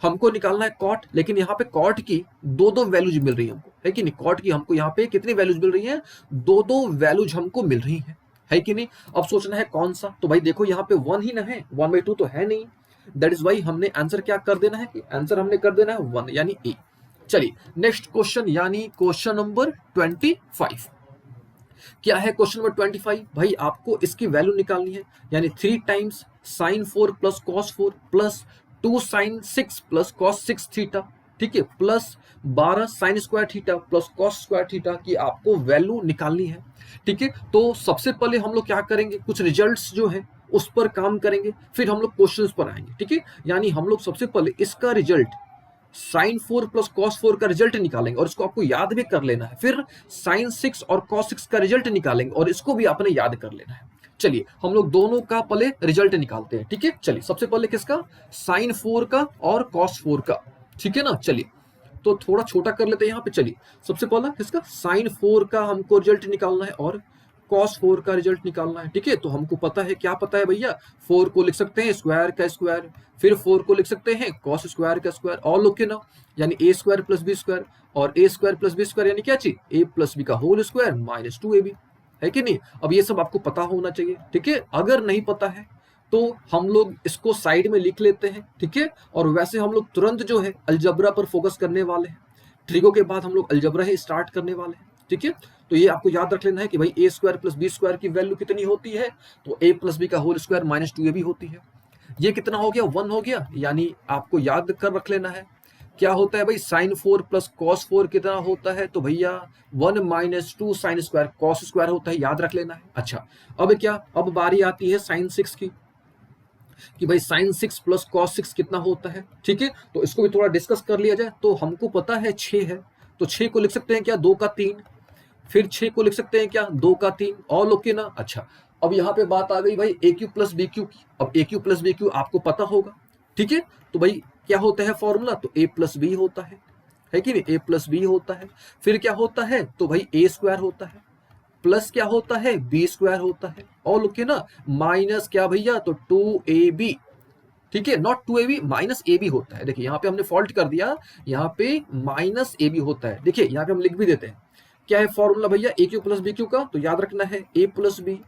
हमको निकालना है कॉट, लेकिन यहाँ पे कॉट की दो दो वैल्यूज मिल रही है हमको, है कि नहीं। कॉट की हमको यहाँ पे कितनी वैल्यूज मिल रही हैं, दो दो वैल्यूज हमको मिल रही हैं, है कि नहीं। अब सोचना है कौन सा, तो भाई देखो यहाँ पे 1 ही ना है, 1/2 तो है नहीं। दैट इज वाई हमने आंसर क्या कर देना है, कि आंसर हमने कर देना है 1 यानी ए। चलिए नेक्स्ट क्वेश्चन, यानी क्वेश्चन नंबर 25। क्या है क्वेश्चन नंबर 25, भाई आपको इसकी वैल्यू निकालनी है, यानी 3 times sine 4 plus cos 4 plus 2 sine 6 plus cos 6 theta, ठीक है, plus 12 sine square theta plus cos square theta की आपको वैल्यू निकालनी है, ठीक है। तो सबसे पहले हम लोग क्या करेंगे, कुछ रिजल्ट्स जो है उस पर काम करेंगे, फिर हम लोग क्वेश्चंस पर आएंगे, ठीक है। यानी हम लोग सबसे पहले इसका रिजल्ट साइन 4 प्लस कॉस 4 का रिजल्ट निकालेंगे और इसको आपको याद भी कर लेना है। फिर साइन 6 और कॉस 6 का रिजल्ट निकालेंगे और इसको भी आपने याद कर लेना है। चलिए हम लोग दोनों का पहले रिजल्ट निकालते हैं, ठीक है। चलिए सबसे पहले किसका, साइन 4 का और कॉस 4 का, ठीक है ना। चलिए तो थोड़ा छोटा कर लेते हैं यहाँ पे। चलिए सबसे पहला किसका, साइन 4 का हमको रिजल्ट निकालना है और कॉस 4 का रिजल्ट निकालना है, ठीक है। तो हमको पता है, क्या पता है भैया, 4 को लिख सकते हैं स्क्वायर का स्क्वायर, फिर 4 को लिख सकते हैं कॉस स्क्वायर का स्क्वायर, और लोग के ना, यानी ए स्क्वायर प्लस बी स्क्वायर, और ए स्क्वायर प्लस बी स्क्वायर यानी क्या चीज, ए प्लस बी का होल स्क्वायर माइनस 2ab, है कि नहीं। अब ये सब आपको पता होना चाहिए, ठीक है। अगर नहीं पता है तो हम लोग इसको साइड में लिख लेते हैं, ठीक है। और वैसे हम लोग तुरंत जो है अलजबरा पर फोकस करने वाले हैं। ट्रिगो के बाद हम लोग अलजबरा ही स्टार्ट करने वाले हैं, ठीक है। तो ये आपको याद रख लेना है कि भाई ए स्क्वायर प्लस बी स्क्वायर की वैल्यू कितनी होती है, तो ए प्लस बी का होल स्क्वायर माइनस 2ab होती है। ये कितना हो गया, 1 हो गया, यानी आपको याद कर रख लेना है क्या होता है भाई, साइन 4 प्लस कॉस 4 कितना होता है, तो भैया 1 minus 2 sine square cos square होता है, याद रख लेना है। अच्छा अब क्या, अब बारी आती है साइन 6 की, कि भाई साइन 6 प्लस कॉस 6 कितना होता है, ठीक है। तो इसको भी थोड़ा डिस्कस कर लिया जाए। तो हमको पता है 6 है, तो 6 को लिख सकते हैं क्या, 2 का 3, फिर 6 को लिख सकते हैं क्या, 2 का 3, और लोग के ना। अच्छा अब यहाँ पे बात आ गई भाई ए क्यू प्लस बी क्यू की। अब ए क्यू प्लस बी क्यू आपको पता होगा, ठीक है। तो भाई क्या होता है फॉर्मूला, तो ए प्लस बी होता है कि नहीं, ए प्लस बी होता है। फिर क्या होता है, तो भाई ए स्क्वायर होता है, प्लस क्या होता है, बी स्क्वायर होता है, और लोग के ना माइनस क्या भैया, तो 2ab, ठीक है, नॉट 2ab, माइनस ab होता है। देखिए यहाँ पे हमने फॉल्ट कर दिया, यहाँ पे माइनस ab होता है। देखिए यहाँ पे हम लिख भी देते हैं, क्या है फॉर्मूला भैया, ए क्यू प्लस बी क्यू का, तो याद रखना है ए प्लस बी,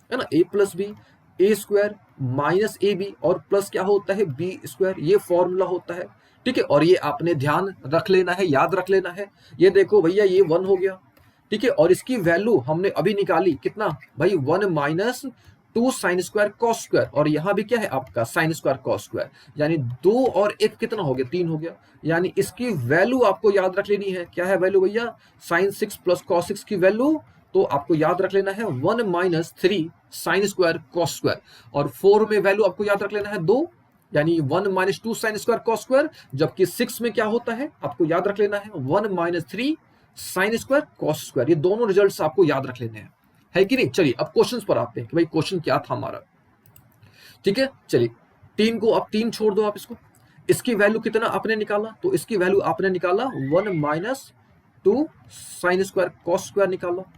है ना, A plus B, A square minus A B, और प्लस क्या होता है, बी स्क्वायर, ये फॉर्मूला होता है, ठीक है। और ये आपने ध्यान रख लेना है, याद रख लेना है। ये देखो भैया ये 1 हो गया, ठीक है। और इसकी वैल्यू हमने अभी निकाली कितना भाई, 1 minus 2 sine square cos square, और यहाँ भी क्या है आपका साइन स्क्वायर कॉस स्क्वायर, यानी 2 और 1 कितना हो गया, 3 हो गया। यानी इसकी वैल्यू आपको याद रख लेनी है, क्या है वैल्यू भैया, साइन 6 प्लस कॉस 6 की वैल्यू, तो आपको याद रख लेना है 1 minus 3 sine square cos square, और 4 में वैल्यू आपको याद रख लेना है 2, यानी 1 minus 2 sine square cos square. जबकि 6 में क्या होता है, आपको याद रख लेना है 1 minus 3 sine square cos square. ये दोनों रिजल्ट्स आपको याद रख लेने हैं, है कि नहीं। चलिए अब क्वेश्चंस पर आते हैं कि भाई क्वेश्चन क्या था हमारा, ठीक है। चलिए 3 को अब 3 छोड़ दो आप, इसको, इसकी वैल्यू कितना आपने निकाला, तो इसकी वैल्यू आपने निकाला 1 minus 2 sine square cos square निकाला,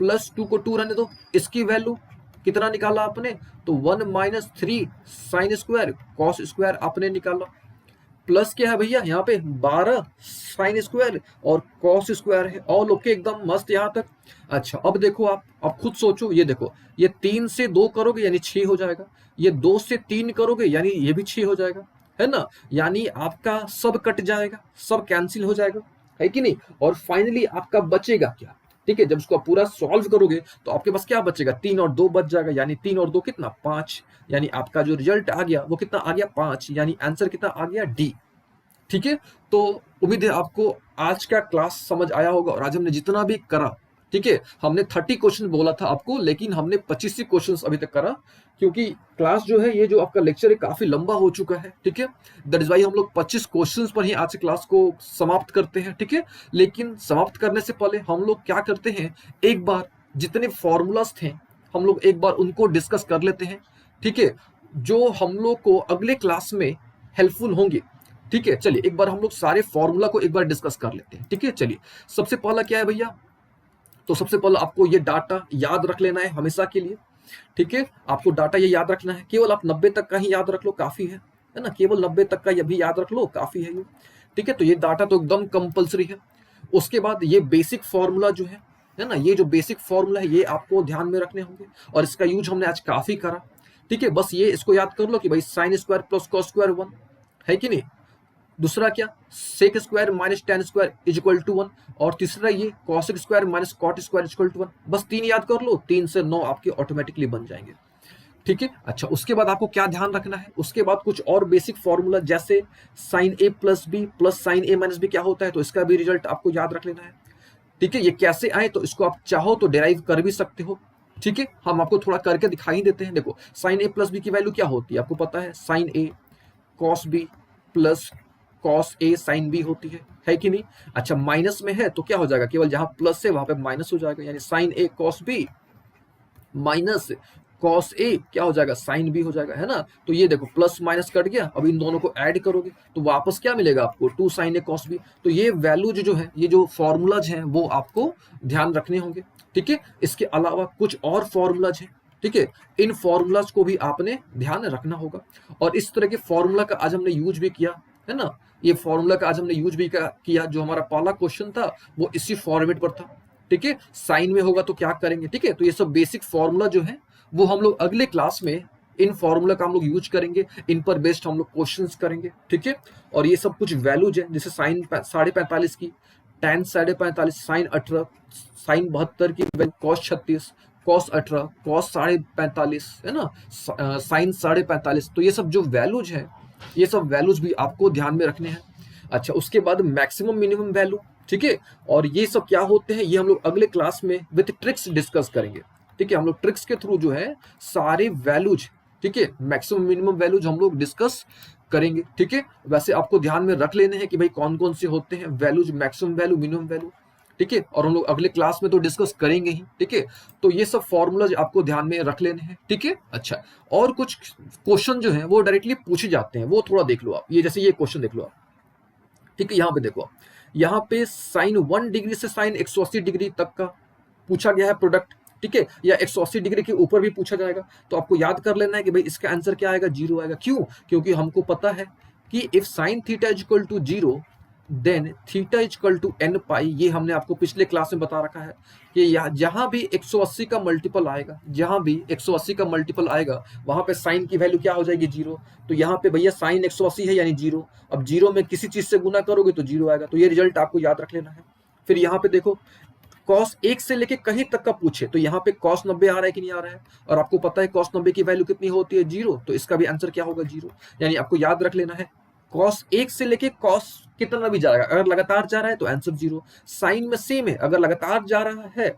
प्लस 2 को 2 रहने दो, इसकी वैल्यू कितना निकाला आपने, तो 1 minus 3 sine square cos square आपने निकाला, प्लस क्या है भैया यहाँ पे 12 साइन स्क्वायर और कॉस स्क्वायर है, और लोग के एकदम मस्त यहाँ तक। अच्छा अब देखो आप, अब खुद सोचो, ये देखो, ये 3 से 2 करोगे यानी 6 हो जाएगा, ये 2 से 3 करोगे यानी ये भी 6 हो जाएगा, है ना। यानी आपका सब कट जाएगा, सब कैंसिल हो जाएगा, है कि नहीं। और फाइनली आपका बचेगा क्या, ठीक है। जब इसको आप पूरा सॉल्व करोगे तो आपके पास क्या बचेगा, 3 और 2 बच जाएगा, यानी 3 और 2 कितना, 5, यानी आपका जो रिजल्ट आ गया वो कितना आ गया, 5, यानी आंसर कितना आ गया, डी, ठीक है। तो उम्मीद है आपको आज का क्लास समझ आया होगा, और आज हमने जितना भी करा, ठीक है, हमने 30 क्वेश्चन बोला था आपको, लेकिन हमने 25 ही क्वेश्चन अभी तक करा, क्योंकि क्लास जो है, ये जो आपका लेक्चर है काफी लंबा हो चुका है, ठीक है। दैट इज वाई हम लोग 25 क्वेश्चंस पर ही आज क्लास को समाप्त करते हैं, ठीक है। लेकिन समाप्त करने से पहले हम लोग क्या करते हैं, एक बार जितने फॉर्मूलाज थे हम लोग एक बार उनको डिस्कस कर लेते हैं, ठीक है, जो हम लोग को अगले क्लास में हेल्पफुल होंगे, ठीक है। चलिए एक बार हम लोग सारे फॉर्मूला को एक बार डिस्कस कर लेते हैं, ठीक है। चलिए सबसे पहला क्या है भैया, तो सबसे पहले आपको ये डाटा याद रख लेना है हमेशा के लिए, ठीक है। आपको डाटा ये याद रखना है, केवल आप 90 तक का ही याद रख लो, काफी है ना, केवल 90 तक का ये भी याद रख लो, काफी है ये, ठीक है। तो ये डाटा तो एकदम कंपलसरी है। उसके बाद ये बेसिक फॉर्मूला जो है ना, ये जो बेसिक फॉर्मूला है ये आपको ध्यान में रखने होंगे, और इसका यूज हमने आज काफी करा, ठीक है। बस ये इसको याद कर लो कि भाई sine square plus cos square 1, है कि नहीं। दूसरा क्या, sec square minus tan square is equal to 1, और तीसरा ये cosec square minus cot square is equal to 1। बस 3 याद कर लो, 3 से 9 आपके ऑटोमेटिकली बन जाएंगे, ठीक है। अच्छा उसके बाद आपको क्या ध्यान रखना है, उसके बाद कुछ और बेसिक फॉर्मूला, जैसे साइन ए प्लस बी प्लस साइन ए माइनस बी क्या होता है, तो इसका भी रिजल्ट आपको याद रख लेना है, ठीक है। ये कैसे आए, तो इसको आप चाहो तो डेराइव कर भी सकते हो, ठीक है। हम आपको थोड़ा करके दिखाई देते हैं। देखो साइन ए प्लस बी की वैल्यू क्या होती है, आपको पता है, sign a cos B plus cos A sine B होती है कि नहीं? अच्छा, माइनस में है तो क्या हो जाएगा, केवल जहां प्लस है वहां पे माइनस हो जाएगा, यानी sign a cos B minus cos A क्या हो जाएगा, साइन बी हो जाएगा, है ना? तो ये देखो प्लस माइनस कट गया, अब इन दोनों को ऐड करोगे तो वापस क्या मिलेगा आपको, two sine a cos b. तो ये वैल्यूज जो है, ये जो फॉर्मूलाज हैं वो आपको ध्यान रखने होंगे, ठीक है? इसके अलावा कुछ और फॉर्मूलाज हैं, ठीक है? इन फॉर्मूलाज को भी आपने ध्यान रखना होगा, और इस तरह के फॉर्मूला का आज हमने यूज भी किया, है ना? ये फॉर्मूला का आज हमने यूज भी किया, जो हमारा पहला क्वेश्चन था वो इसी फॉर्मेट पर था, ठीक है? साइन में होगा तो क्या करेंगे, ठीक है? तो ये सब बेसिक फॉर्मूला जो है वो हम लोग अगले क्लास में इन फॉर्मूला का हम लोग यूज करेंगे, इन पर बेस्ड हम लोग क्वेश्चंस करेंगे, ठीक है? और ये सब कुछ वैल्यूज है, जैसे साइन 45.5 की, tan 45.5, साइन 18, साइन 72 की वैल्यू, कॉस 36, कॉस 18, कॉस 45.5, है ना? साइन 45.5। तो ये सब जो वैल्यूज है, ये सब वैल्यूज भी आपको ध्यान में रखने हैं। अच्छा, उसके बाद मैक्सिमम मिनिमम वैल्यू, ठीक है? और ये सब क्या होते हैं, ये हम लोग अगले क्लास में विद ट्रिक्स डिस्कस करेंगे, ठीक है? हम लोग ट्रिक्स के थ्रू जो है सारे वैल्यूज, ठीक है, मैक्सिमम मिनिमम वैल्यूज हम लोग डिस्कस करेंगे, ठीक है? वैसे आपको ध्यान में रख लेने हैं कि भाई कौन कौन से होते हैं values, maximum value, minimum value, ठीक है? और हम लोग अगले क्लास में तो डिस्कस करेंगे ही, ठीक है? तो ये सब फॉर्मूलाज आपको ध्यान में रख लेने हैं, ठीक है? अच्छा, और कुछ क्वेश्चन जो है वो डायरेक्टली पूछे जाते हैं, वो थोड़ा देख लो आप। ये जैसे ये क्वेश्चन देख लो आप, ठीक है? यहाँ पे देखो, यहाँ पे साइन 1 डिग्री से साइन 180 डिग्री तक का पूछा गया है प्रोडक्ट, ठीक है? या 180 डिग्री के ऊपर भी पूछा जाएगा, तो आपको याद कर लेना है कि भाई इसका आंसर क्या आएगा, 0 आएगा। क्यों? क्योंकि हमको पता है कि if sine theta is equal to 0 then theta is equal to n pi, ये हमने आपको पिछले क्लास में बता रखा है कि जहां भी 180 का मल्टीपल आएगा, जहां भी 180 का मल्टीपल आएगा वहां पे साइन की वैल्यू क्या हो जाएगी, 0। तो यहाँ पे भैया साइन 180 है यानी 0, अब 0 में किसी चीज से गुना करोगे तो 0 आएगा, तो ये रिजल्ट आपको याद रख लेना है। फिर यहाँ पे देखो, कॉस 1 से लेके कहीं तक का पूछे तो यहाँ पे कॉस 90 आ रहा है कि नहीं आ रहा है, और आपको पता है कॉस 90 की वैल्यू कितनी होती है, 0, तो इसका भी आंसर क्या होगा, 0। यानी आपको याद रख लेना है, कॉस 1 से लेके कॉस कितना भी जाएगा, अगर लगातार जा रहा है तो आंसर 0। साइन में सेम है, अगर लगातार जा रहा है,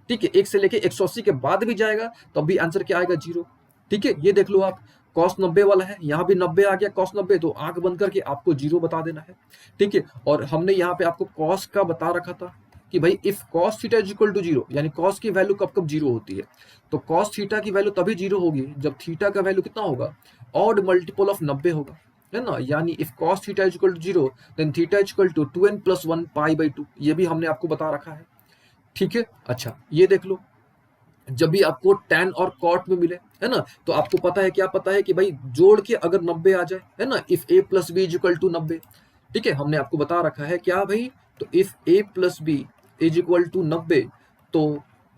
ठीक है, 1 से लेके 180 के बाद भी जाएगा तो भी आंसर क्या आएगा, 0, ठीक है? ये देख लो आप, कॉस 90 वाला है, यहाँ भी 90 आ गया कॉस 90, तो आंख बंद करके आपको 0 बता देना है, ठीक है? और हमने यहाँ पे आपको कॉस का बता रखा था कि भाई if cos theta is equal to 0, यानी कॉस की वैल्यू कब कब 0 होती है, तो कॉस थीटा की वैल्यू तभी 0 होगी जब थीटा का वैल्यू कितना होगा, ऑड मल्टीपल ऑफ 90 होगा, है ना? यानी if cos theta is equal to 0 then theta is equal to 2n plus 1 pi by 2, ये भी हमने आपको बता रखा है, ठीक है? अच्छा, ये देख लो, जब भी आपको tan और cot में मिले, है ना, तो आपको पता है, क्या पता है कि भाई जोड़ के अगर 90 आ जाए, है ना, if a plus b is equal to 90, ठीक है? हमने आपको बता रखा है क्या भाई, तो if a plus b is equal to 90, तो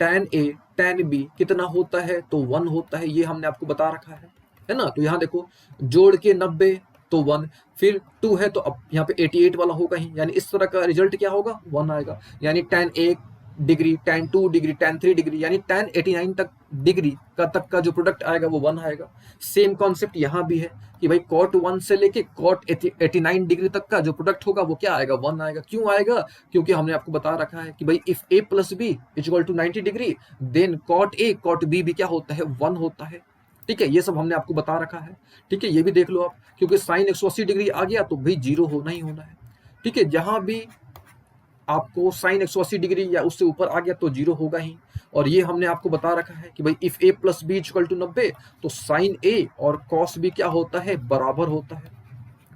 tan a tan b कितना होता है, तो 1 होता है, ये हमने आपको बता रखा है ना? तो यहाँ देखो, जोड़ के 90 तो 1, फिर 2 है तो अब यहाँ पे 88 वाला होगा ही, यानी इस तरह का रिजल्ट क्या होगा, 1 आएगा। यानी tan 1 degree, tan 2 degree, tan 3 degree, यानी tan 89 तक डिग्री तक का जो प्रोडक्ट आएगा वो 1 आएगा। सेम कॉन्सेप्ट यहाँ भी है कि भाई cot 1 से लेके cot 89 डिग्री तक का जो प्रोडक्ट होगा वो क्या आएगा, 1 आएगा। क्यों आएगा? क्योंकि हमने आपको बता रखा है कि भाई if a plus b is equal to 90 degree then cot a cot b भी क्या होता है, 1 होता है, ठीक है? ये सब हमने आपको बता रखा है, ठीक है? ये भी देख लो आप, क्योंकि साइन 180 डिग्री आ गया तो भाई 0 होना ही होना है, ठीक है? जहां भी आपको साइन 180 डिग्री या उससे ऊपर आ गया तो 0 होगा ही। और ये हमने आपको बता रखा है कि भाई if a plus b equal to 90 तो साइन a और कॉस b क्या होता है, बराबर होता है,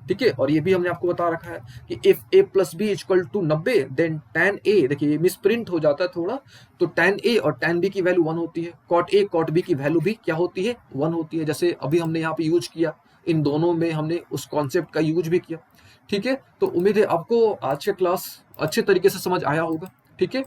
ठीक है? और ये भी हमने आपको बता रखा है कि if a plus b equal to 90 then tan a, देखिए ये मिसप्रिंट हो जाता है थोड़ा, तो tan a और tan b की वैल्यू 1 होती है, cot a cot b की वैल्यू भी क्या होती है, 1 होती है। जैसे अभी हमने यहाँ पे यूज किया, इन दोनों में हमने उस कॉन्सेप्ट का यूज भी किया, ठीक है? तो उम्मीद है आपको आज का क्लास अच्छे तरीके से समझ आया होगा, ठीक है?